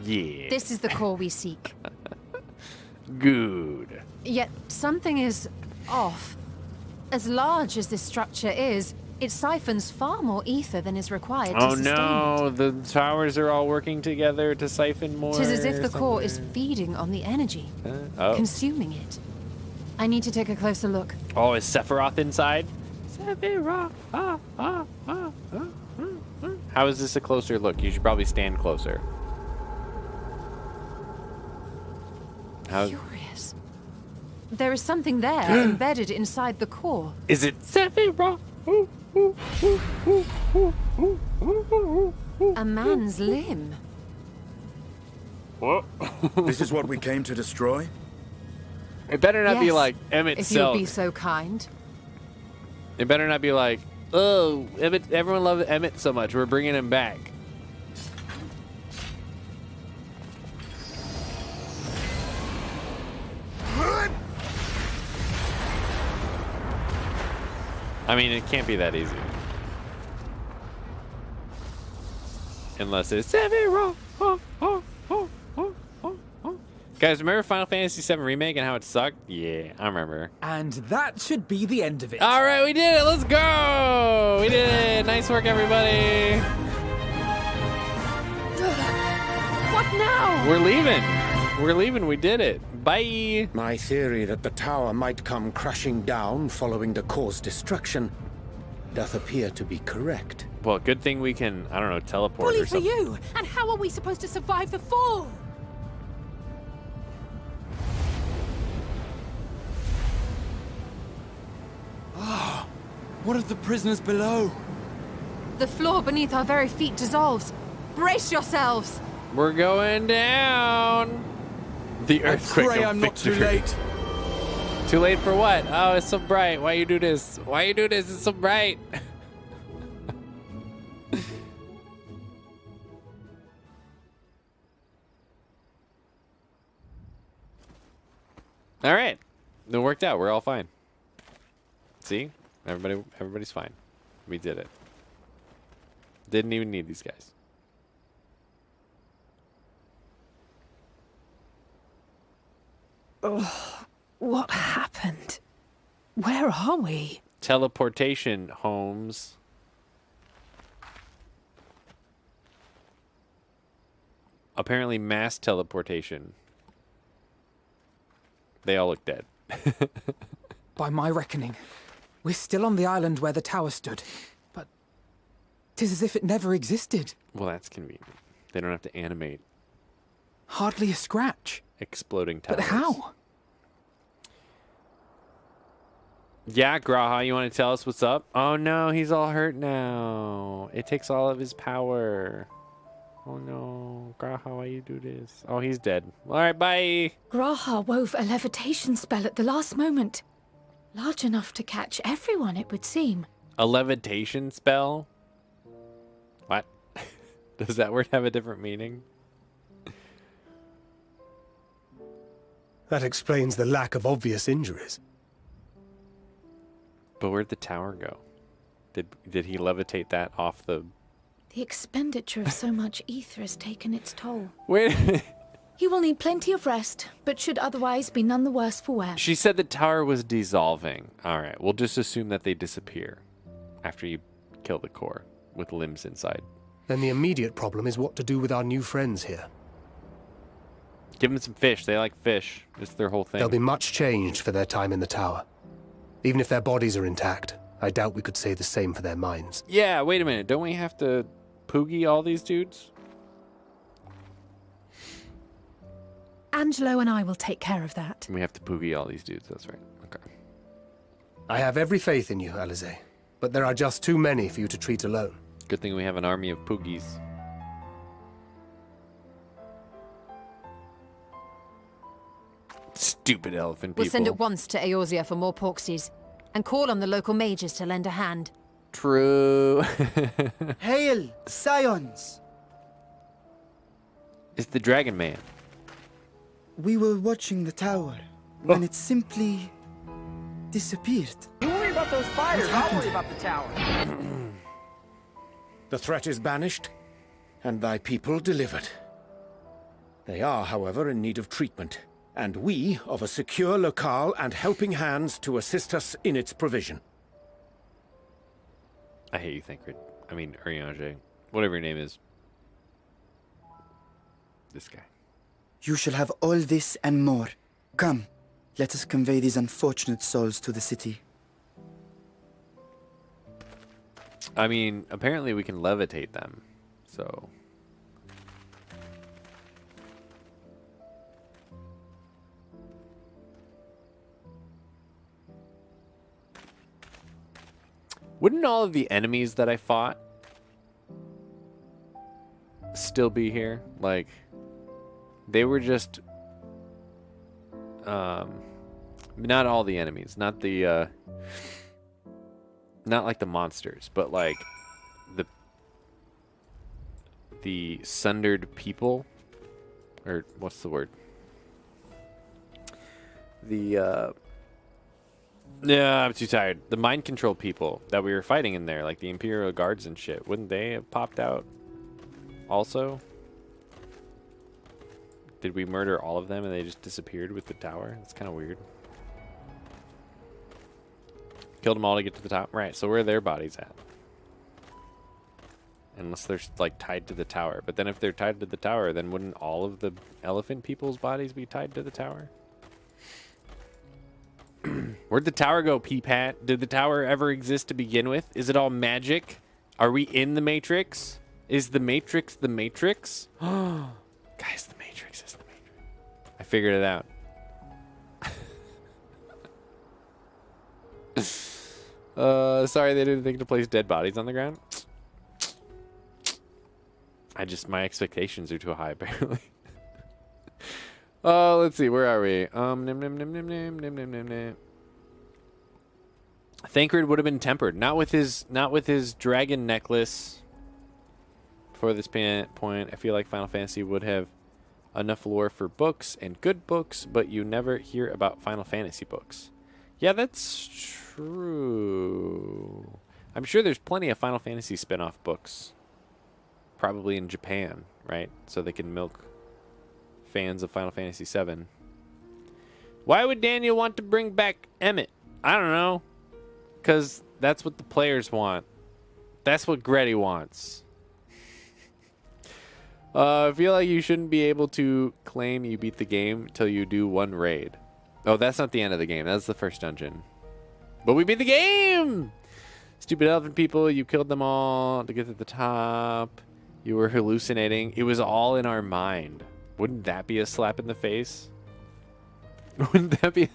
Yeah. This is the core we seek. Good. Yet something is off. As large as this structure is, it siphons far more ether than is required to sustain no, the towers are all working together to siphon more. it. It is as if the core is feeding on the energy, consuming it. I need to take a closer look. Oh, is Sephiroth inside? Sephiroth. How is this a closer look? You should probably stand closer. Curious. There is something there embedded inside the core. Is it Sephiroth? A man's limb. What? This is what we came to destroy? It better not be Yes, like Emmett if you'll Selk. be so kind. It better not be like, oh, Emmett, everyone loves Emmett so much, we're bringing him back. I mean, it can't be that easy. Unless it's Sephiroth. Guys, remember Final Fantasy VII Remake and how it sucked? Yeah, I remember. And that should be the end of it. All right, we did it. Let's go. We did it. Nice work, everybody. What now? We're leaving. We're leaving. We did it. Bye. My theory that the tower might come crashing down following the core's destruction doth appear to be correct. Well, good thing we can, I don't know, teleport Bully or for something. you! And how are we supposed to survive the fall? What of the prisoners below? The floor beneath our very feet dissolves. Brace yourselves! We're going down. The earthquake pray of I'm not too victory. late. Too late for what? Oh, it's so bright. Why you do this? Why you do this? It's so bright. All right. It worked out. We're all fine. See? Everybody's fine. We did it. Didn't even need these guys. Oh, what happened? Where are we? Teleportation, Holmes. Apparently mass teleportation. They all look dead. By my reckoning, we're still on the island where the tower stood, but 'tis as if it never existed. Well, that's convenient. They don't have to animate Hardly a scratch. exploding towers. But how? Yeah, Graha, you want to tell us what's up? Oh no, he's all hurt now. It takes all of his power. Oh no, Graha, why you do this? Oh, he's dead. All right, bye. Graha wove a levitation spell at the last moment. Large enough to catch everyone, it would seem. A levitation spell? What? Does that word have a different meaning? That explains the lack of obvious injuries. But where'd the tower go? Did he levitate that off the... The expenditure of so much ether has taken its toll. Wait. He will need plenty of rest, but should otherwise be none the worse for wear. She said the tower was dissolving. All right, we'll just assume that they disappear after you kill the core with limbs inside. Then the immediate problem is what to do with our new friends here. Give them some fish. They like fish. It's their whole thing. They'll be much changed for their time in the tower. Even if their bodies are intact, I doubt we could say the same for their minds. Yeah, wait a minute. Don't we have to poogie all these dudes? Angelo and I will take care of that. We have to poogie all these dudes. That's right. Okay. I have every faith in you, Alize, but there are just too many for you to treat alone. Good thing we have an army of poogies. Stupid elephant people. We'll send at once to Eorzea for more porksies, and call on the local mages to lend a hand. True. Hail, scions! It's the Dragon Man. We were watching the tower when it simply disappeared. You worry about those fighters, I'll worry about the tower. The threat is banished, and thy people delivered. They are, however, in need of treatment, and we of a secure locale and helping hands to assist us in its provision. I hate you, Thancred. I mean, Urianger. Whatever your name is. This guy. You shall have all this and more. Come, let us convey these unfortunate souls to the city. I mean, apparently we can levitate them, so... Wouldn't all of the enemies that I fought still be here? Like, they were just... not all the enemies, not the, not like the monsters, but like the sundered people, or what's the word? The, yeah, I'm too tired. The mind control people that we were fighting in there, like the Imperial Guards and shit, wouldn't they have popped out also? Did we murder all of them and they just disappeared with the tower? That's kind of weird. Killed them all to get to the top. Right, so where are their bodies at? Unless they're, like, tied to the tower. But then if they're tied to the tower, then wouldn't all of the elephant people's bodies be tied to the tower? Where'd the tower go, Peepat? Did the tower ever exist to begin with? Is it all magic? Are we in the Matrix? Is the Matrix the Matrix? Guys, the Matrix is the Matrix. I figured it out. Sorry they didn't think to place dead bodies on the ground. My expectations are too high, apparently. Let's see, where are we? Thancred would have been tempered, not with his dragon necklace. For this point, I feel like Final Fantasy would have enough lore for books and good books, but you never hear about Final Fantasy books. Yeah, that's true. I'm sure there's plenty of Final Fantasy spin-off books. Probably in Japan, right? So they can milk fans of Final Fantasy VII. Why would Daniel want to bring back Emmett? I don't know. Because that's what the players want. That's what Gretty wants. I feel like you shouldn't be able to claim you beat the game until you do one raid. Oh, that's not the end of the game. That's the first dungeon. But we beat the game! Stupid elephant people, you killed them all to get to the top. You were hallucinating. It was all in our mind. Wouldn't that be a slap in the face? Wouldn't that be...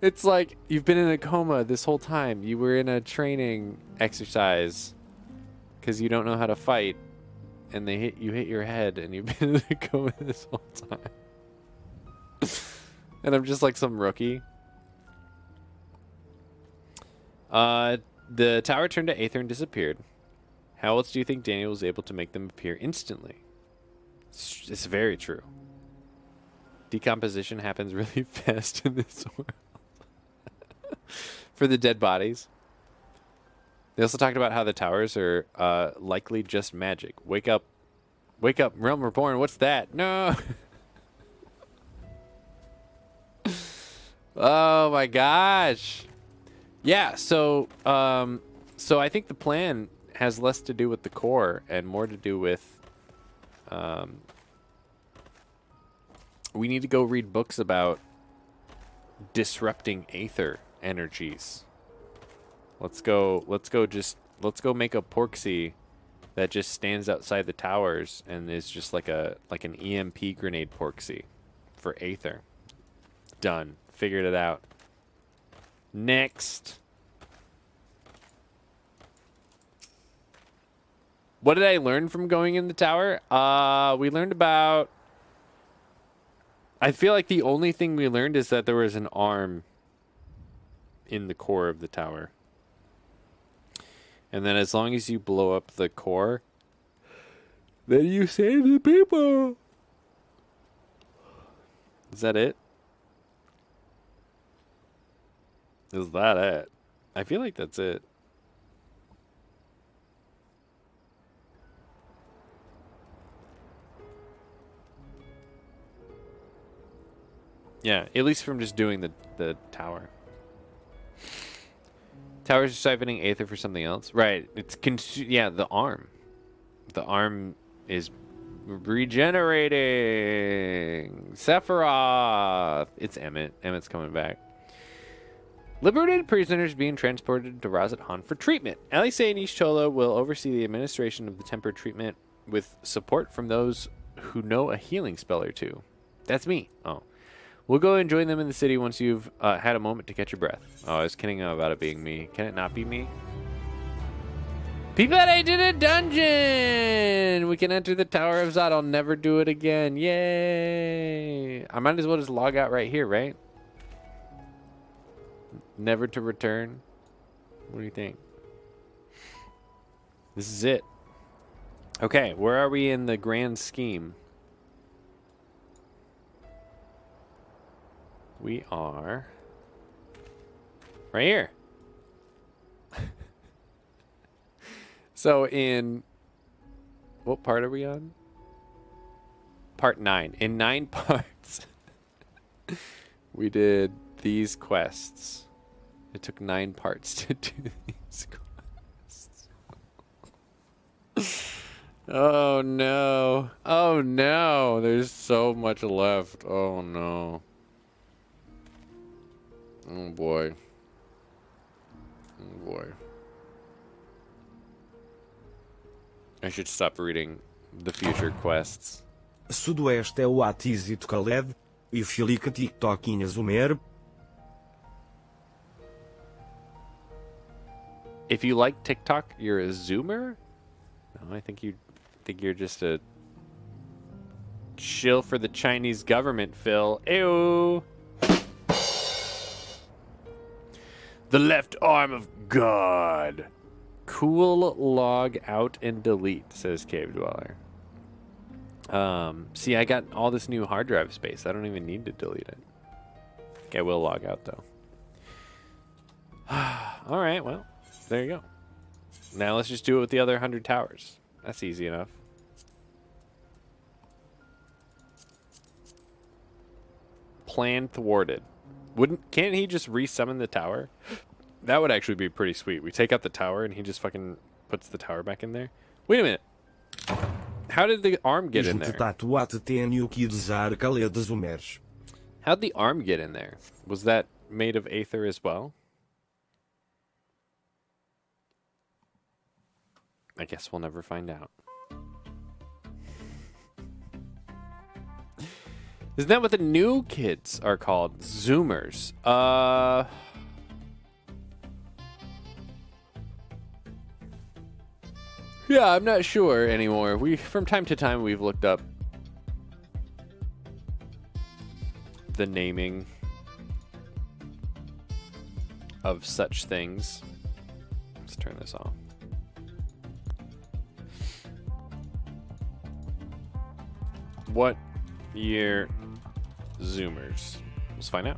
It's like you've been in a coma this whole time. You were in a training exercise because you don't know how to fight, and you hit your head, and you've been in a coma this whole time. And I'm just like some rookie. The tower turned to Aether and disappeared. How else do you think Daniel was able to make them appear instantly? It's very true. Decomposition happens really fast in this world. For the dead bodies. They also talked about how the towers are likely just magic. Wake up, Realm Reborn. What's that? No. Oh my gosh. Yeah. So I think the plan has less to do with the core and more to do with. We need to go read books about disrupting Aether energies. Let's go make a Porksy that just stands outside the towers and is just like an EMP grenade Porksy for Aether. Done. Figured it out. Next. What did I learn from going in the tower? We learned about... I feel like the only thing we learned is that there was an arm in the core of the tower. And then as long as you blow up the core, then you save the people. Is that it? Is that it? I feel like that's it. Yeah, at least from just doing the tower. Towers are siphoning Aether for something else. Right. It's yeah, the arm. The arm is regenerating. Sephiroth. It's Emmett. Emmett's coming back. Liberated prisoners being transported to Razat Han for treatment. Alice and Ishtola will oversee the administration of the tempered treatment with support from those who know a healing spell or two. That's me. Oh. We'll go and join them in the city once you've had a moment to catch your breath. Oh, I was kidding about it being me. Can it not be me? People that I did a dungeon! We can enter the Tower of Zod. I'll never do it again. Yay! I might as well just log out right here, right? Never to return. What do you think? This is it. Okay, where are we in the grand scheme? We are right here. So in what part are we on? Part 9. In 9 parts, we did these quests. It took 9 parts to do these quests. Oh no. Oh no. There's so much left. Oh no. Oh boy. Oh boy. I should stop reading the future quests. Sudoeste é o Atizito Khaled, e Filica TikTok Inazumer. If you like TikTok, you're a Zoomer? No, I think you're just a shill for the Chinese government, Phil. Ew. The left arm of God. Cool log out and delete, says Cave Dweller. See, I got all this new hard drive space. I don't even need to delete it. Okay, I will log out, though. All right, well, there you go. Now let's just do it with the other 100 towers. That's easy enough. Plan thwarted. Can't he just resummon the tower? That would actually be pretty sweet. We take out the tower and he just fucking puts the tower back in there. Wait a minute. How did the arm get in there? How'd the arm get in there? Was that made of aether as well? I guess we'll never find out. Isn't that what the new kids are called? Zoomers. Yeah, I'm not sure anymore. From time to time, we've looked up the naming of such things. Let's turn this off. What year Zoomers? Let's find out.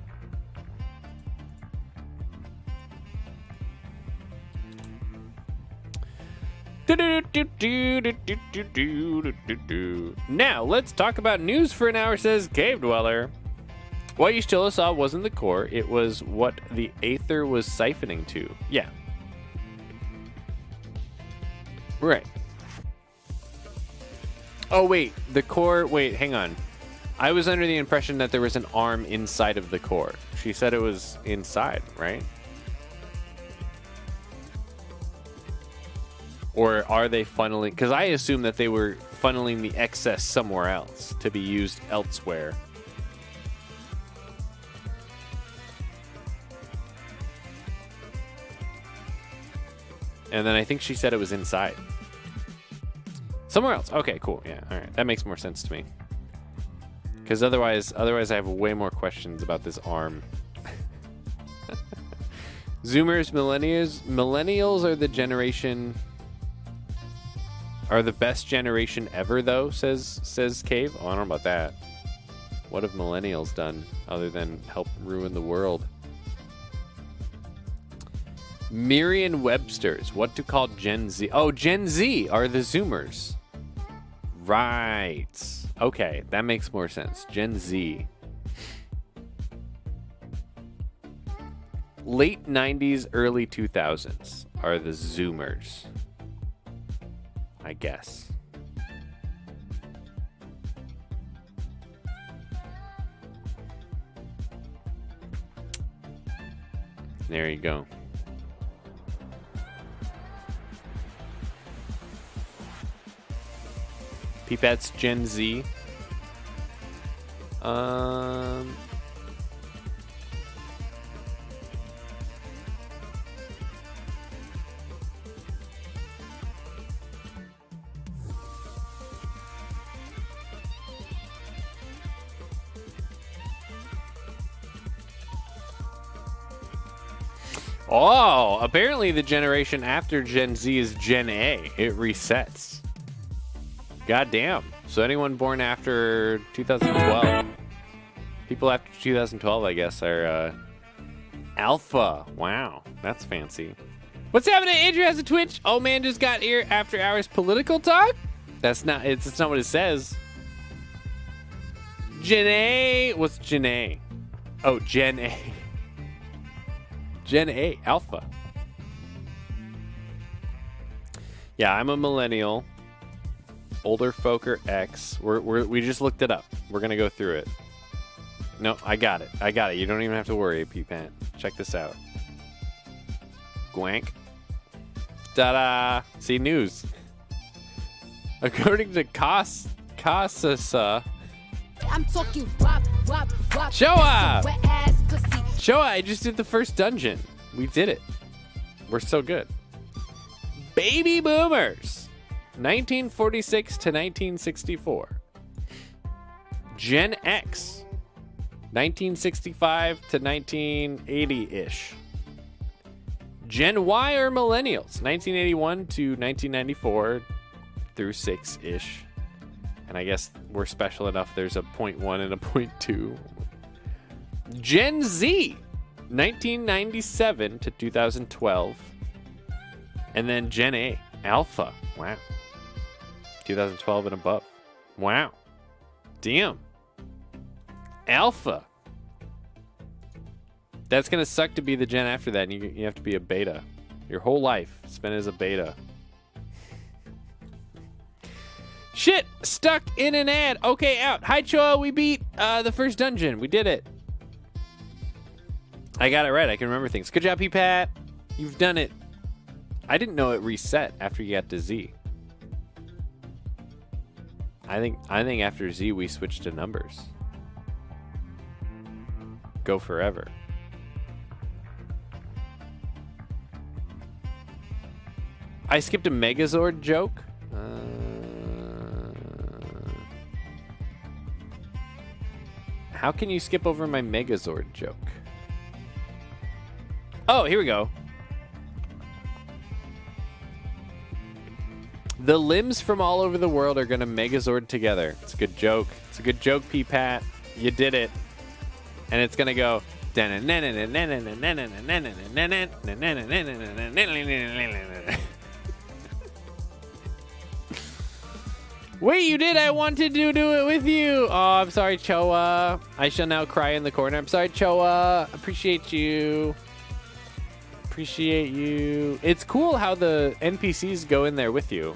Now, let's talk about news for an hour, says Cave Dweller. What Y'shtola saw wasn't the core, it was what the aether was siphoning to. Yeah. Right. Oh, wait. The core... Wait, hang on. I was under the impression that there was an arm inside of the core. She said it was inside, right? Or are they funneling... Because I assume that they were funneling the excess somewhere else to be used elsewhere. And then I think she said it was inside. Somewhere else. Okay, cool. Yeah, all right. That makes more sense to me. Because otherwise I have way more questions about this arm. Zoomers, millennials are the generation... Are the best generation ever, though, says Cave. Oh, I don't know about that. What have millennials done other than help ruin the world? Merriam-Webster's. What to call Gen Z? Oh, Gen Z are the Zoomers. Right. Okay, that makes more sense. Gen Z. Late 90s, early 2000s are the Zoomers. I guess. There you go. Peepat's Gen Z. Oh, apparently the generation after Gen Z is Gen A. It resets. Goddamn. So anyone born after 2012, people after 2012, I guess, are Alpha. Wow, that's fancy. What's happening? Andrew has a Twitch. Oh man, just got here after hours political talk. That's not. It's not what it says. Gen A. What's Gen A? Oh, Gen A. Gen A. Alpha. Yeah, I'm a millennial. Older folk are X. We just looked it up. We're gonna go through it. No, I got it. You don't even have to worry, P-Pant. Check this out. Gwank. Ta-da! See, news. According to Casasa. I'm talking wop, wop, wop. Showa! Showa, I just did the first dungeon. We did it. We're so good. Baby boomers. 1946 to 1964. Gen X. 1965 to 1980-ish. Gen Y or millennials. 1981 to 1994 through 6-ish. And I guess we're special enough there's a 0.1 and a 0.2. Gen Z. 1997 to 2012. And then Gen A. Alpha. Wow. 2012 and above. Wow. Damn. Alpha. That's gonna suck to be the gen after that, and you have to be a beta. Your whole life spent as a beta. Shit! Stuck in an ad. Okay, out. Hi, Choa. We beat the first dungeon. We did it. I got it right. I can remember things. Good job, P-Pat. You've done it. I didn't know it reset after you got to Z. I think after Z we switched to numbers. Go forever. I skipped a Megazord joke. How can you skip over my Megazord joke? Oh, here we go. The limbs from all over the world are going to Megazord together. It's a good joke. It's a good joke, P-Pat. You did it. And it's going to go... Wait, you did? I wanted to do it with you. Oh, I'm sorry, Choa. I shall now cry in the corner. I'm sorry, Choa. Appreciate you. Appreciate you. It's cool how the NPCs go in there with you.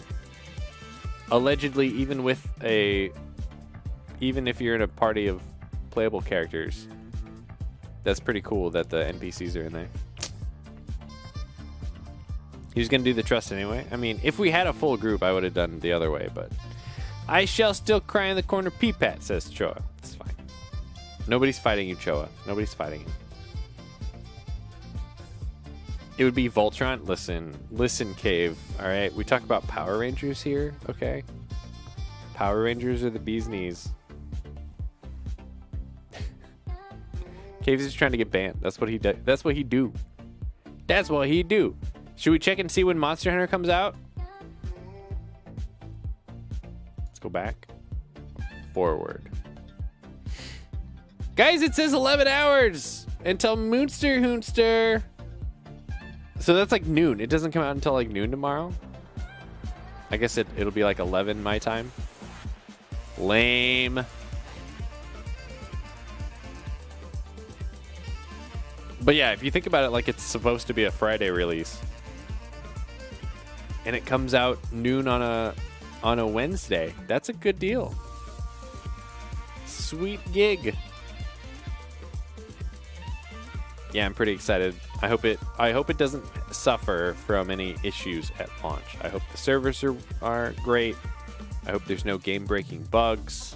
Allegedly, even if you're in a party of playable characters. That's pretty cool that the NPCs are in there. He was going to do the trust anyway. I mean, if we had a full group, I would have done it the other way, but... I shall still cry in the corner, P-Pat, says Choa. It's fine. Nobody's fighting you, Choa. Nobody's fighting you. It would be Voltron. Listen, Cave. All right, we talk about Power Rangers here, okay? Power Rangers are the bee's knees. Cave's just trying to get banned. That's what he does. That's what he do. That's what he do. Should we check and see when Monster Hunter comes out? Let's go back. Forward. Guys, it says 11 hours until Moonster Hoonster. So that's like noon. It doesn't come out until like noon tomorrow. I guess it'll be like 11 my time. Lame. But yeah, if you think about it, like it's supposed to be a Friday release, and it comes out noon on a Wednesday, that's a good deal. Sweet gig. Yeah, I'm pretty excited. I hope it doesn't suffer from any issues at launch. I hope the servers are great. I hope there's no game-breaking bugs.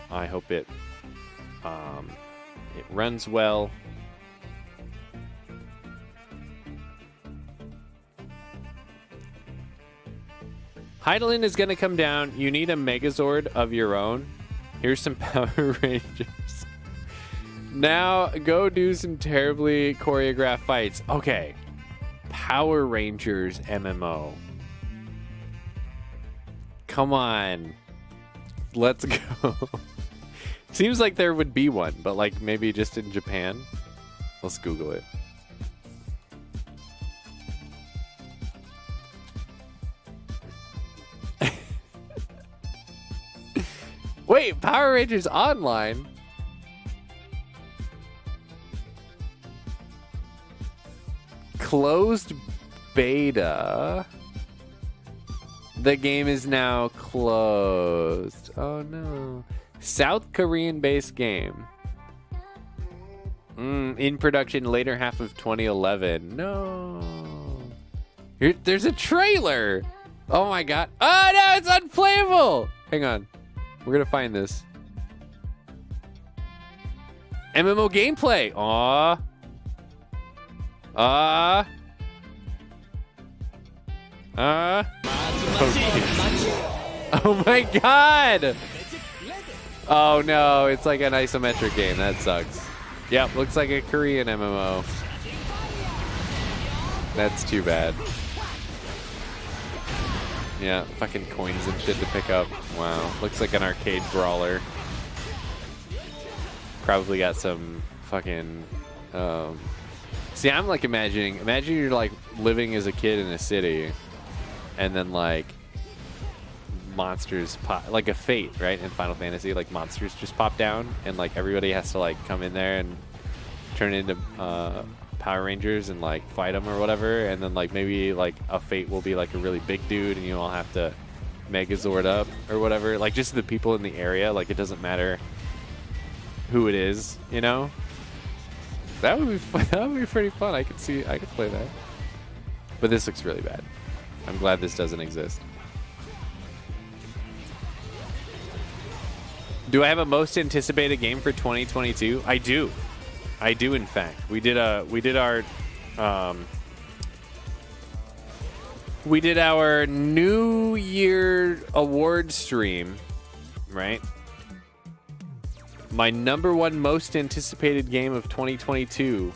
I hope it runs well. Heidelin is going to come down. You need a Megazord of your own. Here's some Power Rangers. Now go do some terribly choreographed fights. Okay. Power Rangers MMO. Come on. Let's go. Seems like there would be one, but like maybe just in Japan. Let's Google it. Wait, Power Rangers Online? Closed beta. The game is now closed. Oh no. South Korean based game. In production later half of 2011. No. There's a trailer. Oh my god. Oh no, it's unplayable. Hang on. We're gonna find this. MMO gameplay. Aww. Oh my god. Oh no, it's like an isometric game. That sucks. Yep, looks like a Korean MMO. That's too bad. Yeah, fucking coins and shit to pick up. Wow, looks like an arcade brawler. Probably got some fucking... See, I'm like imagine you're like living as a kid in a city, and then like monsters pop, like a Fate, right? In Final Fantasy, like monsters just pop down, and like everybody has to like come in there and turn into Power Rangers and like fight them or whatever, and then like maybe like a Fate will be like a really big dude, and you all have to Megazord up or whatever. Like just the people in the area. Like it doesn't matter who it is, you know. That would be fun. That would be pretty fun. I could play that. But this looks really bad. I'm glad this doesn't exist. Do I have a most anticipated game for 2022? I do. I do, in fact. We did our New Year award stream, right? My #1 most anticipated game of 2022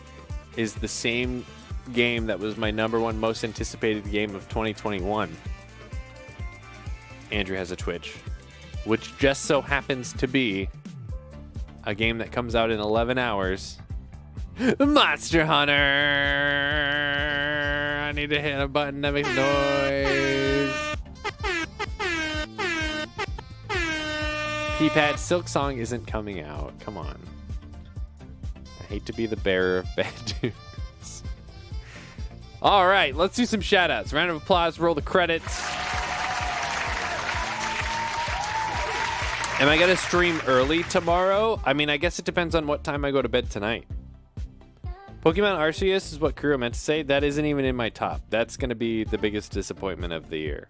is the same game that was my #1 most anticipated game of 2021. Andrew has a Twitch, which just so happens to be a game that comes out in 11 hours. Monster Hunter! I need to hit a button that makes noise. P-Pad Silk Song isn't coming out. Come on. I hate to be the bearer of bad news. All right, let's do some shout-outs. Round of applause, roll the credits. Am I going to stream early tomorrow? I mean, I guess it depends on what time I go to bed tonight. Pokemon Arceus is what Kuro meant to say. That isn't even in my top. That's going to be the biggest disappointment of the year.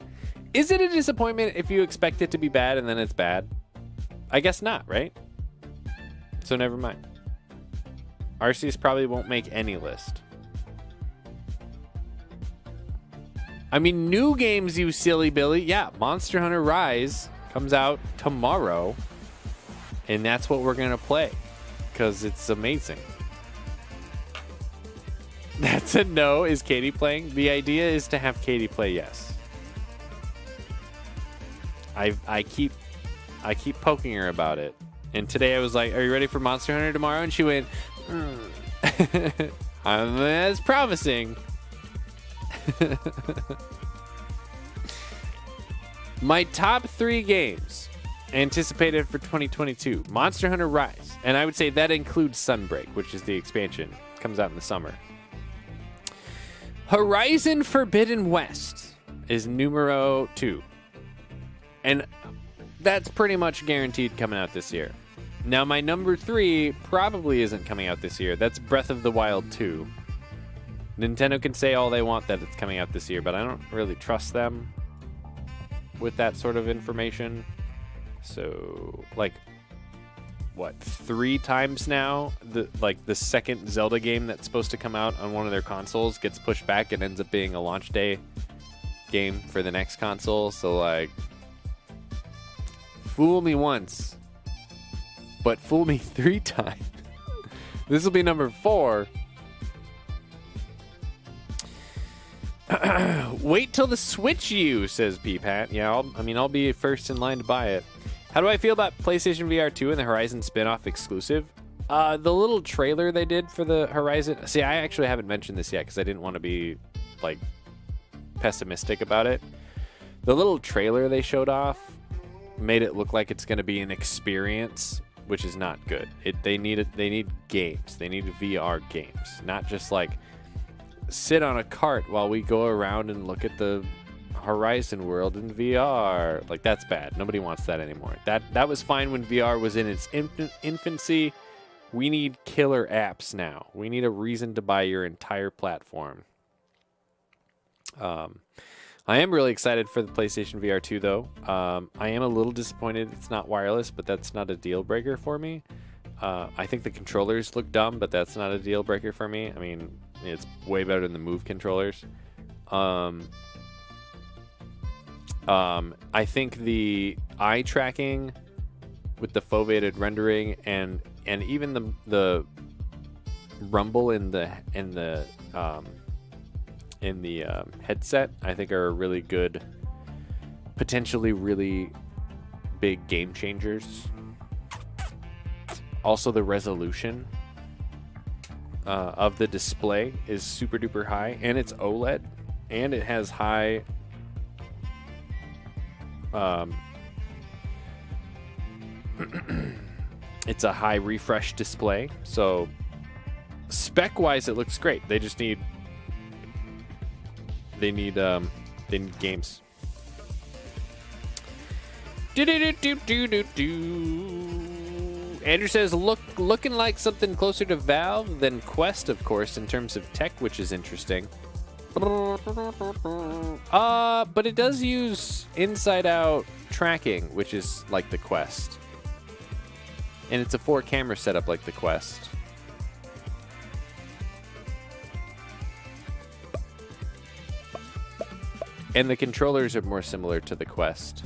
Is it a disappointment if you expect it to be bad and then it's bad? I guess not, right? So never mind. Arceus probably won't make any list. I mean, new games, you silly Billy. Yeah, Monster Hunter Rise comes out tomorrow, and that's what we're going to play because it's amazing. That's a no. Is Katie playing? The idea is to have Katie play yes. I keep poking her about it. And today I was like, "Are you ready for Monster Hunter tomorrow?" And she went, "That's promising." My top 3 games anticipated for 2022: Monster Hunter Rise, and I would say that includes Sunbreak, which is the expansion. It comes out in the summer. Horizon Forbidden West is numero 2. And that's pretty much guaranteed coming out this year. Now, my number 3 probably isn't coming out this year. That's Breath of the Wild 2. Nintendo can say all they want that it's coming out this year, but I don't really trust them with that sort of information. So, like, what, 3 times now, the second Zelda game that's supposed to come out on one of their consoles gets pushed back and ends up being a launch day game for the next console. So, like, fool me once, but fool me 3 times. This will be number 4. Wait till the Switch U, says P-Pat. Yeah, I'll be first in line to buy it. How do I feel about PlayStation VR 2 and the Horizon spin-off exclusive? The little trailer they did for the Horizon... See, I actually haven't mentioned this yet because I didn't want to be, like, pessimistic about it. The little trailer they showed off made it look like it's going to be an experience, which is not good. They need games. They need VR games, not just, like, sit on a cart while we go around and look at the Horizon world in VR. Like, that's bad. Nobody wants that anymore. That was fine when VR was in its infancy. We need killer apps now. We need a reason to buy your entire platform. I am really excited for the PlayStation VR 2, though. I am a little disappointed it's not wireless, but that's not a deal breaker for me. I think the controllers look dumb, but that's not a deal breaker for me. I mean, it's way better than the Move controllers. I think the eye tracking with the foveated rendering and even the rumble in the headset, I think are really good, potentially really big game changers. Also, the resolution of the display is super duper high, and it's OLED, and it has high it's a high refresh display, so spec-wise, it looks great. They just need they need games. Andrew says, looking like something closer to Valve than Quest, of course, in terms of tech, which is interesting. But it does use inside-out tracking, which is like the Quest. And it's a 4-camera setup like the Quest. And the controllers are more similar to the Quest.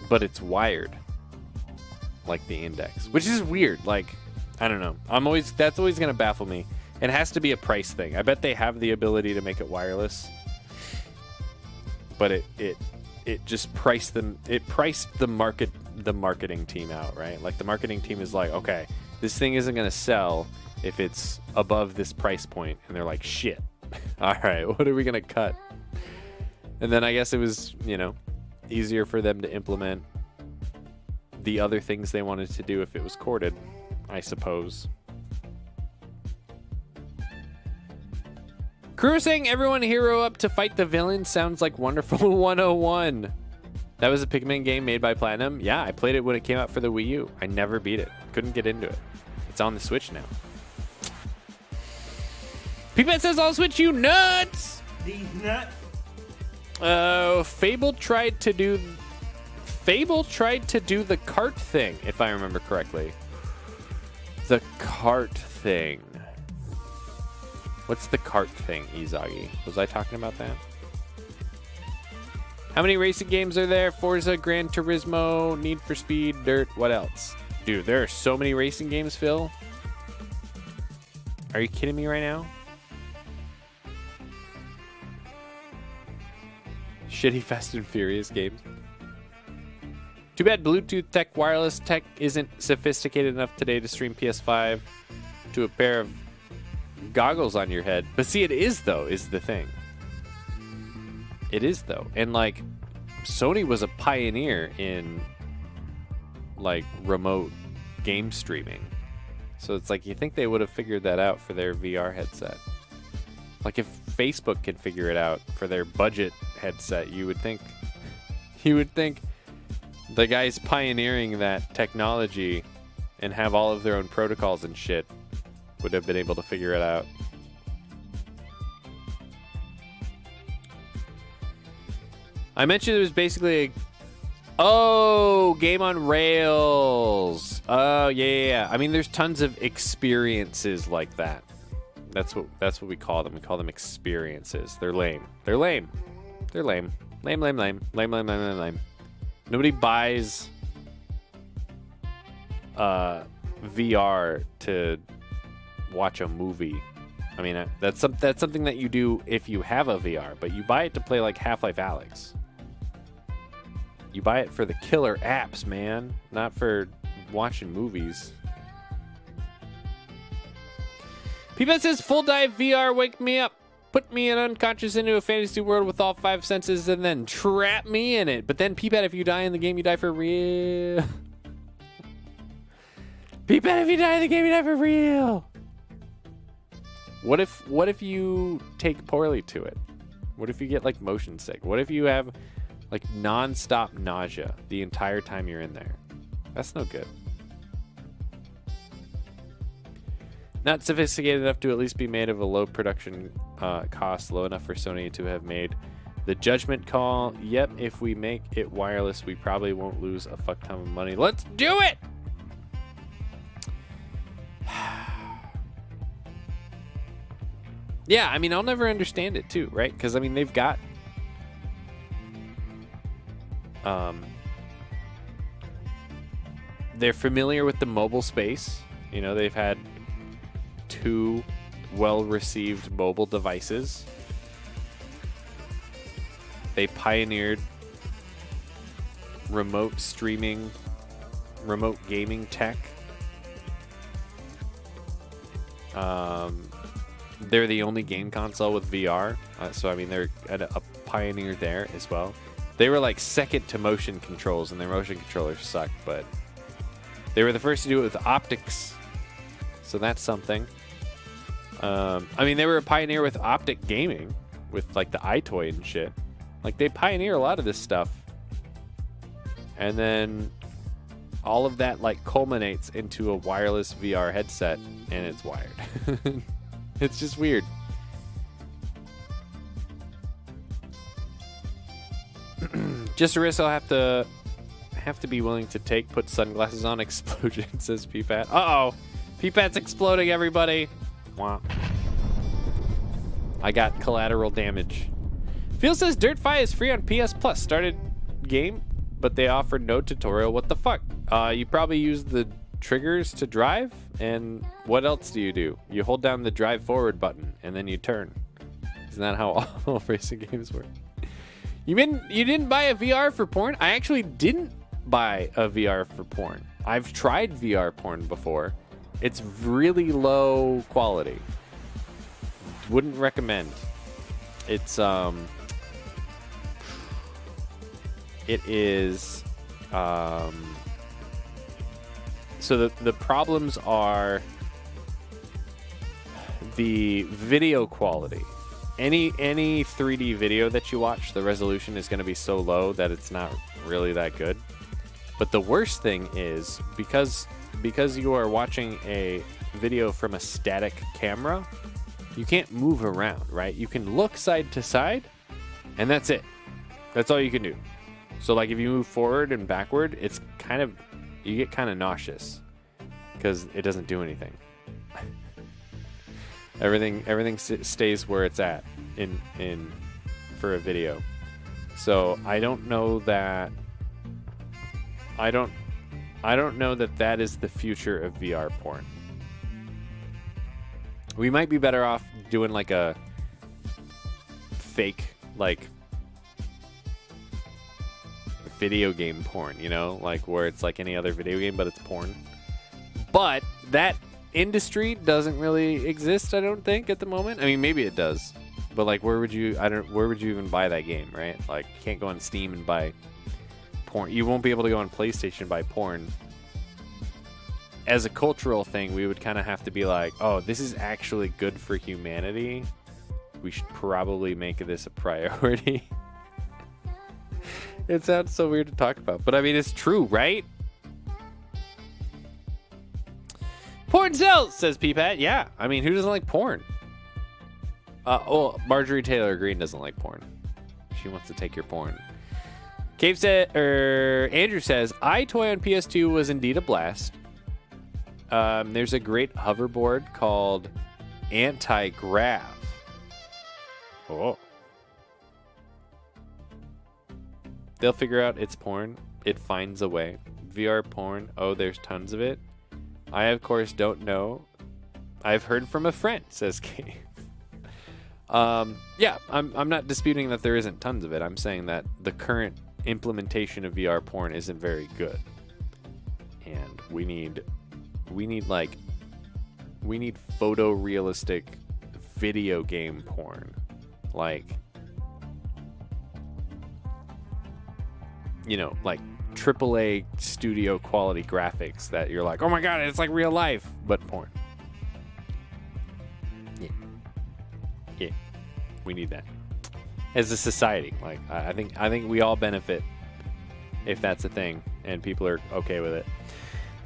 But it's wired, like the Index, which is weird. Like, I don't know. That's always gonna baffle me. It has to be a price thing. I bet they have the ability to make it wireless, but it just priced them. It priced the marketing team out, right? Like the marketing team is like, okay, this thing isn't gonna sell if it's above this price point, and they're like, shit. All right, what are we gonna cut? And then I guess it was, easier for them to implement the other things they wanted to do if it was corded, I suppose. Crew saying everyone hero up to fight the villain sounds like Wonderful 101. That was a Pikmin game made by Platinum. Yeah, I played it when it came out for the Wii U. I never beat it. Couldn't get into it. It's on the Switch now. Peepet says, I'll switch you nuts! These nuts. Fable tried to do the cart thing, if I remember correctly. The cart thing. What's the cart thing, Izagi? Was I talking about that? How many racing games are there? Forza, Gran Turismo, Need for Speed, Dirt, what else? Dude, there are so many racing games, Phil. Are you kidding me right now? Shitty Fast and Furious games. Too bad Bluetooth wireless tech isn't sophisticated enough today to stream PS5 to a pair of goggles on your head. But see, it is though, is the thing. It is though. And like, Sony was a pioneer in like remote game streaming. So it's like, you think they would have figured that out for their VR headset. Like if Facebook can figure it out for their budget headset, you would think the guys pioneering that technology and have all of their own protocols and shit would have been able to figure it out. I mentioned it was basically a game on rails. Oh yeah. I mean, there's tons of experiences like that. That's what we call them. We call them experiences. They're lame. They're lame. They're lame. Lame, lame, lame. Lame, lame, lame, lame, lame. Nobody buys VR to watch a movie. I mean, that's something that you do if you have a VR, but you buy it to play like Half-Life Alyx. You buy it for the killer apps, man, not for watching movies. Peepet says, full dive VR, wake me up. Put me in unconscious into a fantasy world with all 5 senses and then trap me in it. But then, Peepet, if you die in the game, you die for real. Peepet, if you die in the game, you die for real. What if you take poorly to it? What if you get like motion sick? What if you have like non-stop nausea the entire time you're in there? That's no good. Not sophisticated enough to at least be made of a low production cost, low enough for Sony to have made the judgment call. Yep, if we make it wireless, we probably won't lose a fuck ton of money. Let's do it! Yeah, I mean, I'll never understand it too, right? Because, I mean, they've got... they're familiar with the mobile space. You know, they've had 2 well-received mobile devices. They pioneered remote streaming, remote gaming tech. They're the only game console with VR, so I mean they're a pioneer there as well. They were like second to motion controls, and their motion controllers sucked, but they were the first to do it with optics. So that's something. I mean, they were a pioneer with optic gaming, with like the iToy and shit. Like, they pioneer a lot of this stuff. And then all of that like culminates into a wireless VR headset, and it's wired. It's just weird. Just a risk I'll have to be willing to take. Put sunglasses on. Explosion, says PPAT. Uh-oh. PPAT's exploding, everybody. Wow. I got collateral damage. Phil says Dirt 5 is free on PS Plus. Started game, but they offered no tutorial. What the fuck? You probably use the triggers to drive, and what else do? You hold down the drive forward button, and then you turn. Isn't that how all racing games work? You didn't buy a VR for porn? I actually didn't buy a VR for porn. I've tried VR porn before. It's really low quality. Wouldn't recommend. It's it is so the problems are the video quality. Any 3D video that you watch, the resolution is going to be so low that it's not really that good. But the worst thing is because you are watching a video from a static camera, you can't move around, right? You can look side to side, and that's it. That's all you can do. So like if you move forward and backward, it's kind of, you get kind of nauseous because it doesn't do anything. Everything stays where it's at in for a video. So I don't know that that is the future of VR porn. We might be better off doing like a fake like video game porn, you know, like where it's like any other video game but it's porn. But that industry doesn't really exist, I don't think, at the moment. I mean, maybe it does, but like where would you even buy that game, right? Like you can't go on Steam and buy porn. You won't be able to go on PlayStation and buy porn. As a cultural thing, we would kind of have to be like, oh, this is actually good for humanity. We should probably make this a priority. It sounds so weird to talk about, but I mean, it's true, right? Porn sells, says PPAT. Yeah, I mean, who doesn't like porn? Marjorie Taylor Greene doesn't like porn. She wants to take your porn. Andrew says, iToy on PS2 was indeed a blast. There's a great hoverboard called Anti-Grav. Oh. They'll figure out it's porn. It finds a way. VR porn. Oh, there's tons of it. I, of course, don't know. I've heard from a friend, says Cave. Yeah, I'm not disputing that there isn't tons of it. I'm saying that the current implementation of VR porn isn't very good. And we need photorealistic video game porn. Like, you know, like AAA studio quality graphics that you're like, oh my god, it's like real life, but porn. Yeah, we need that as a society. Like, I think we all benefit if that's a thing and people are okay with it.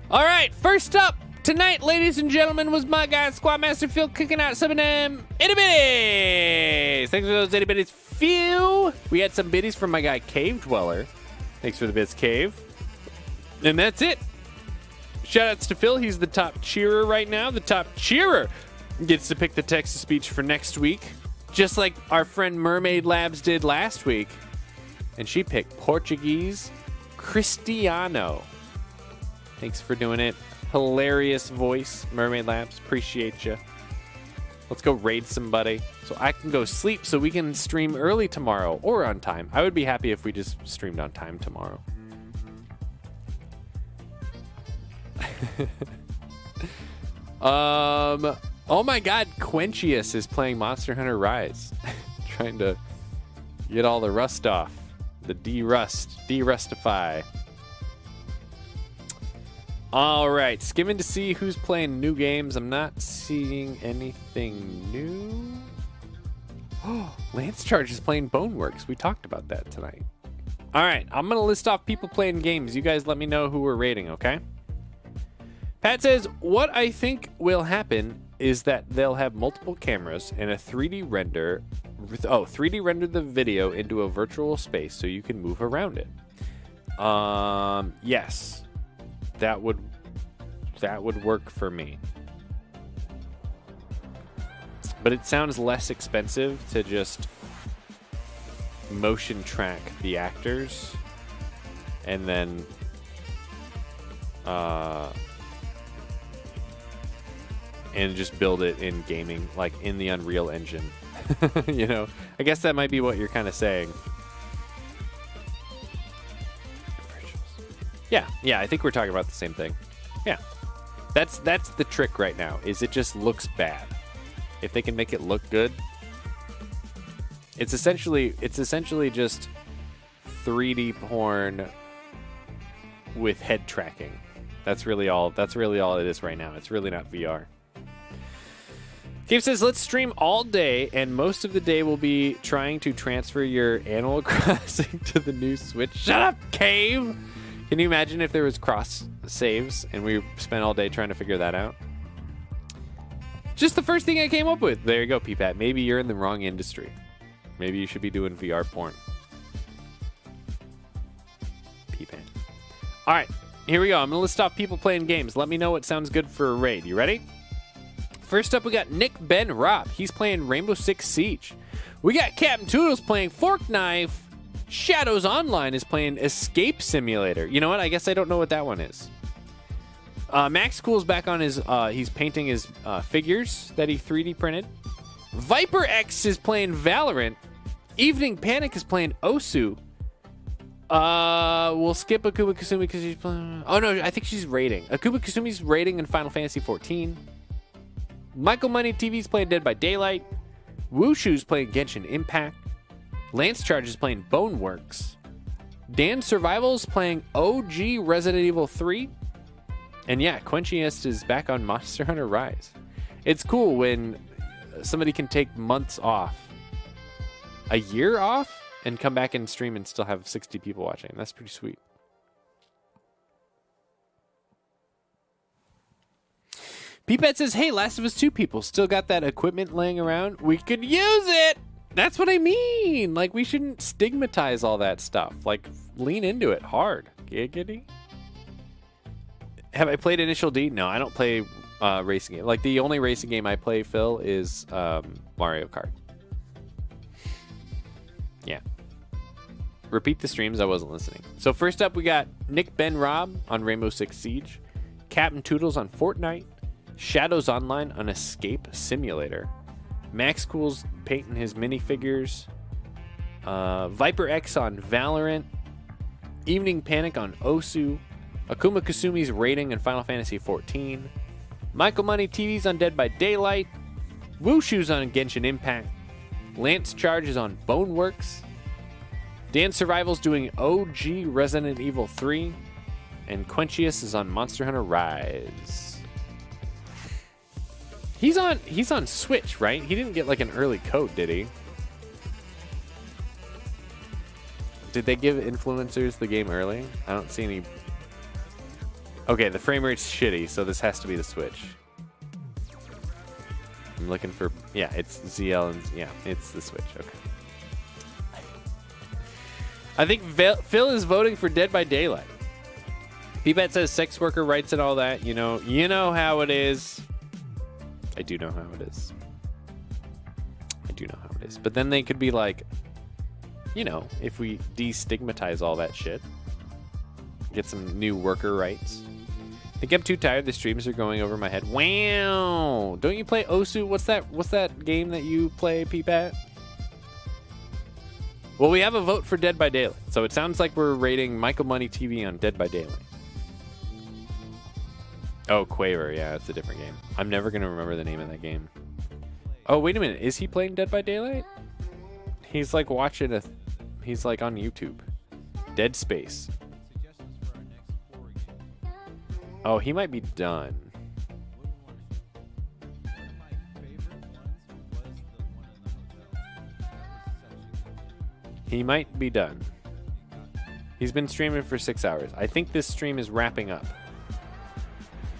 All right, first up tonight, ladies and gentlemen, was my guy Squad Master Phil kicking out some of them itty bitties. Thanks for those itty bitties, Phil. We had some biddies from my guy Cave Dweller. Thanks for the bits, Cave. And that's it. Shoutouts to Phil. He's the top cheerer right now. The top cheerer gets to pick the text-to-speech for next week, just like our friend Mermaid Labs did last week. And she picked Portuguese Cristiano. Thanks for doing it. Hilarious voice, Mermaid Labs. Appreciate you. Let's go raid somebody so I can go sleep so we can stream early tomorrow or on time. I would be happy if we just streamed on time tomorrow. Oh my god, Quentius is playing Monster Hunter Rise. Trying to get all the rust off. The de-rustify. All right, skimming to see who's playing new games. I'm not seeing anything new. Oh, Lance Charge is playing Boneworks. We talked about that tonight. All right, I'm going to list off people playing games. You guys let me know who we're rating, okay? Pat says, what I think will happen is that they'll have multiple cameras and a 3D render. 3D render the video into a virtual space so you can move around it. Yes. That would work for me. But it sounds less expensive to just motion track the actors and then and just build it in gaming, like in the Unreal Engine. You know, I guess that might be what you're kind of saying. Yeah, I think we're talking about the same thing. Yeah. That's the trick right now, is it just looks bad. If they can make it look good, it's essentially just 3D porn with head tracking. That's really all it is right now. It's really not VR. Gabe says, let's stream all day, and most of the day will be trying to transfer your Animal Crossing to the new Switch. Shut up, Cave! Can you imagine if there was cross saves and we spent all day trying to figure that out? Just the first thing I came up with. There you go, Peepat. Maybe you're in the wrong industry. Maybe you should be doing VR porn. Peepat. All right, here we go. I'm going to list off people playing games. Let me know what sounds good for a raid. You ready? First up, we got Nick Ben Robb. He's playing Rainbow Six Siege. We got Captain Toodles playing Fork Knife. Shadows Online is playing Escape Simulator. You know what? I guess I don't know what that one is. Max Cool's back on his... he's painting his figures that he 3D printed. Viper X is playing Valorant. Evening Panic is playing Osu. We'll skip Akuba Kasumi because she's playing... Oh, no, I think she's raiding. Akuba Kasumi's raiding in Final Fantasy XIV. Michael Money TV's playing Dead by Daylight. Wushu's playing Genshin Impact. Lance Charge is playing Boneworks. Dan Survival's playing OG Resident Evil 3. And yeah, Quenchiest is back on Monster Hunter Rise. It's cool when somebody can take months off, a year off, and come back and stream and still have 60 people watching. That's pretty sweet. Peepet says, hey, Last of Us 2 people still got that equipment laying around. We could use it. That's what I mean. Like, we shouldn't stigmatize all that stuff. Like, lean into it hard. Giggity. Have I played Initial D? No, I don't play racing game. Like, the only racing game I play, Phil, is Mario Kart. Yeah. Repeat the streams. I wasn't listening. So first up, we got Nick Ben Robb on Rainbow Six Siege. Captain Toodles on Fortnite. Shadows Online on Escape Simulator. Max Cool's painting his minifigures. Viper X on Valorant. Evening Panic on Osu. Akuma Kasumi's raiding in Final Fantasy XIV. Michael Money TV's on Dead by Daylight. Wushu's on Genshin Impact. Lance Charge is on Boneworks. Dan Survival's doing OG Resident Evil 3. And Quenchius is on Monster Hunter Rise. He's on Switch, right? He didn't get like an early code, did he? Did they give influencers the game early? I don't see any. Okay, the frame rate's shitty, so this has to be the Switch. I'm looking for... Yeah, it's ZL and... Yeah, it's the Switch. Okay. I think Phil is voting for Dead by Daylight. Peepet says sex worker rights and all that. You know how it is. I do know how it is. I do know how it is. But then they could be like, you know, if we destigmatize all that shit, get some new worker rights. I think I'm too tired. The streams are going over my head. Wow! Don't you play Osu? What's that game that you play, Peepat? Well, we have a vote for Dead by Daylight, so it sounds like we're rating Michael Money TV on Dead by Daylight. Oh, Quaver. Yeah, it's a different game. I'm never going to remember the name of that game. Oh, wait a minute. Is he playing Dead by Daylight? He's like watching he's like on YouTube. Dead Space. Oh, he might be done. He might be done. He's been streaming for 6 hours. I think this stream is wrapping up.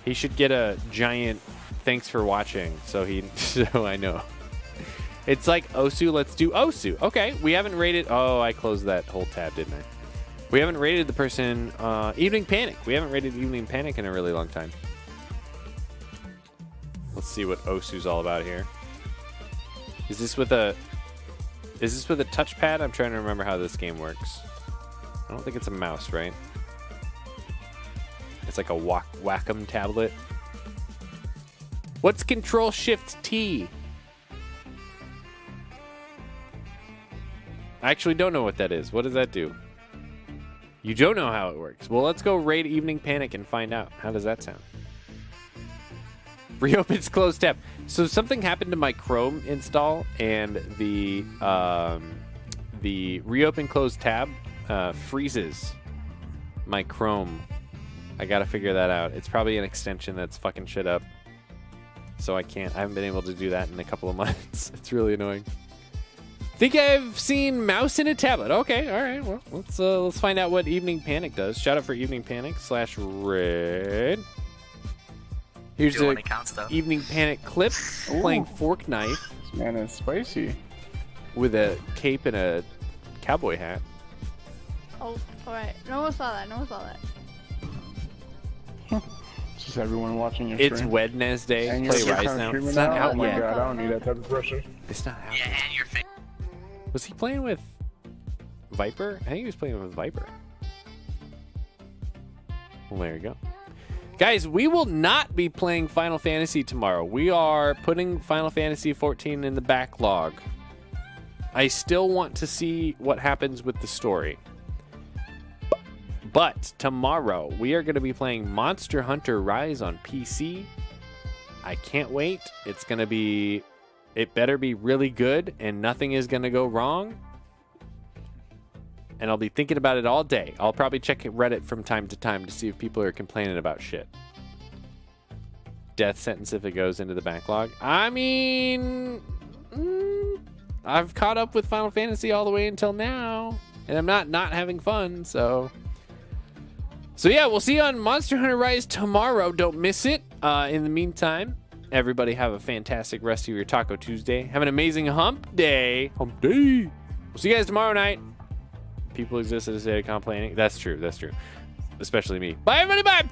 He should get a giant thanks for watching, so I know. It's like Osu, let's do Osu. Okay, we haven't rated. Oh, I closed that whole tab, didn't I? We haven't rated the person Evening Panic. We haven't rated Evening Panic in a really long time. Let's see what Osu's all about here. Is this with a touchpad? I'm trying to remember how this game works. I don't think it's a mouse, right? It's like a Wacom tablet. What's Control-Shift-T? I actually don't know what that is. What does that do? You don't know how it works. Well, let's go raid Evening Panic and find out. How does that sound? Reopens closed tab. So something happened to my Chrome install, and the reopen closed tab freezes my Chrome. I gotta figure that out. It's probably an extension that's fucking shit up. So I haven't been able to do that in a couple of months. It's really annoying. Think I've seen mouse in a tablet. Okay, all right. Well, let's find out what Evening Panic does. Shout out for Evening Panic /red. Here's the Evening Panic clip playing Fork Knife. This man is spicy. With a cape and a cowboy hat. Oh, alright. No one saw that. No one saw that. Just everyone watching your It's stream. Wednesday. And Play you're Rise now. streaming It's not out Oh my yet. god, I don't need that type of pressure. It's not out yet. Was he playing with Viper? I think he was playing with Viper. Well, there you go. Guys, we will not be playing Final Fantasy tomorrow. We are putting Final Fantasy XIV in the backlog. I still want to see what happens with the story. But tomorrow, we are going to be playing Monster Hunter Rise on PC. I can't wait. It's going to be... It better be really good, and nothing is going to go wrong. And I'll be thinking about it all day. I'll probably check Reddit from time to time to see if people are complaining about shit. Death sentence if it goes into the backlog. I mean... I've caught up with Final Fantasy all the way until now. And I'm not having fun, so... So yeah, we'll see you on Monster Hunter Rise tomorrow. Don't miss it. In the meantime, everybody have a fantastic rest of your Taco Tuesday. Have an amazing hump day. Hump day. We'll see you guys tomorrow night. People exist in a state of complaining. That's true. That's true. Especially me. Bye, everybody. Bye.